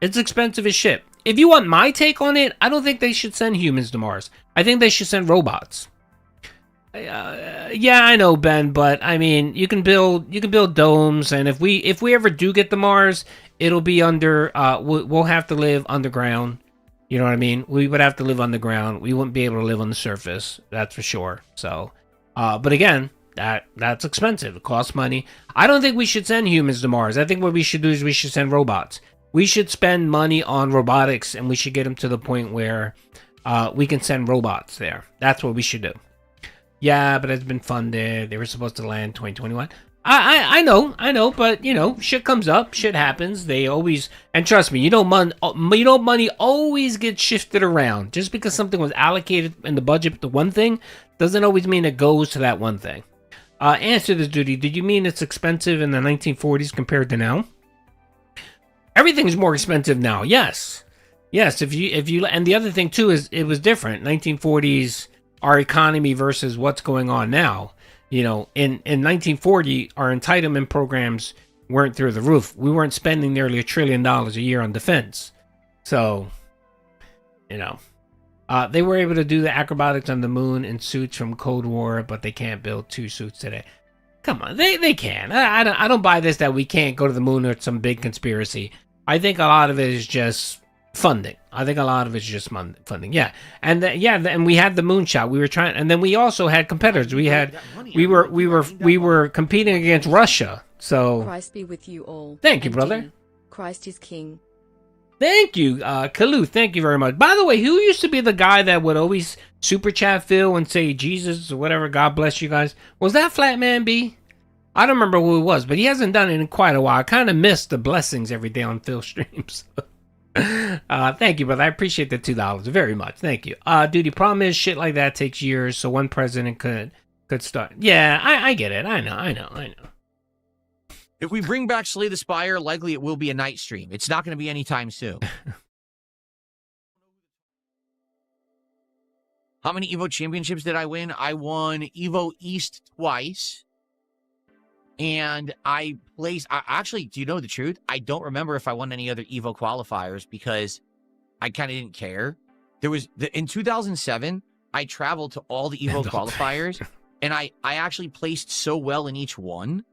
It's expensive as shit. If you want my take on it, I don't think they should send humans to Mars. I think they should send robots. Yeah, I know, Ben, but I mean, you can build domes, and if we ever do get to Mars, it'll be under. We'll have to live underground. You know what I mean? We would have to live underground. We wouldn't be able to live on the surface. That's for sure. So, but again, that's expensive. It costs money. I don't think we should send humans to Mars. I think what we should do is we should send robots. We should spend money on robotics, and we should get them to the point where we can send robots there. That's what we should do. Yeah, but it's been funded. They were supposed to land 2021. I know, but you know, shit comes up, shit happens. They always, and trust me, money always gets shifted around. Just because something was allocated in the budget to one thing doesn't always mean it goes to that one thing. Answer this, Doody. Did you mean it's expensive in the 1940s compared to now? Everything's more expensive now. Yes. If you, and the other thing too is it was different. 1940s, our economy versus what's going on now. You know, in 1940, our entitlement programs weren't through the roof. We weren't spending nearly $1 trillion a year on defense. So, you know, they were able to do the acrobatics on the moon in suits from Cold War, but they can't build 2 suits today. Come on, they can. I don't buy this that we can't go to the moon or it's some big conspiracy. I think a lot of it is just funding. Funding. Yeah. And and we had the moonshot. We were trying, and then we also had competitors. We were competing against Russia. So Christ be with you all. Thank you, brother. Christ is king. Thank you, Kalu. Thank you very much. By the way, who used to be the guy that would always super chat Phil and say Jesus or whatever? God bless you guys. Was that Flatman B? I don't remember who it was, but he hasn't done it in quite a while. I kind of missed the blessings every day on Phil streams. Thank you, brother. I appreciate the $2 very much. Thank you. Duty, problem is shit like that takes years, so one president could start. Yeah, I get it. I know. If we bring back Slay the Spire, likely it will be a night stream. It's not going to be anytime soon. How many Evo championships did I win? I won Evo East twice. And I actually, do you know the truth? I don't remember if I won any other Evo qualifiers because I kind of didn't care. In 2007, I traveled to all the Evo qualifiers and I actually placed so well in each one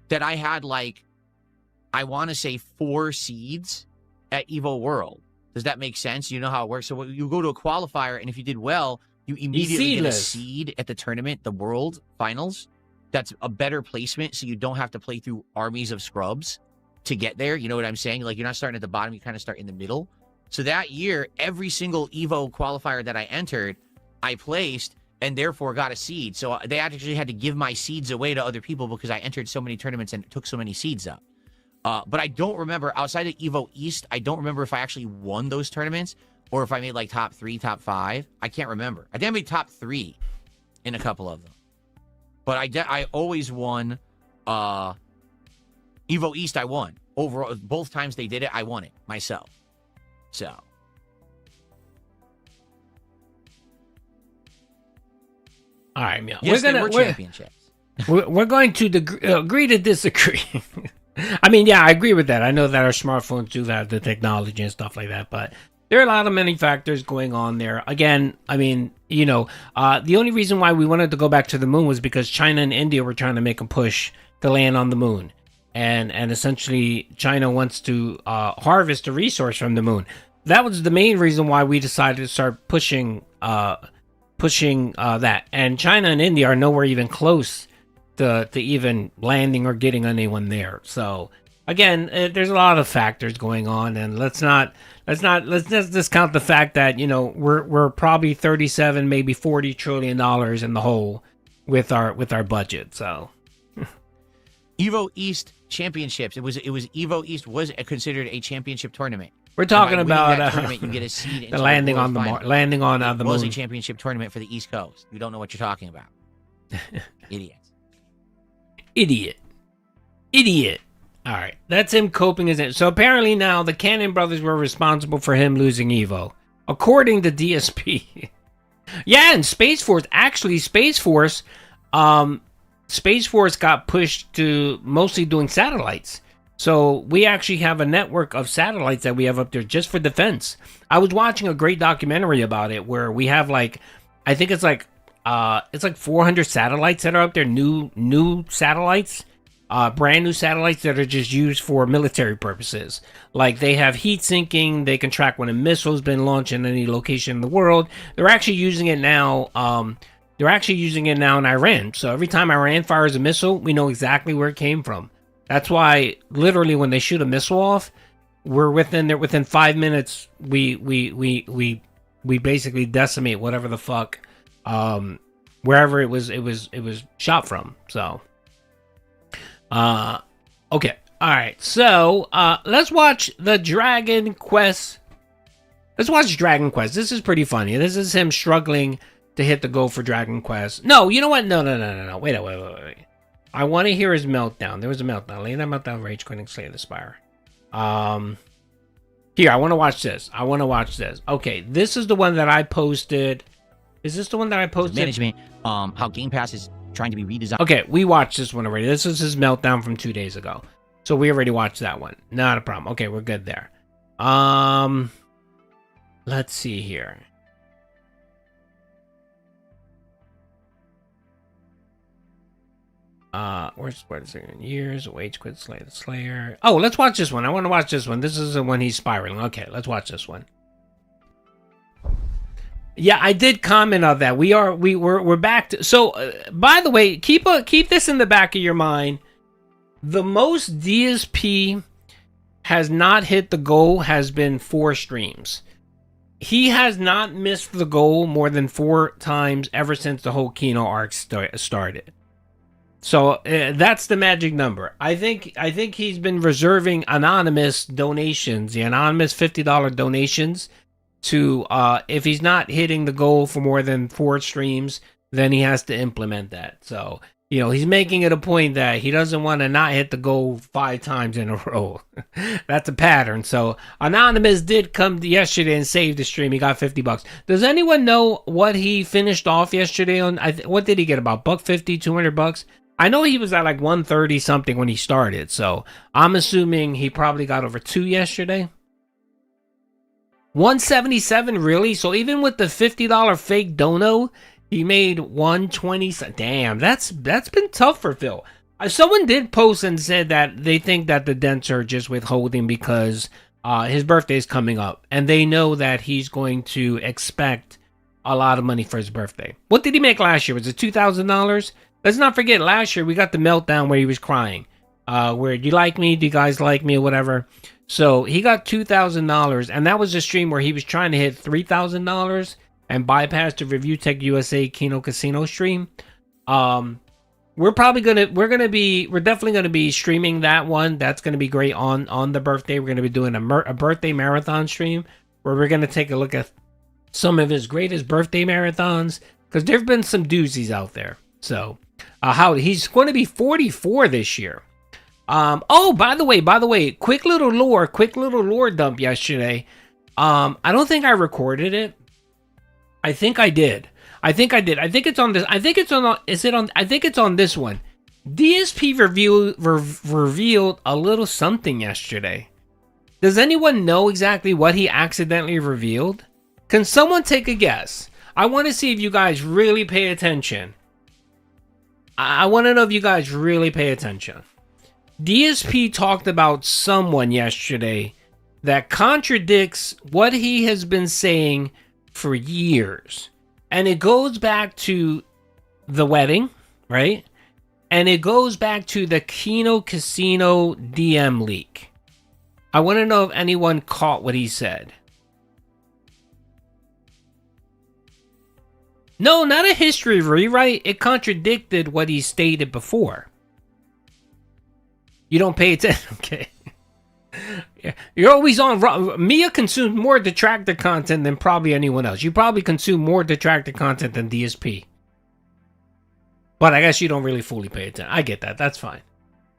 that I had I want to say 4 seeds at Evo World. Does that make sense? You know how it works? So you go to a qualifier and if you did well, you immediately get a seed at the tournament, the World Finals. That's a better placement, so you don't have to play through armies of scrubs to get there. You know what I'm saying? Like, you're not starting at the bottom, you kind of start in the middle. So that year, every single Evo qualifier that I entered, I placed, and therefore got a seed. So they actually had to give my seeds away to other people because I entered so many tournaments and took so many seeds up. But I don't remember, outside of Evo East, I don't remember if I actually won those tournaments or if I made top 3, top 5. I can't remember. I think I made top 3 in a couple of them. But I always won. Evo East, I won. Overall, both times they did it, I won it myself. So. All right, Meow. Yes, we're championships. We're going to agree to disagree. I mean, yeah, I agree with that. I know that our smartphones do have the technology and stuff like that, but there are a lot of many factors going on there. Again, I mean, you know, the only reason why we wanted to go back to the moon was because China and India were trying to make a push to land on the moon. And essentially, China wants to harvest a resource from the moon. That was the main reason why we decided to start pushing that. And China and India are nowhere even close to even landing or getting anyone there. So again, there's a lot of factors going on, and let's just discount the fact that, you know, we're probably 37, maybe $40 trillion in the hole with our budget. So Evo East championships. It was Evo East was considered a championship tournament. We're talking about that tournament, you get a seed into the landing on the landing on the moon. It was a championship tournament for the East Coast. You don't know what you're talking about. Idiot. All right, that's him coping as it. So apparently now the Cannon brothers were responsible for him losing Evo, according to DSP. Yeah, and Space Force. Actually, Space Force got pushed to mostly doing satellites. So we actually have a network of satellites that we have up there just for defense. I was watching a great documentary about it where we have I think it's like 400 satellites that are up there, new satellites. Brand new satellites that are just used for military purposes. Like, they have heat sinking, they can track when a missile's been launched in any location in the world. They're actually using it now. In Iran. So every time Iran fires a missile, we know exactly where it came from. That's why literally when they shoot a missile off, we're within 5 minutes. We basically decimate whatever the fuck wherever it was shot from. So, okay, all right. So, let's watch the Dragon Quest. Let's watch Dragon Quest. This is pretty funny. This is him struggling to hit the goal for Dragon Quest. No, you know what? No. Wait. I want to hear his meltdown. There was a meltdown. Lay that meltdown, rage quitting, slay the spire. Here, I want to watch this. Okay, this is the one that I posted. Is this the one that I posted? Management, how Game Pass is trying to be redesigned. Okay, we watched this one already. This is his meltdown from 2 days ago. So we already watched that one. Not a problem. Okay, we're good there. Let's see here. Where's it? Years, wage quit, slay the slayer. Oh, let's watch this one. I want to watch this one. This is the one he's spiraling. Okay, let's watch this one. Yeah, I did comment on that. We're back to. So, by the way, keep this in the back of your mind. The most DSP has not hit the goal has been 4 streams. He has not missed the goal more than 4 times ever since the whole Kino arc started. So that's the magic number. I think he's been reserving anonymous donations, the anonymous $50 donations, to if he's not hitting the goal for more than 4 streams, then he has to implement that. So, you know, he's making it a point that he doesn't want to not hit the goal 5 times in a row. That's a pattern. So Anonymous did come yesterday and save the stream. He got $50. Does anyone know what he finished off yesterday on? What did he get? About $150, $200? I know he was at like 130 something when he started. So I'm assuming he probably got over 2 yesterday. 177, really? So even with the $50 fake dono, he made 120. Damn, that's been tough for Phil. Someone did post and said that they think that the dents are just withholding because his birthday is coming up, and they know that he's going to expect a lot of money for his birthday. What did he make last year? Was it $2,000? Let's not forget, last year we got the meltdown where he was crying. Where, do you like me? Do you guys like me? Or whatever. So he got $2,000, and that was a stream where he was trying to hit $3,000 and bypass the Review Tech USA Kino Casino stream. We're definitely gonna be streaming that one. That's gonna be great on the birthday. We're gonna be doing a birthday marathon stream where we're gonna take a look at some of his greatest birthday marathons, because there've been some doozies out there. So how he's going to be 44 this year. Oh, by the way, quick little lore dump yesterday. I don't think I recorded it. I think I did. I think it's on this. I think it's on this one. DSP revealed a little something yesterday. Does anyone know exactly what he accidentally revealed? Can someone take a guess? I want to see if you guys really pay attention. I want to know if you guys really pay attention. DSP talked about someone yesterday that contradicts what he has been saying for years. And it goes back to the wedding, right? And it goes back to the Kino Casino DM leak. I want to know if anyone caught what he said. No, not a history rewrite. It contradicted what he stated before. You don't pay attention. Okay. Yeah. You're always on. Mia consumes more detractor content than probably anyone else. You probably consume more detractor content than DSP. But I guess you don't really fully pay attention. I get that. That's fine.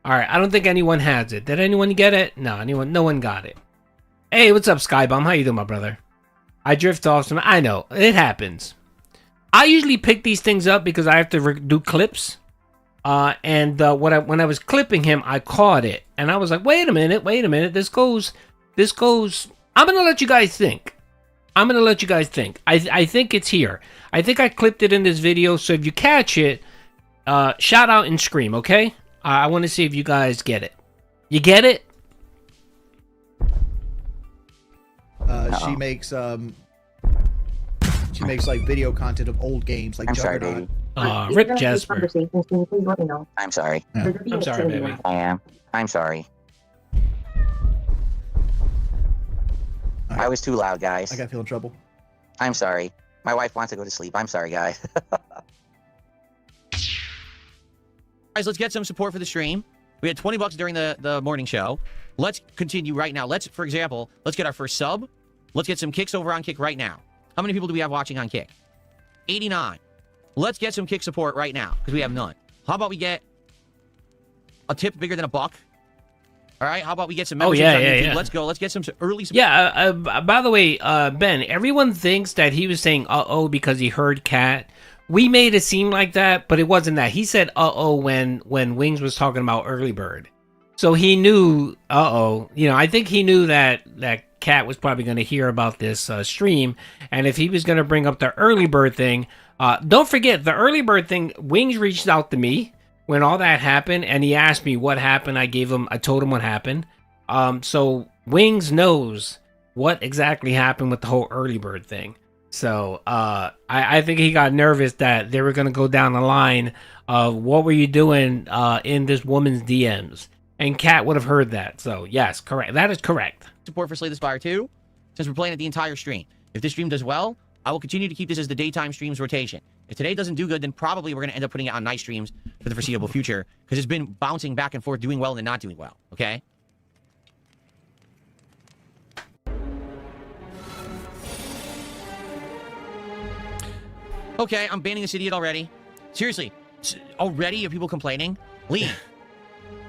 Alright, I don't think anyone has it. Did anyone get it? No one got it. Hey, what's up, Skybomb? How you doing, my brother? I drift off some. I know. It happens. I usually pick these things up because I have to do clips. When I was clipping him, I caught it. And I was like, wait a minute. This goes. I'm going to let you guys think. I think it's here. I think I clipped it in this video. So if you catch it, shout out and scream, okay? I want to see if you guys get it. You get it? She makes like video content of old games, like I'm sorry, Juggernaut. baby. Rip Jasper. Please let me know. I'm sorry. I'm sorry, baby. I am. I'm sorry. I was too loud, guys. I gotta feel in trouble. I'm sorry. My wife wants to go to sleep. I'm sorry, guys. Guys, let's get some support for the stream. We had $20 during the morning show. Let's continue right now. Let's, for example, let's get our first sub. Let's get some kicks over on Kick right now. How many people do we have watching on Kick? 89. Let's get some Kick support right now, because we have none. How about we get a tip bigger than $1? All right, how about we get some memberships on YouTube? Let's go. Let's get some early support. Yeah, by the way, Ben, everyone thinks that he was saying uh-oh because he heard Cat. We made it seem like that, but it wasn't that. He said uh-oh when Wings was talking about Early Bird. So he knew, uh-oh. You know, I think he knew that Cat was probably going to hear about this stream, and if he was going to bring up the Early Bird thing, don't forget, the Early Bird thing, Wings reached out to me when all that happened, and he asked me what happened. I told him what happened. So Wings knows what exactly happened with the whole Early Bird thing. So I think he got nervous that they were going to go down the line of what were you doing in this woman's DMs. And Kat would have heard that. So yes, correct. That is correct. Support for Slay the Spire 2, since we're playing it the entire stream. If this stream does well, I will continue to keep this as the daytime streams rotation. If today doesn't do good, then probably we're going to end up putting it on night streams for the foreseeable future, because it's been bouncing back and forth, doing well and then not doing well, okay? Okay, I'm banning this idiot already. Seriously, already are people complaining? Leave.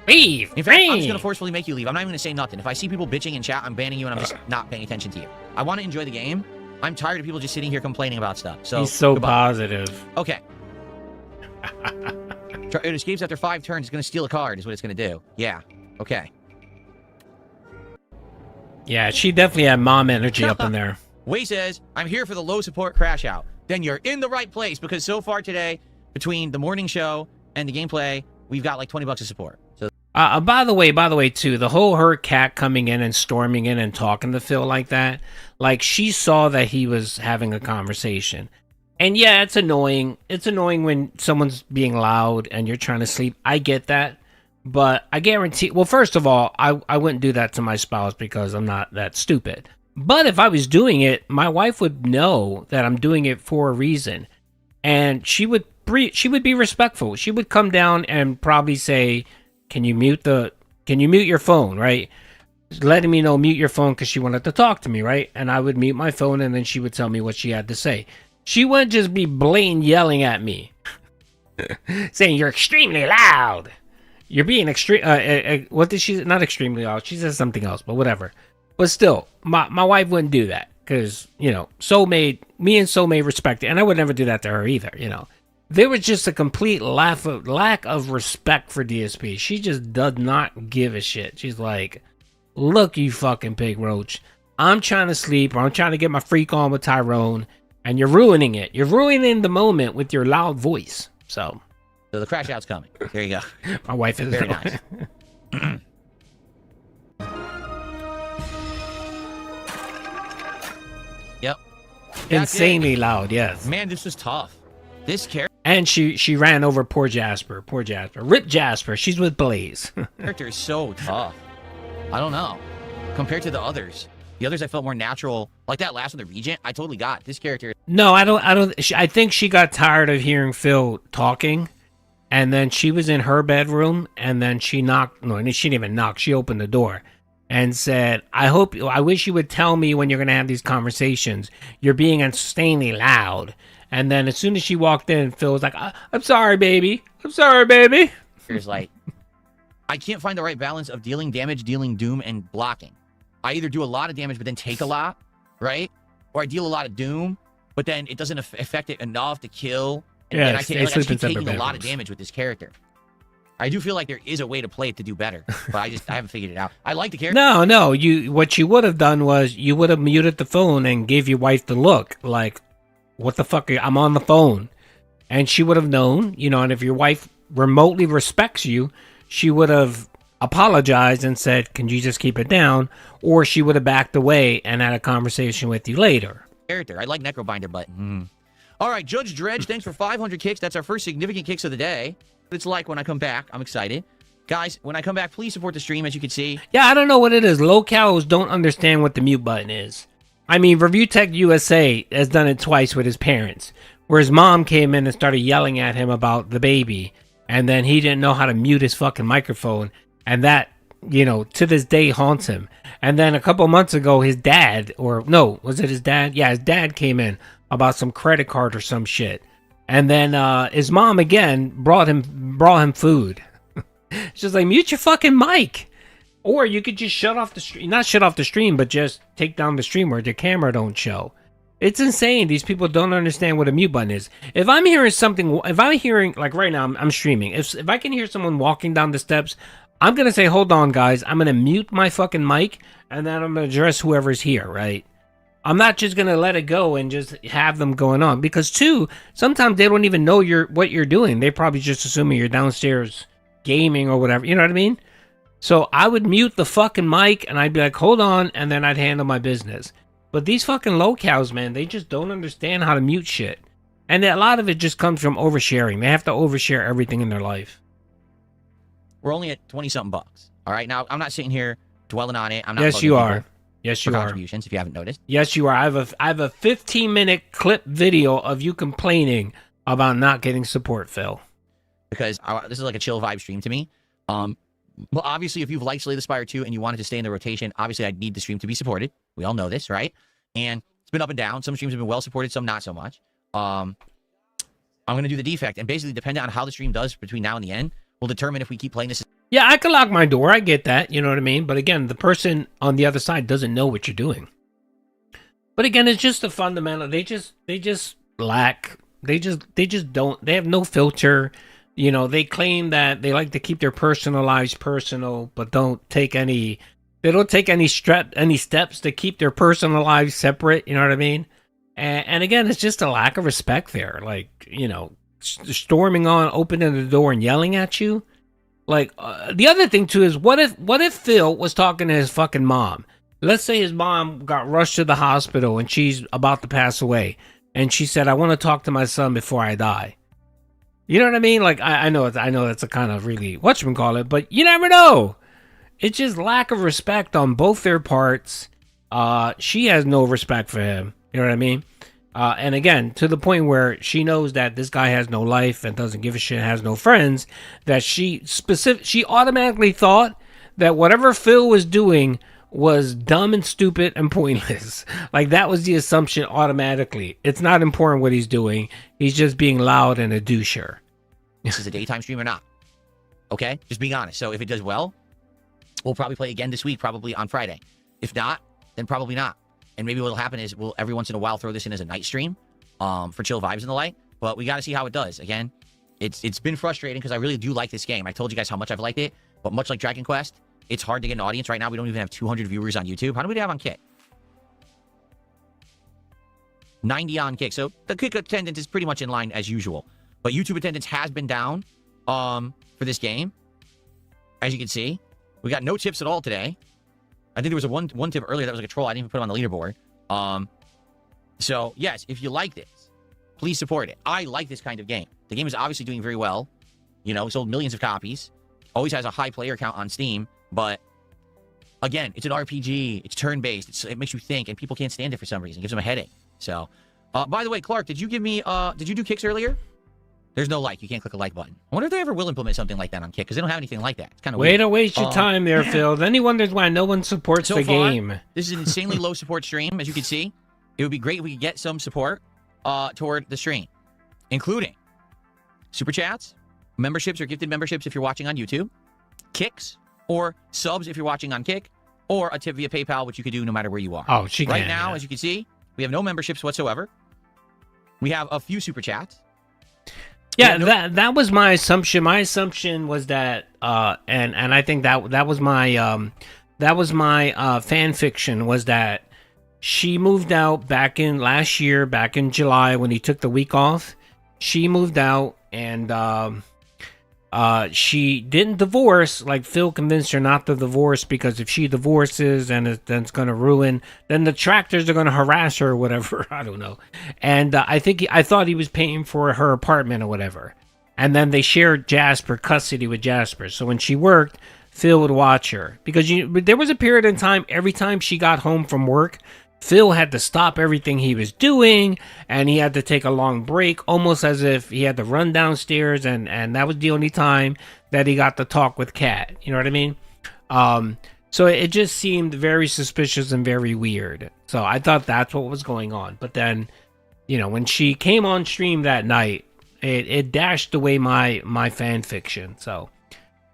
Leave. In fact, I'm just going to forcefully make you leave. I'm not even going to say nothing. If I see people bitching in chat, I'm banning you and I'm just not paying attention to you. I want to enjoy the game. I'm tired of people just sitting here complaining about stuff. So he's so goodbye. positive. Okay. It escapes after 5 turns. It's going to steal a card is what it's going to do. Yeah. Okay. Yeah, she definitely had mom energy up in there. Way says, I'm here for the low support crash out. Then you're in the right place, because so far today, between the morning show and the gameplay, we've got like $20 of support. So by the way, too, the whole her Cat coming in and storming in and talking to Phil like that, like she saw that he was having a conversation. And yeah, it's annoying. It's annoying when someone's being loud and you're trying to sleep. I get that. But I guarantee, well, first of all, I wouldn't do that to my spouse because I'm not that stupid. But if I was doing it, my wife would know that I'm doing it for a reason. And she would be respectful. She would come down and probably say, can you mute your phone, right? Letting me know, mute your phone, because she wanted to talk to me, right? And I would mute my phone, and then she would tell me what she had to say. She wouldn't just be blatant yelling at me, saying, you're extremely loud. You're being extreme. What did she? Not extremely loud. She says something else, but whatever. But still, my wife wouldn't do that because, you know, me and Soulmate respect it. And I would never do that to her either, you know. There was just a complete lack of respect for DSP. She just does not give a shit. She's like, look, you fucking pig roach. I'm trying to sleep, or I'm trying to get my freak on with Tyrone, and you're ruining it. You're ruining the moment with your loud voice. So the crash out's coming. There you go. My wife is very nice. Yep. Insanely loud, yes. Man, this was tough. This character. And she ran over poor Jasper. Poor Jasper. Rip Jasper. She's with Blaze. Character is so tough. I don't know. Compared to the others. The others I felt more natural. Like that last one, the Regent, I totally got. This character. No, I don't. I think she got tired of hearing Phil talking. And then she was in her bedroom. And then she knocked. No, she didn't even knock. She opened the door. And said, I wish you would tell me when you're going to have these conversations. You're being insanely loud. And then as soon as she walked in, Phil was like, I'm sorry, baby. I'm sorry, baby. It's like, I can't find the right balance of dealing damage, dealing doom, and blocking. I either do a lot of damage, but then take a lot, right? Or I deal a lot of doom, but then it doesn't affect it enough to kill. And then I keep taking a lot of damage with this character. I do feel like there is a way to play it to do better, but I haven't figured it out. I like the character. No. What you would have done was you would have muted the phone and gave your wife the look, like, what the fuck? I'm on the phone, and she would have known, you know. And if your wife remotely respects you, she would have apologized and said, "Can you just keep it down?" Or she would have backed away and had a conversation with you later. Character. I like Necrobinder, but all right, Judge Dredge. Thanks for 500 kicks. That's our first significant kicks of the day. It's like when I come back. I'm excited. Guys, when I come back, please support the stream, as you can see. Yeah, I don't know what it is. Locals don't understand what the mute button is. I mean, Review Tech USA has done it twice with his parents, where his mom came in and started yelling at him about the baby. and then he didn't know how to mute his fucking microphone, and that, you know, to this day haunts him. And then a couple months ago, his dad, or no, was it his dad? Yeah, his dad came in about some credit card or some shit. And then his mom again brought him food. She's like, mute your fucking mic. Or you could just shut off the stream, not shut off the stream, but just take down the stream where the camera don't show. It's insane. These people don't understand what a mute button is. If I'm hearing something, if I'm hearing, like right now, I'm streaming. If I can hear someone walking down the steps, I'm going to say, hold on, guys. I'm going to mute my fucking mic, and then I'm going to address whoever's here, right? I'm not just going to let it go and just have them going on. Because, too, sometimes they don't even know what you're doing. They probably just assuming you're downstairs gaming or whatever. You know what I mean? So I would mute the fucking mic, and I'd be like, hold on, and then I'd handle my business. But these fucking locals, man, they just don't understand how to mute shit. And a lot of it just comes from oversharing. They have to overshare everything in their life. We're only at 20-something bucks. All right, now I'm not sitting here dwelling on it. I'm not. Yes, you are. Yes, you are. Contributions, if you haven't noticed. Yes, you are. I have a 15-minute clip video of you complaining about not getting support, Phil. Because this is like a chill vibe stream to me. Well, obviously, if you've liked Slay the Spire 2 and you wanted to stay in the rotation, obviously I'd need the stream to be supported. We all know this, right? And it's been up and down. Some streams have been well supported, some not so much. I'm going to do the defect, and basically, depending on how the stream does between now and the end, will determine if we keep playing this. Yeah, I can lock my door. I get that. You know what I mean? But again, the person on the other side doesn't know what you're doing. But again, it's just a fundamental. They just lack. They just don't. They have no filter. You know, they claim that they like to keep their personal lives personal, but don't take any. They don't take any steps to keep their personal lives separate. You know what I mean? And again, it's just a lack of respect there. Like, you know, storming on, opening the door, and yelling at you. Like, the other thing too is, what if Phil was talking to his fucking mom? Let's say his mom got rushed to the hospital and she's about to pass away, and she said, "I want to talk to my son before I die." You know what I mean? Like, I know that's a kind of really whatchamacallit, but you never know. It's just lack of respect on both their parts. She has no respect for him. You know what I mean? And again, to the point where she knows that this guy has no life and doesn't give a shit, has no friends, that she automatically thought that whatever Phil was doing was dumb and stupid and pointless. Like, that was the assumption automatically. It's not important what he's doing. He's just being loud and a doucher. This is a daytime stream or not. Okay? Just being honest. So if it does well, we'll probably play again this week, probably on Friday. If not, then probably not. And maybe what'll happen is we'll every once in a while throw this in as a night stream for chill vibes and the like. But we got to see how it does. Again, it's been frustrating because I really do like this game. I told you guys how much I've liked it. But much like Dragon Quest, it's hard to get an audience right now. We don't even have 200 viewers on YouTube. How do we have on Kick? 90 on Kick. So the Kick attendance is pretty much in line as usual. But YouTube attendance has been down for this game. As you can see, we got no tips at all today. I think there was a one tip earlier that was like a troll. I didn't even put him on the leaderboard. So, yes, if you like this, please support it. I like this kind of game. The game is obviously doing very well. You know, sold millions of copies. Always has a high player count on Steam. But, again, it's an RPG. It's turn-based. It makes you think, and people can't stand it for some reason. It gives them a headache. So, by the way, Clark, did you do kicks earlier? There's no like. You can't click a like button. I wonder if they ever will implement something like that on Kick, because they don't have anything like that. It's kind of weird. Way to waste your time there, Phil. Then he wonders why no one supports the game. This is an insanely low support stream, as you can see. It would be great if we could get some support toward the stream, including super chats, memberships or gifted memberships if you're watching on YouTube, kicks, or subs if you're watching on Kick, or a tip via PayPal, which you could do no matter where you are. Oh, she can. Right now, as you can see, we have no memberships whatsoever. We have a few super chats. Yeah, that was my assumption. My assumption was that, and I think that was my fan fiction, was that she moved out back in last year, back in July when he took the week off. She moved out and she didn't divorce. Like, Phil convinced her not to divorce because if she divorces then it's going to ruin. Then the tractors are going to harass her or whatever. I don't know. And I thought he was paying for her apartment or whatever. And then they shared custody with Jasper. So when she worked, Phil would watch her because there was a period in time every time she got home from work, Phil had to stop everything he was doing, and he had to take a long break, almost as if he had to run downstairs, and that was the only time that he got to talk with Kat. You know what I mean? So it just seemed very suspicious and very weird. So I thought that's what was going on. But then, you know, when she came on stream that night, it dashed away my fan fiction. So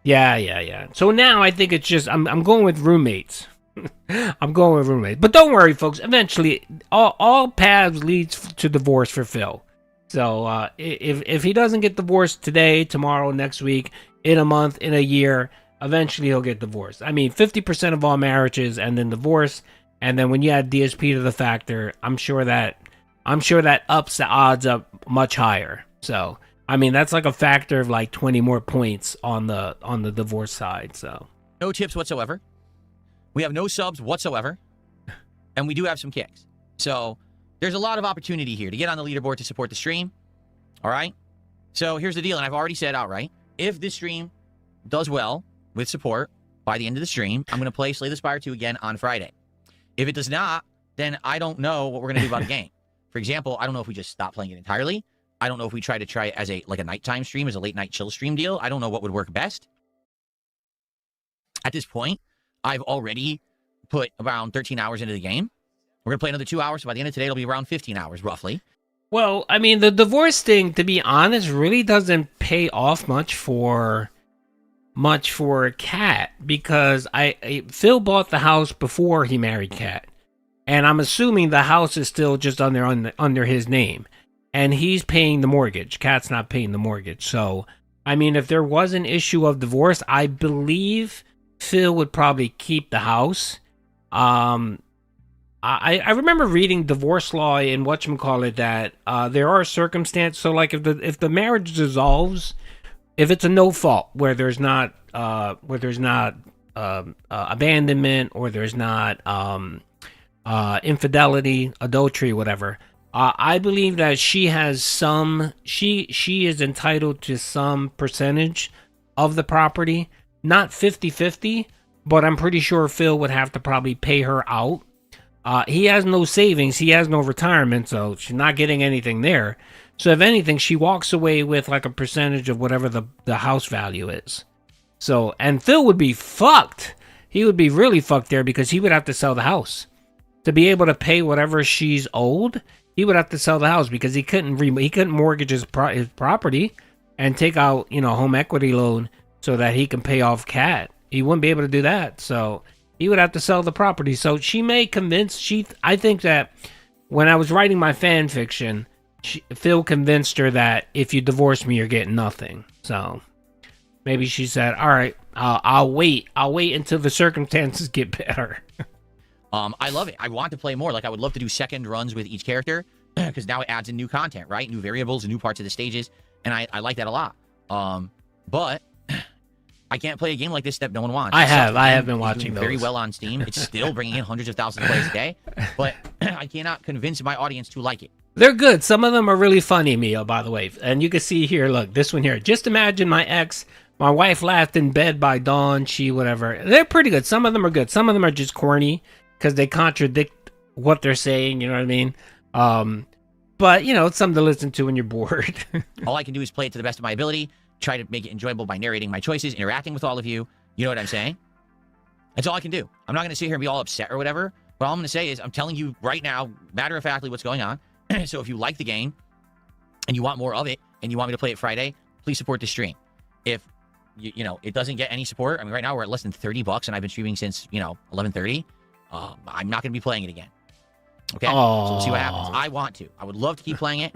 yeah. So now I think it's just I'm going with roommates. I'm going with roommates. But don't worry, folks. Eventually, all paths leads to divorce for Phil. So if he doesn't get divorced today, tomorrow, next week, in a month, in a year, eventually he'll get divorced. I mean, 50% of all marriages end in divorce. And then when you add DSP to the factor, I'm sure that ups the odds up much higher. So I mean, that's like a factor of like 20 more points on the divorce side. So no tips whatsoever. We have no subs whatsoever. And we do have some kicks. So there's a lot of opportunity here to get on the leaderboard to support the stream. All right? So here's the deal, and I've already said outright, if this stream does well with support by the end of the stream, I'm going to play Slay the Spire 2 again on Friday. If it does not, then I don't know what we're going to do about the game. For example, I don't know if we just stop playing it entirely. I don't know if we try it as a nighttime stream, as a late night chill stream deal. I don't know what would work best. At this point, I've already put around 13 hours into the game. We're going to play another 2 hours, so by the end of today, it'll be around 15 hours, roughly. Well, I mean, the divorce thing, to be honest, really doesn't pay off much for Kat, because Phil bought the house before he married Kat, and I'm assuming the house is still just under his name, and he's paying the mortgage. Kat's not paying the mortgage. So, I mean, if there was an issue of divorce, I believe Phil would probably keep the house. I remember reading divorce law in whatchamacallit that there are circumstances. So like if the marriage dissolves, if it's a no fault where there's not abandonment, or there's not infidelity, adultery, whatever, I believe that she has she is entitled to some percentage of the property, not 50-50, but I'm pretty sure Phil would have to probably pay her out. He has no savings, he has no retirement, so she's not getting anything there. So if anything, she walks away with like a percentage of whatever the house value is. So, and Phil would be fucked. He would be really fucked there, because he would have to sell the house to be able to pay whatever she's owed. He would have to sell the house, because he couldn't mortgage his property and take out, home equity loan so that he can pay off Kat. He wouldn't be able to do that. So he would have to sell the property. So she may convince, I think that when I was writing my fan fiction, Phil convinced her that if you divorce me, you're getting nothing. So maybe she said, all right, I'll wait until the circumstances get better. I love it. I want to play more. Like, I would love to do second runs with each character, because now it adds in new content, right? New variables, new parts of the stages. And I like that a lot. But I can't play a game like this that no one wants. I have been watching those. Very well on Steam. It's still bringing in hundreds of thousands of plays a day, but I cannot convince my audience to like it. They're good. Some of them are really funny, Mio, by the way. And you can see here, look, this one here. Just imagine my wife laughed in bed by dawn, whatever. They're pretty good. Some of them are good. Some of them are just corny because they contradict what they're saying, you know what I mean? But, it's something to listen to when you're bored. All I can do is play it to the best of my ability, try to make it enjoyable by narrating my choices, interacting with all of you. You know what I'm saying? That's all I can do. I'm not going to sit here and be all upset or whatever. But all I'm going to say is I'm telling you right now, matter-of-factly, what's going on. So if you like the game and you want more of it and you want me to play it Friday, please support the stream. If, it doesn't get any support, I mean, right now we're at less than $30 and I've been streaming since, 11:30. I'm not going to be playing it again. Okay? Aww. So we'll see what happens. I want to. I would love to keep playing it.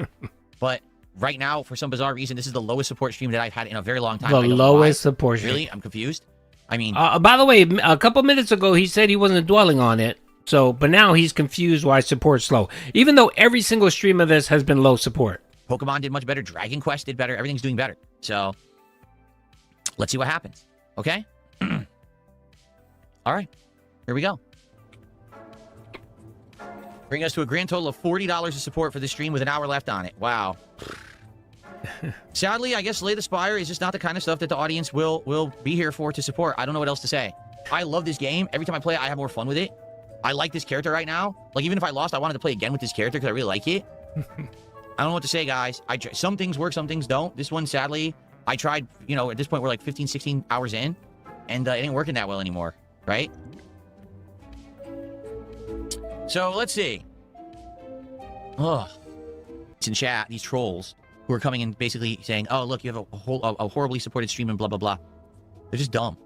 But right now, for some bizarre reason, this is the lowest support stream that I've had in a very long time. The lowest support stream. Really? I'm confused. I mean... by the way, a couple minutes ago, he said he wasn't dwelling on it. So, but now he's confused why support's slow. Even though every single stream of this has been low support. Pokemon did much better. Dragon Quest did better. Everything's doing better. So, let's see what happens. Okay? All right. Here we go. Bring us to a grand total of $40 of support for the stream with an hour left on it. Wow. Sadly, I guess Slay the Spire is just not the kind of stuff that the audience will be here for to support. I don't know what else to say. I love this game. Every time I play it, I have more fun with it. I like this character right now. Like, even if I lost, I wanted to play again with this character because I really like it. I don't know what to say, guys. Some things work, some things don't. This one, sadly, I tried, you know, at this point, we're like 15, 16 hours in, and it ain't working that well anymore, right? So, let's see. Ugh. It's in chat, these trolls who are coming in basically saying, oh, look, you have a horribly supported stream and blah, blah, blah. They're just dumb.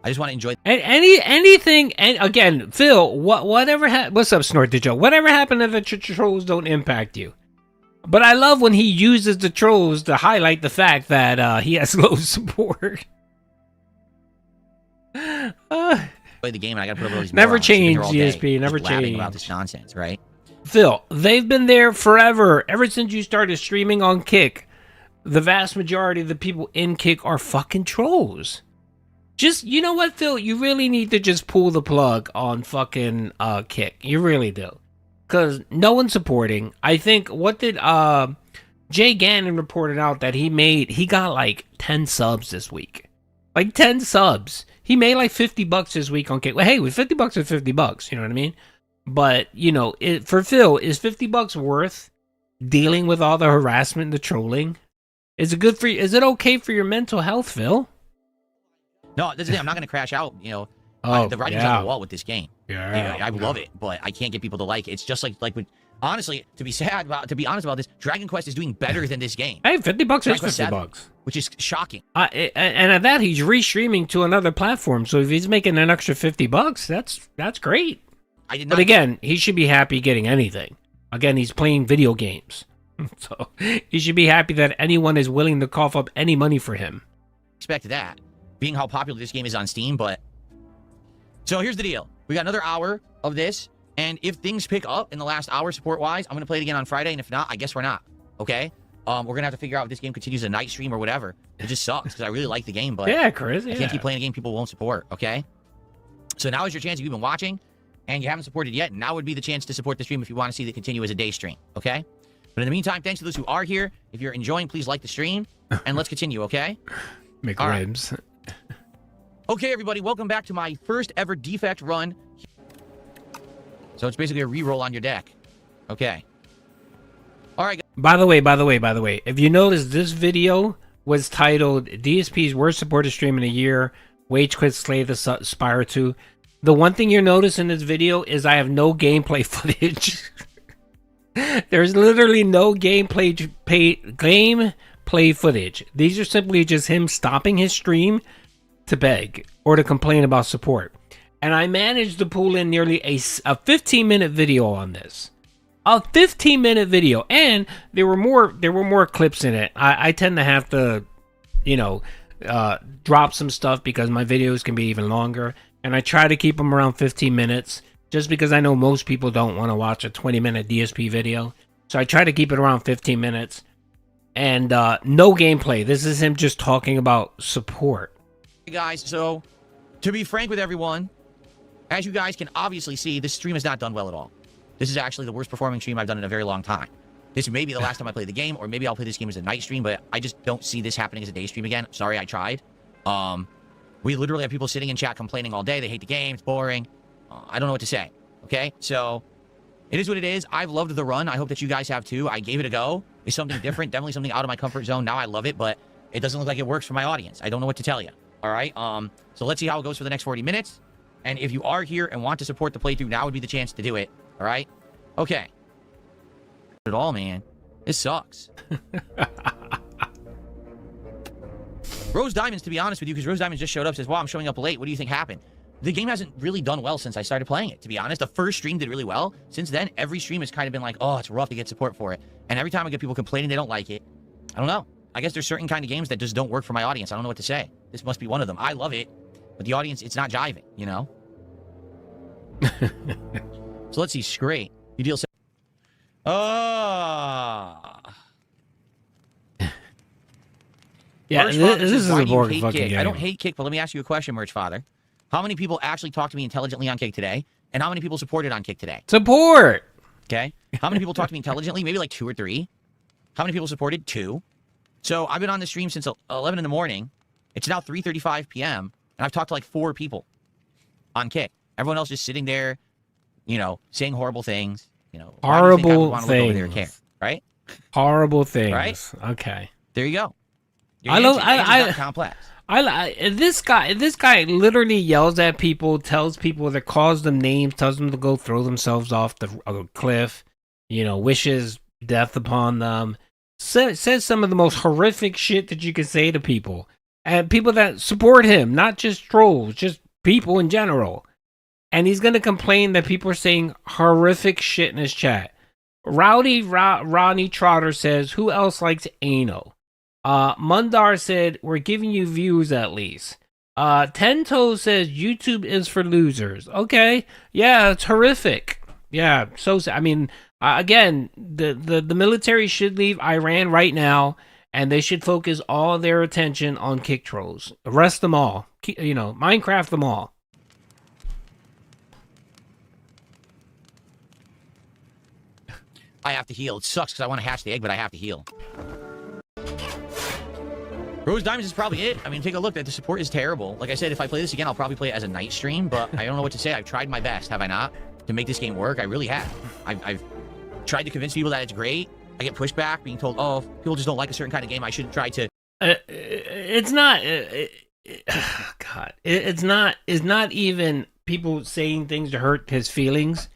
I just want to enjoy. And anything, and again, Phil, whatever what's up, Snort the Joe? Whatever happened to the trolls don't impact you. But I love when he uses the trolls to highlight the fact that he has low support. Play the game, and I got to put up all these. Never morons sitting change, here all DSP. day Never just blabbing change about this nonsense, right? Phil, they've been there forever. Ever since you started streaming on Kick, the vast majority of the people in Kick are fucking trolls. Just, you know what, Phil? You really need to just pull the plug on fucking Kick. You really do. Because no one's supporting. I think, what did Jay Gannon reported out that he got like 10 subs this week. Like 10 subs. He made like $50 this week on Kick. Well, hey, with $50 is $50, you know what I mean? But, you know, for Phil, is $50 worth dealing with all the harassment and the trolling? Is it good for you? Is it okay for your mental health, Phil? No, this is it. I'm not going to crash out, you know. Oh, the writing's yeah. on the wall with this game. Yeah, I love it, but I can't get people to like it. It's just like when, honestly, to be honest about this, Dragon Quest is doing better than this game. Hey, $50 is $50. 7, which is shocking. And at that, he's restreaming to another platform. So if he's making an extra $50, that's great. But again, he should be happy getting anything. Again, he's playing video games. So he should be happy that anyone is willing to cough up any money for him. Expect that, being how popular this game is on Steam, but... So here's the deal. We got another hour of this, and if things pick up in the last hour support-wise, I'm going to play it again on Friday, and if not, I guess we're not, okay? We're going to have to figure out if this game continues a night stream or whatever. It just sucks, because I really like the game, but... Yeah, Chris, I can't keep playing a game people won't support, okay? So now is your chance if you've been watching, and you haven't supported yet. Now would be the chance to support the stream if you want to see it continue as a day stream, okay? But in the meantime, thanks to those who are here. If you're enjoying, please like the stream, and let's continue, okay? McRibs. Right. Okay, everybody, welcome back to my first ever defect run. So it's basically a reroll on your deck. Okay. All right. By the way, if you notice, this video was titled DSP's Worst Supported Stream in a Year, Wage Quit Slay the Spire 2. The one thing you'll notice in this video is I have no gameplay footage. There's literally no gameplay footage. These are simply just him stopping his stream to beg or to complain about support. And I managed to pull in nearly a 15-minute video on this. A 15-minute video. And there were more clips in it. I tend to have to, you know, drop some stuff because my videos can be even longer. And I try to keep them around 15 minutes just because I know most people don't want to watch a 20-minute DSP video. So I try to keep it around 15 minutes. And no gameplay. This is him just talking about support. Hey guys, so to be frank with everyone, as you guys can obviously see, this stream has not done well at all. This is actually the worst performing stream I've done in a very long time. This may be the last time I play the game, or maybe I'll play this game as a night stream, but I just don't see this happening as a day stream again. Sorry, I tried. We literally have people sitting in chat complaining all day. They hate the game. It's boring. I don't know what to say. Okay, so it is what it is. I've loved the run. I hope that you guys have too. I gave it a go. It's something different, definitely something out of my comfort zone. Now I love it, but it doesn't look like it works for my audience. I don't know what to tell you. All right, so let's see how it goes for the next 40 minutes. And if you are here and want to support the playthrough, now would be the chance to do it. All right? Okay. At all, man. This sucks. Rose Diamonds, to be honest with you, because Rose Diamonds just showed up, says, wow, I'm showing up late. What do you think happened? The game hasn't really done well since I started playing it, to be honest. The first stream did really well. Since then, every stream has kind of been like, oh, it's rough to get support for it. And every time I get people complaining they don't like it, I don't know. I guess there's certain kind of games that just don't work for my audience. I don't know what to say. This must be one of them. I love it, but the audience, it's not jiving, you know? So let's see. Scrape. You deal... Yeah, this is a boring fucking Kick? game. I don't hate Kick, but let me ask you a question, Merch Father. How many people actually talked to me intelligently on Kick today? And how many people supported on Kick today? Support! Okay. How many people talked to me intelligently? Maybe like 2 or 3. How many people supported? 2. So I've been on the stream since 11 in the morning. It's now 3:35 p.m. And I've talked to like 4 people on Kick. Everyone else just sitting there saying horrible things. Why do you think I would want to look over there and care, right? Horrible things. Right? Okay. There you go. I complex. This guy literally yells at people, tells people that calls them names, tells them to go throw themselves off the cliff, wishes death upon them, says some of the most horrific shit that you can say to people, and people that support him, not just trolls, just people in general. And he's gonna complain that people are saying horrific shit in his chat. Ronnie Trotter says, "Who else likes anal?" Mundar said, "We're giving you views at least." Tento says, "YouTube is for losers." Okay, yeah, it's horrific. Yeah, so I mean, again, the military should leave Iran right now, and they should focus all their attention on kick trolls. Arrest them all. Minecraft them all. I have to heal. It sucks because I want to hatch the egg, but I have to heal. Rose Diamonds is probably it. I mean, take a look. The support is terrible. Like I said, if I play this again, I'll probably play it as a night stream, but I don't know what to say. I've tried my best, have I not, to make this game work? I really have. I've tried to convince people that it's great. I get pushback, being told, oh, people just don't like a certain kind of game. I shouldn't try to... It's not... God. It's not even people saying things to hurt his feelings.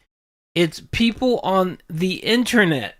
It's people on the internet.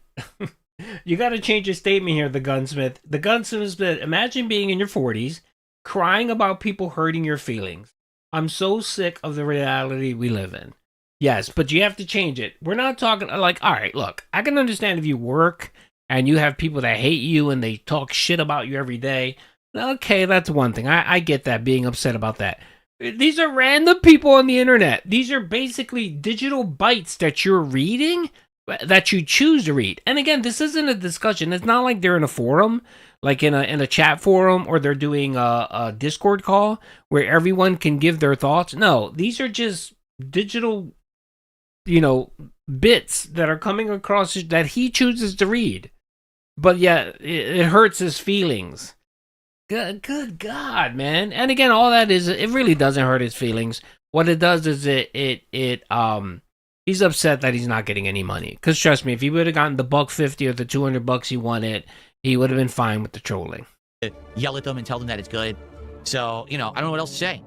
You got to change your statement here, the gunsmith. The gunsmith said, imagine being in your 40s, crying about people hurting your feelings. I'm so sick of the reality we live in. Yes, but you have to change it. We're not talking like, all right, look, I can understand if you work and you have people that hate you and they talk shit about you every day. Okay, that's one thing. I get that, being upset about that. These are random people on the internet. These are basically digital bytes that you're reading, that you choose to read. And again, this isn't a discussion. It's not like they're in a forum, like in a chat forum, or they're doing a Discord call where everyone can give their thoughts. No, these are just digital, bits that are coming across that he chooses to read. But yeah, it hurts his feelings. Good God, man. And again, all that is, it really doesn't hurt his feelings. What it does is he's upset that he's not getting any money. Because trust me, if he would have gotten the $150 or the $200 he wanted, he would have been fine with the trolling. Yell at them and tell them that it's good. So, I don't know what else to say.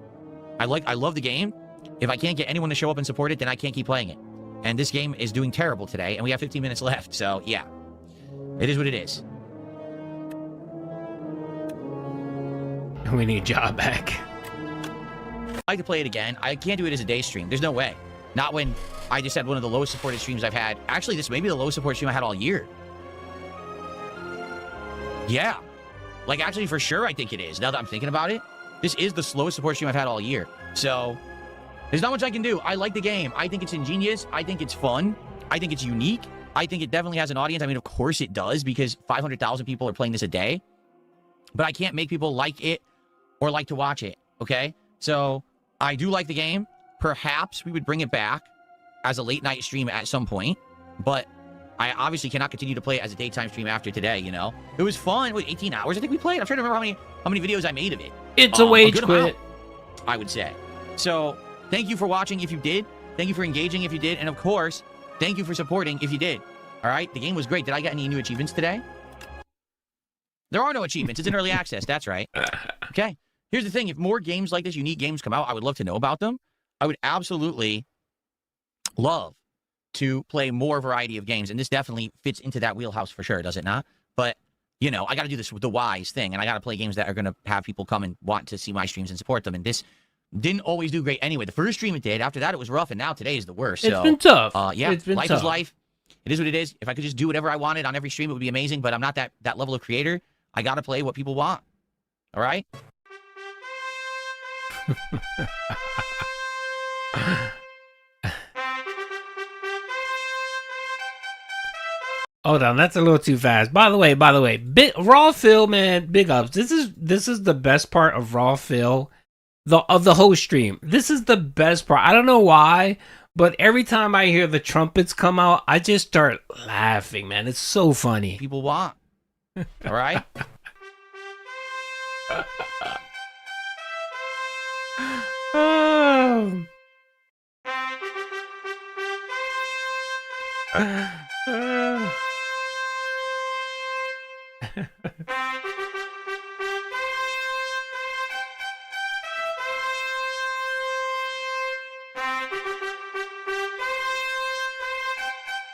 I love the game. If I can't get anyone to show up and support it, then I can't keep playing it. And this game is doing terrible today, and we have 15 minutes left. So, yeah. It is what it is. We need job back. I'd like to play it again. I can't do it as a day stream. There's no way. Not when I just had one of the lowest supported streams I've had. Actually, this may be the lowest supported stream I had all year. Yeah. Like, actually, for sure, I think it is. Now that I'm thinking about it, this is the slowest supported stream I've had all year. So, there's not much I can do. I like the game. I think it's ingenious. I think it's fun. I think it's unique. I think it definitely has an audience. I mean, of course it does, because 500,000 people are playing this a day. But I can't make people like it or like to watch it, okay? So, I do like the game. Perhaps we would bring it back as a late-night stream at some point. But I obviously cannot continue to play it as a daytime stream after today, It was fun. What, 18 hours I think we played? I'm trying to remember how many videos I made of it. It's a wage quit, amount, I would say. So, thank you for watching if you did. Thank you for engaging if you did. And, of course, thank you for supporting if you did. All right? The game was great. Did I get any new achievements today? There are no achievements. It's in early access. That's right. Okay. Here's the thing. If more games like this, unique games come out, I would love to know about them. I would absolutely love to play more variety of games. And this definitely fits into that wheelhouse for sure, does it not? But, I got to do this with the wise thing. And I got to play games that are going to have people come and want to see my streams and support them. And this didn't always do great anyway. The first stream it did. After that, it was rough. And now today is the worst. It's been tough. Yeah, it's been life tough. is life. It is what it is. If I could just do whatever I wanted on every stream, it would be amazing. But I'm not that level of creator. I got to play what people want. All right? Hold on, that's a little too fast. By the way, Raw Phil, man, big ups. This is the best part of Raw Phil, of the whole stream. This is the best part. I don't know why, but every time I hear the trumpets come out, I just start laughing, man. It's so funny. People want. All right?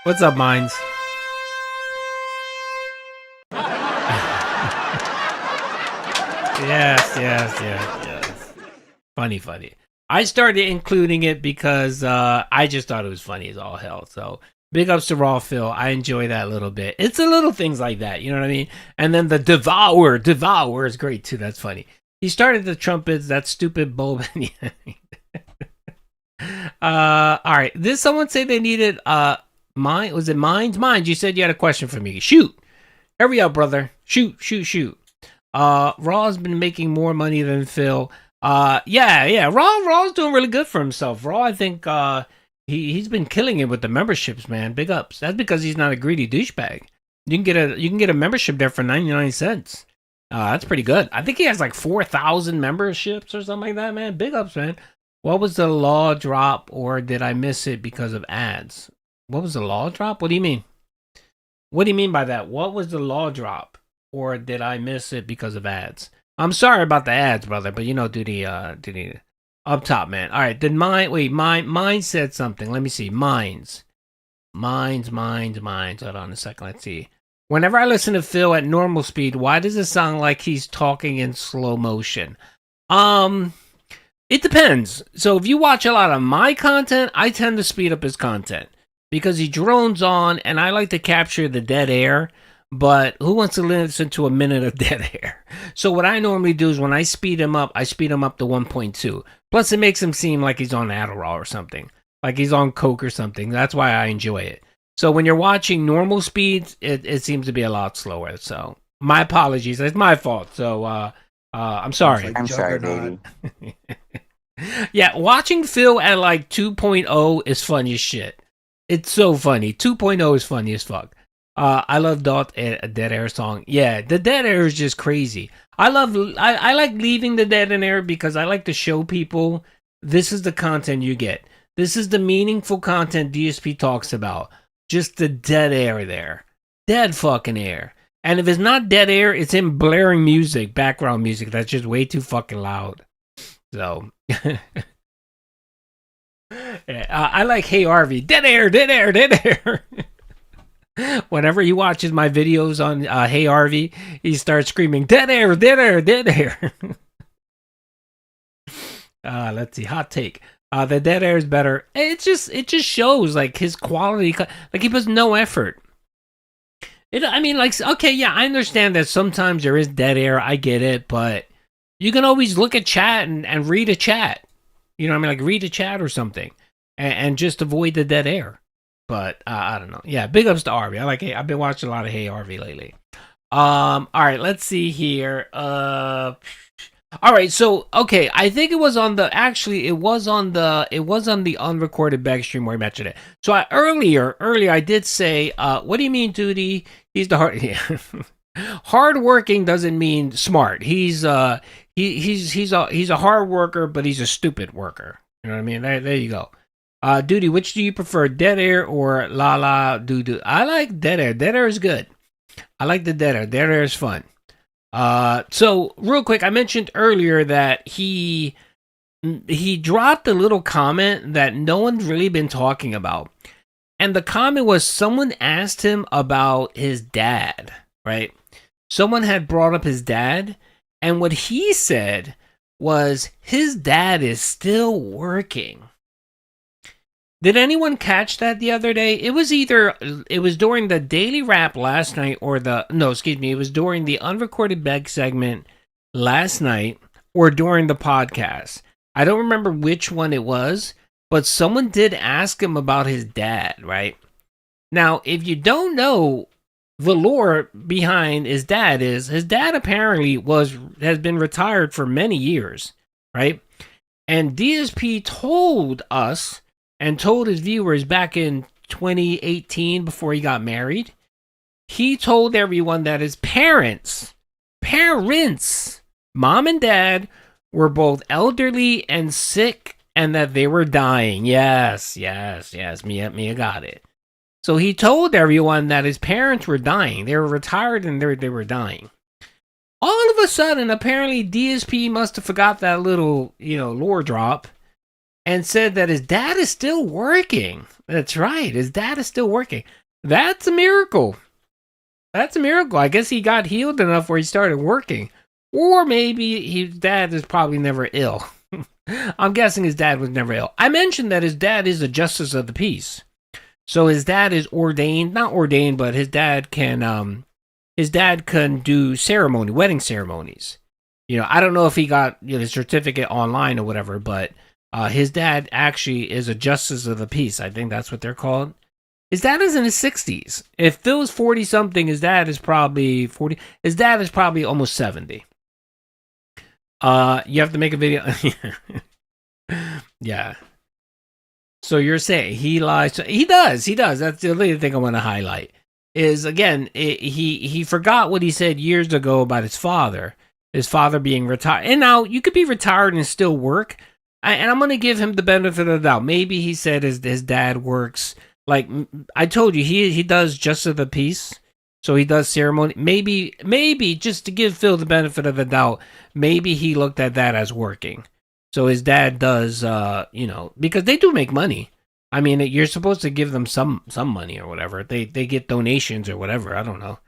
What's up, Minds? Yes. Funny. I started including it because I just thought it was funny as all hell. So big ups to Raw Phil. I enjoy that a little bit. It's the little things like that, you know what I mean? And then the Devour is great too. That's funny. He started the trumpets. That stupid bulb. All right. Did someone say they needed was it Minds? Minds, you said you had a question for me. Shoot. Hurry up, brother. Shoot. Raw's been making more money than Phil. Yeah. Raw's doing really good for himself. Raw, I think he's been killing it with the memberships, man. Big ups. That's because he's not a greedy douchebag. You can get a membership there for 99 cents. That's pretty good. I think he has like 4,000 memberships or something like that, man. Big ups, man. What was the law drop, or did I miss it because of ads? What was the law drop? What do you mean? What do you mean by that? What was the law drop, or did I miss it because of ads? I'm sorry about the ads, brother, but you know, Doody up top, man. All right, did mine said something. Let me see. Minds. Hold on a second. Let's see. Whenever I listen to Phil at normal speed, why does it sound like he's talking in slow motion? It depends. So if you watch a lot of my content, I tend to speed up his content because he drones on, and I like to capture the dead air. But who wants to listen to a minute of dead air? So what I normally do is when I speed him up to 1.2. Plus, it makes him seem like he's on Adderall or something, like he's on Coke or something. That's why I enjoy it. So when you're watching normal speeds, it seems to be a lot slower. So my apologies. It's my fault. So I'm sorry. I'm sorry, baby. Yeah, watching Phil at like 2.0 is funny as shit. It's so funny. 2.0 is funny as fuck. I love Dead Air song. Yeah, the Dead Air is just crazy. I like leaving the Dead Air because I like to show people this is the content you get. This is the meaningful content DSP talks about. Just the dead air there. Dead fucking air. And if it's not dead air, it's in blaring music, background music that's just way too fucking loud. So yeah, I like Hey Harvey. Dead air. Whenever he watches my videos on Hey Harvey, he starts screaming, dead air. Let's see, hot take. The dead air is better. It just shows like his quality, like he puts no effort. Okay, yeah, I understand that sometimes there is dead air. I get it, but you can always look at chat and read a chat. You know what I mean? Like read a chat or something, and just avoid the dead air. But I don't know. Yeah, big ups to Harvey. I've been watching a lot of Hey Harvey lately. All right, let's see here. All right, so okay, I think it was on the unrecorded back stream where I mentioned it. So earlier I did say, what do you mean, Doody? He's the hard working doesn't mean smart. He's a hard worker, but he's a stupid worker. You know what I mean? There you go. Doody, which do you prefer, dead air or la la doo doo? I like dead air. Dead air is good. I like the dead air. Dead air is fun. So real quick, I mentioned earlier that he dropped a little comment that no one's really been talking about. And the comment was someone asked him about his dad, right? Someone had brought up his dad, and what he said was his dad is still working. Did anyone catch that the other day? It was during the Daily Rap last night it was during the Unrecorded Beg segment last night or during the podcast. I don't remember which one it was, but someone did ask him about his dad, right? Now, if you don't know, the lore behind his dad apparently has been retired for many years, right? And DSP told us and told his viewers back in 2018 before he got married, he told everyone that his parents, mom and dad, were both elderly and sick and that they were dying. Yes, Mia got it. So he told everyone that his parents were dying. They were retired and they were dying. All of a sudden, apparently DSP must have forgot that little, lore drop and said that his dad is still working. That's right. His dad is still working. That's a miracle. That's a miracle. I guess he got healed enough where he started working. Or maybe his dad is probably never ill. I'm guessing his dad was never ill. I mentioned that his dad is a justice of the peace. So his dad is ordained, not ordained, but his dad can do wedding ceremonies. I don't know if he got the certificate online or whatever, but his dad actually is a justice of the peace. I think that's what they're called. His dad is in his 60s. If Phil's 40 something, his dad is probably 40. His dad is probably almost 70. You have to make a video. Yeah. So you're saying he lies? He does. That's the other thing I want to highlight. Is again, he forgot what he said years ago about his father being retired. And now you could be retired and still work. And I'm going to give him the benefit of the doubt. Maybe he said his dad works. Like I told you, he does justice of the peace. So he does ceremony. Maybe just to give Phil the benefit of the doubt, maybe he looked at that as working. So his dad does, because they do make money. I mean, you're supposed to give them some money or whatever. They get donations or whatever. I don't know.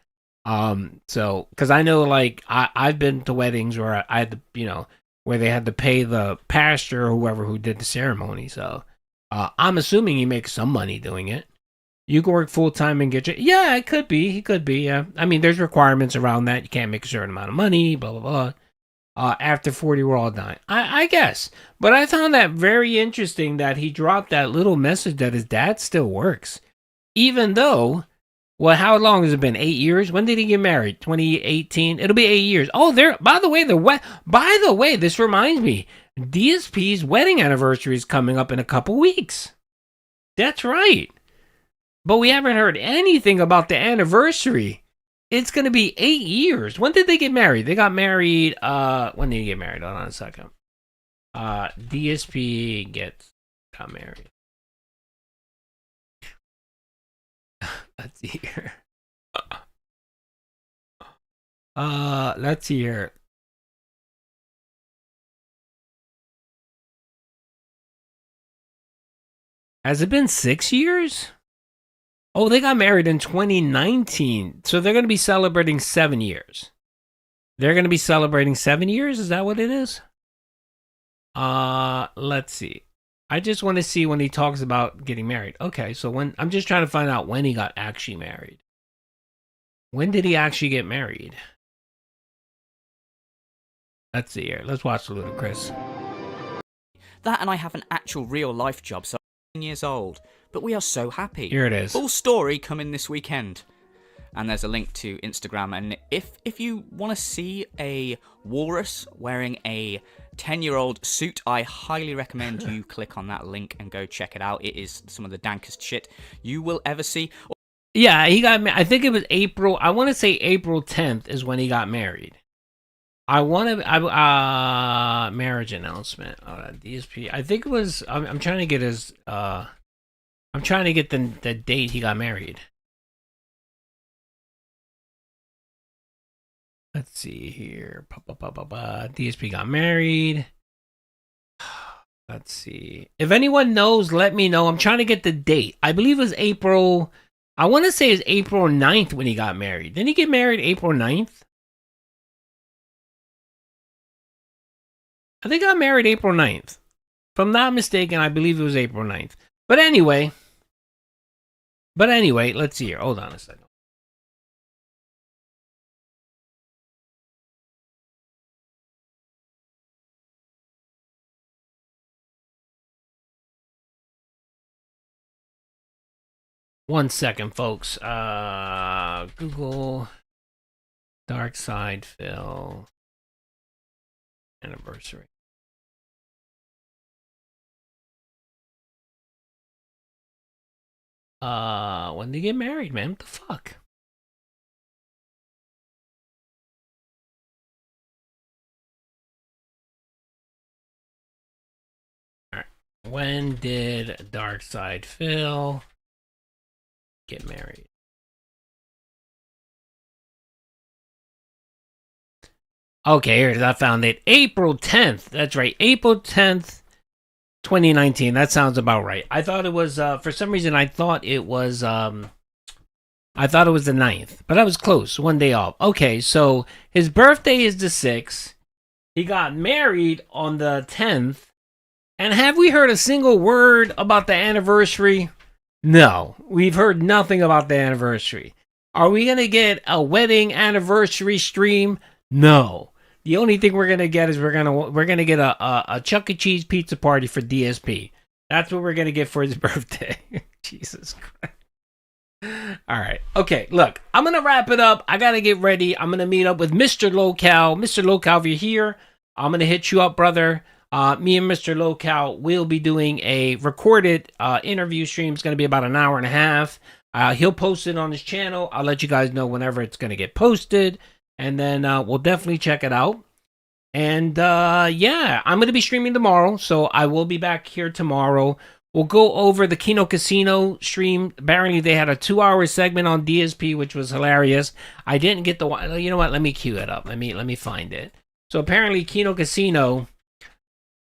So because I know, like I've been to weddings where I had to, where they had to pay the pastor or whoever who did the ceremony. So I'm assuming he makes some money doing it. You can work full time and get yeah, it could be. He could be. Yeah. I mean, there's requirements around that. You can't make a certain amount of money. Blah blah blah. After 40, we're all dying. I guess. But I found that very interesting that he dropped that little message that his dad still works. Even though, well, how long has it been? 8 years? When did he get married? 2018? It'll be 8 years. Oh, by the way, this reminds me. DSP's wedding anniversary is coming up in a couple weeks. That's right. But we haven't heard anything about the anniversary. It's going to be 8 years. When did they get married? They got married, when did he get married? Hold on a second. DSP got married. Let's see here. Let's see here. Has it been 6 years? Oh, they got married in 2019. So they're going to be celebrating 7 years. They're going to be celebrating 7 years? Is that what it is? Let's see. I just want to see when he talks about getting married. Okay, so I'm just trying to find out when he got actually married. When did he actually get married? Let's see here. Let's watch a little, Chris. That and I have an actual real life job, so I'm 9 years old. But we are so happy. Here it is. Full story coming this weekend. And there's a link to Instagram. And if you want to see a walrus wearing a 10-year-old suit, I highly recommend you click on that link and go check it out. It is some of the dankest shit you will ever see. Yeah, he got. I think it was April. I want to say April 10th is when he got married. Marriage announcement. DSP. I think it was. I'm trying to get his. I'm trying to get the date he got married. Let's see here. DSP got married. Let's see. If anyone knows, let me know. I'm trying to get the date. I believe it was April. I want to say it's April 9th when he got married. Didn't he get married April 9th? I think I got married April 9th. If I'm not mistaken, I believe it was April 9th. But anyway, let's see here. Hold on a second. One second, folks. Google Dark Side Phil anniversary. When did they get married, man? What the fuck? All right. When did Dark Side Phil get married. Okay, here it is. I found it. April 10th. That's right. April 10th, 2019. That sounds about right. I thought it was, for some reason, I thought it was the 9th. But I was close. One day off. Okay, so his birthday is the 6th. He got married on the 10th. And have we heard a single word about the anniversary? No, we've heard nothing about the anniversary. Are we going to get a wedding anniversary stream? No. The only thing we're gonna get is we're gonna get a Chuck E. Cheese pizza party for DSP. That's what we're gonna get for his birthday. Jesus Christ. All right. Okay. Look, I'm gonna wrap it up. I gotta get ready. I'm gonna meet up with Mr. Local. Mr. Local, if you're here, I'm gonna hit you up, brother. Me and Mr. Local will be doing a recorded interview stream. It's gonna be about an hour and a half. He'll post it on his channel. I'll let you guys know whenever it's gonna get posted. And then we'll definitely check it out. And yeah, I'm going to be streaming tomorrow. So I will be back here tomorrow. We'll go over the Kino Casino stream. Apparently they had a 2-hour segment on DSP, which was hilarious. I didn't get the one. You know what? Let me cue it up. Let me find it. So apparently Kino Casino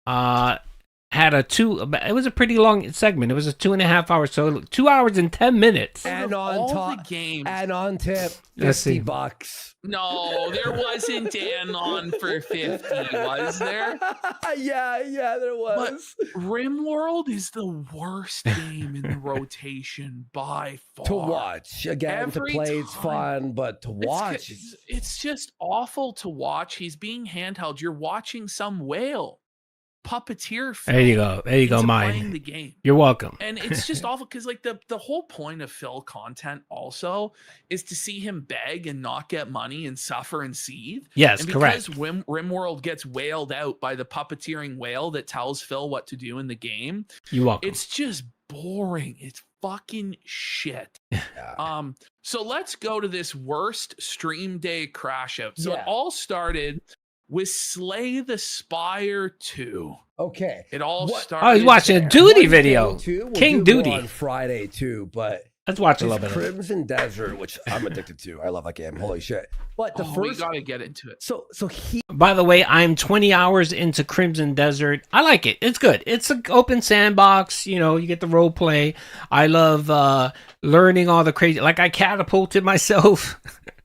had it was a pretty long segment. It was a 2.5 hours. So 2 hours and 10 minutes. And on top, and on tip, $50. No, there wasn't an on for 50, was there? yeah, there was. But RimWorld is the worst game in the rotation by far. To watch. Again, to play it's fun, but to watch. It's just awful to watch. He's being handheld. You're watching some whale puppeteer. There you go. There you go, playing the game. You're welcome. And it's just awful because like the whole point of Phil content also is to see him beg and not get money and suffer and seethe. Yes, and correct. Because RimWorld gets whaled out by the puppeteering whale that tells Phil what to do in the game. You're welcome. It's just boring. It's fucking shit. So let's go to this worst stream day crash out. So it all started with Slay the Spire 2. Okay. It all started. Oh, he's watching a Doody video. King Doody. On Friday too, but let's watch a little bit of it. Crimson Desert, which I'm addicted to. I love that game. Holy shit. But the we first gotta get into it. So he By the way, I'm 20 hours into Crimson Desert. I like it. It's good. It's an open sandbox. You know, you get the role play. I love learning all the crazy. Like I catapulted myself.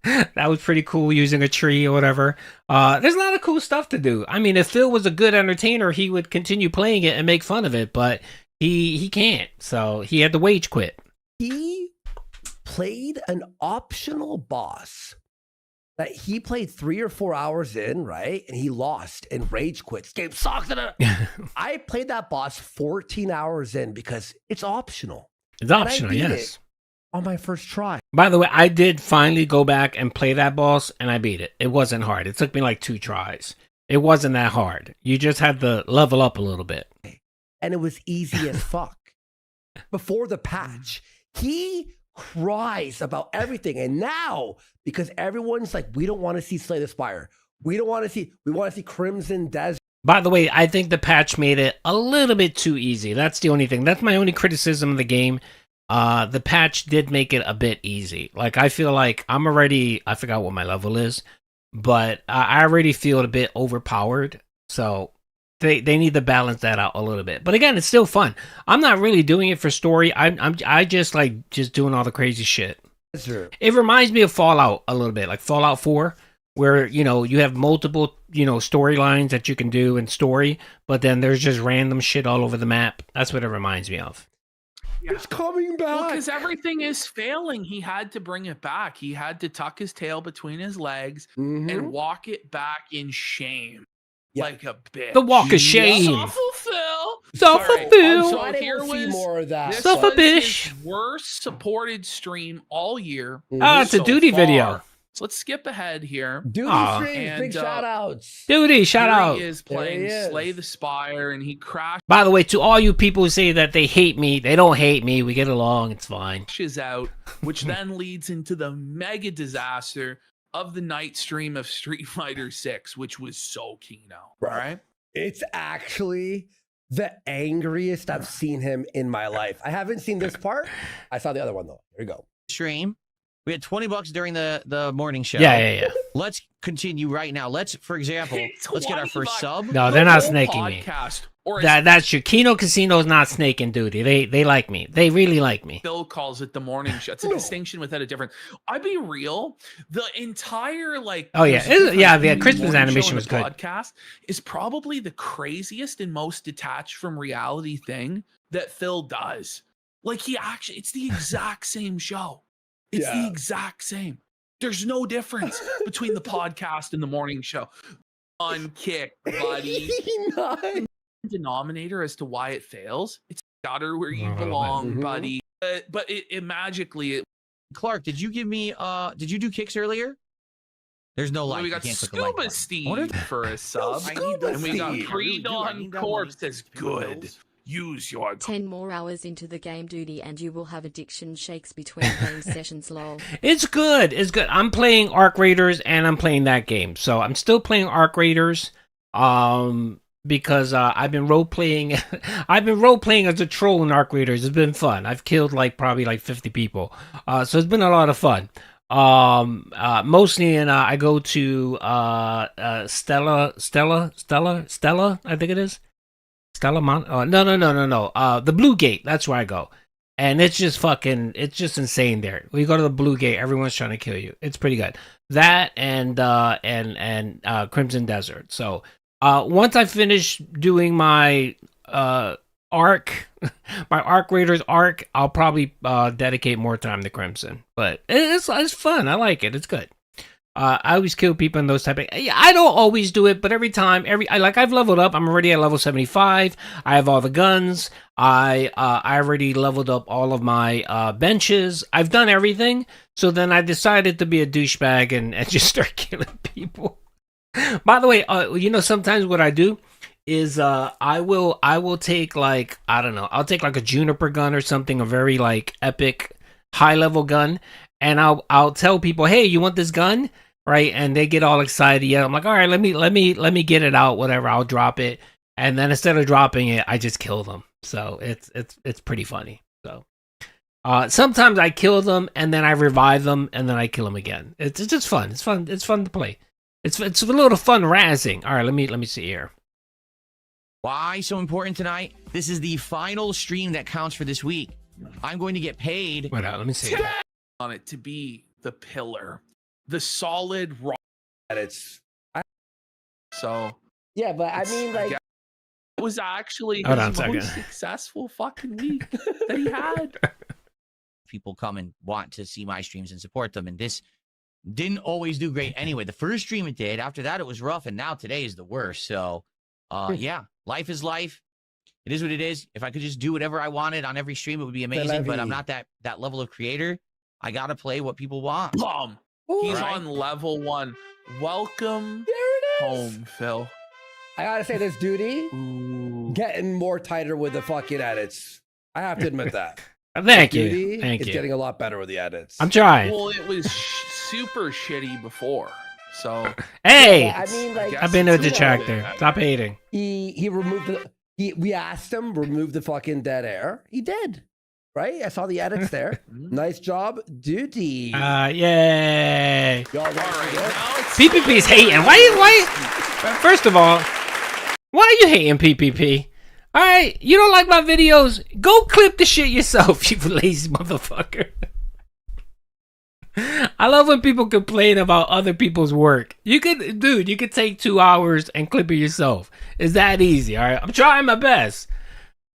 That was pretty cool using a tree or whatever. There's a lot of cool stuff to do. I mean, if Phil was a good entertainer, he would continue playing it and make fun of it, but he can't. So he had to wage quit. He played an optional boss that he played 3 or 4 hours in, right? And he lost and rage quit. This game sucks. I played that boss 14 hours in because it's optional. It's optional, yes. On my first try. By the way, I did finally go back and play that boss, and I beat it. It wasn't hard. It took me like 2 tries. It wasn't that hard. You just had to level up a little bit. And it was easy as fuck. Before the patch, he cries about everything. And now, because everyone's like, we don't want to see Slay the Spire. We want to see Crimson Desert. By the way, I think the patch made it a little bit too easy. That's the only thing. That's my only criticism of the game. The patch did make it a bit easy. Like, I feel like I forgot what my level is, but I already feel a bit overpowered. So they need to balance that out a little bit. But again, it's still fun. I'm not really doing it for story. I just like doing all the crazy shit. It reminds me of Fallout a little bit, like Fallout 4, where, you know, you have multiple, you know, storylines that you can do in story, but then there's just random shit all over the map. That's what it reminds me of. It's coming back. Because everything is failing. He had to bring it back. He had to tuck his tail between his legs and walk it back in shame. Like a bitch. The walk of shame. Suffer Phil. Suffer Phil. So here was more of that. Suffer bish. Worst supported stream all year. It's a Doody video. So let's skip ahead here. Doody streams, big shout outs. Doody, shout out. He is playing Slay the Spire and he crashed. By the way, to all you people who say that they hate me, they don't hate me. We get along. It's fine. Out, which then leads into the mega disaster of the night stream of Street Fighter 6, which was so kino. All right. It's actually the angriest I've seen him in my life. I haven't seen this part. I saw the other one though. Here we go. Stream. We had $20 during the morning show. Yeah. Let's continue right now. Let's, for example, let's get our first sub. No, they're not snaking me. That's your Kino Casino is not snaking Doody. They like me. They really like me. Phil calls it the morning show. It's a distinction without a difference. I'd be real. The entire the Christmas animation was good. Podcast is probably the craziest and most detached from reality thing that Phil does. Like it's the exact same show. It's the exact same. There's no difference between the podcast and the morning show. On kick, buddy. Denominator as to why it fails. It's gutter where you belong, buddy. But it magically. Clark, did you give me? Did you do kicks earlier? There's no like. We got Scuba Steve for a sub, and we got Pre-Dawn Corpse as good. Use your 10 more hours into the game, Doody, and you will have addiction shakes between playing sessions. Lol. It's good. It's good. I'm playing Arc Raiders and I'm playing that game, so I'm still playing Arc Raiders. Because I've been role playing. I've been role playing as a troll in Arc Raiders. It's been fun. I've killed probably 50 people. So it's been a lot of fun. Mostly, and I go to Stella. I think it is. Stella no. The Blue Gate. That's where I go. And it's just insane there. We go to the Blue Gate, everyone's trying to kill you. It's pretty good. That and Crimson Desert. So once I finish doing my Arc Raiders arc, I'll probably dedicate more time to Crimson. But it's fun. I like it. It's good. I always kill people in those type of. I don't always do it, but every time, I've leveled up. I'm already at level 75. I have all the guns. I already leveled up all of my benches. I've done everything. So then I decided to be a douchebag and just start killing people. By the way, sometimes what I do is I will take I'll take a Juniper gun or something, a very epic high level gun, and I'll tell people, hey, you want this gun? Right, and they get all excited. Yeah, I'm like, all right, let me get it out, whatever. I'll drop it, and then instead of dropping it, I just kill them. So it's pretty funny. So sometimes I kill them and then I revive them and then I kill them again. It's just fun. It's fun. It's fun to play. It's a little fun razzing. All right, let me see here. Why so important tonight? This is the final stream that counts for this week. I'm going to get paid. Wait, let me see. On it to be the pillar. The solid rock. Yeah, but I mean, it was actually Hold his on a most second. successful fucking week that he had. People come and want to see my streams and support them, and this didn't always do great anyway. The first stream it did. After that, it was rough, and now today is the worst. So, yeah, life is life. It is what it is. If I could just do whatever I wanted on every stream, it would be amazing. But I'm not that level of creator. I gotta play what people want. He's on level 1. Welcome home, Phil. I gotta say this, Doody, getting more tighter with the fucking edits. I have to admit that. Thank Doody you. Thank is you. getting a lot better with the edits. I'm trying. Well, it was super shitty before. So hey, I mean, I've been a detractor. Stop hating. He removed we asked him remove the fucking dead air. He did. Right? I saw the edits there. Nice job, Doody. Yay. Y'all PPP's hating. Why? First of all, why are you hating PPP? All right, you don't like my videos? Go clip the shit yourself, you lazy motherfucker. I love when people complain about other people's work. You could take 2 hours and clip it yourself. It's that easy, all right? I'm trying my best.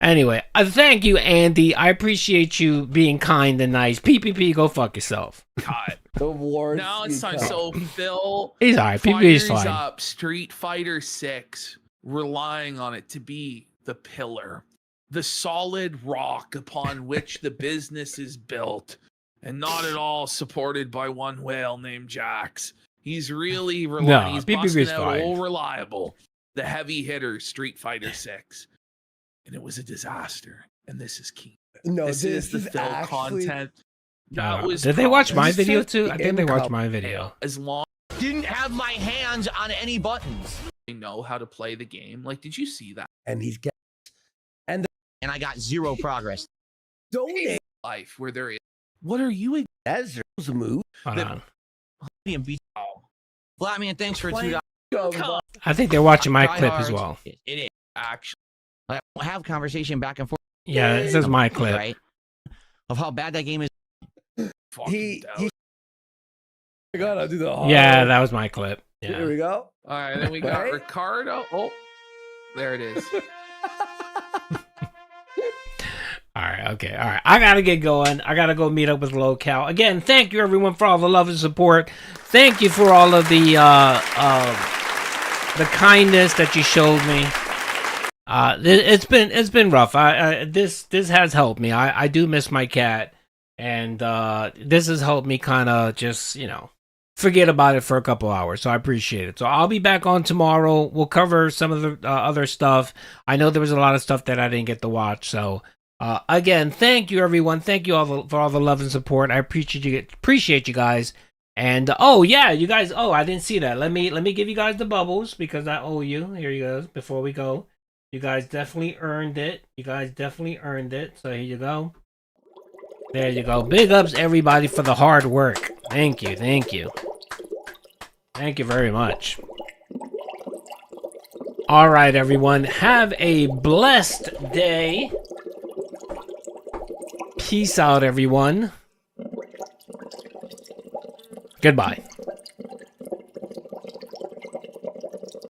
Anyway, thank you, Andy. I appreciate you being kind and nice. PPP, go fuck yourself. God. The war. Now it's time. So Phil, he's all right. PPP is fine. Up Street Fighter 6, relying on it to be the pillar, the solid rock upon which the business is built, and not at all supported by one whale named Jax. He's really relying. He's busting out all reliable. The heavy hitter, Street Fighter 6. And it was a disaster. And this is key. No, this is the Phil content. That was. Did they watch my video too? I think they watched my video. As long didn't have my hands on any buttons. They know how to play the game. Like, did you see that? And he's getting and I got 0 progress. Donate life where there is. What are you? Ezra's a move. Hold on. Flatman, thanks for $2. I think they're watching my Try clip hard. as well. It is. Actually, I will have conversation back and forth. Yeah, it says my clip. Right? Of how bad that game is. He I gotta do the hard. Yeah, that was my clip. Yeah. Here we go. All right, then we got Right? Ricardo. Oh, there it is. All right, okay, all right. I gotta get going. I gotta go meet up with Locale. Again, thank you everyone for all the love and support. Thank you for all of the kindness that you showed me. It's been rough. This has helped me. I do miss my cat, and this has helped me kind of just forget about it for a couple hours. So I appreciate it. So I'll be back on tomorrow. We'll cover some of the other stuff. I know there was a lot of stuff that I didn't get to watch. So again, thank you everyone. Thank you all for all the love and support. I appreciate you guys. And oh yeah, you guys. Oh, I didn't see that. Let me give you guys the bubbles because I owe you. Here you go. Before we go, you guys definitely earned it. So here you go. There you go. Big ups everybody for the hard work. Thank you. Thank you very much. All right, everyone. Have a blessed day. Peace out, everyone. Goodbye.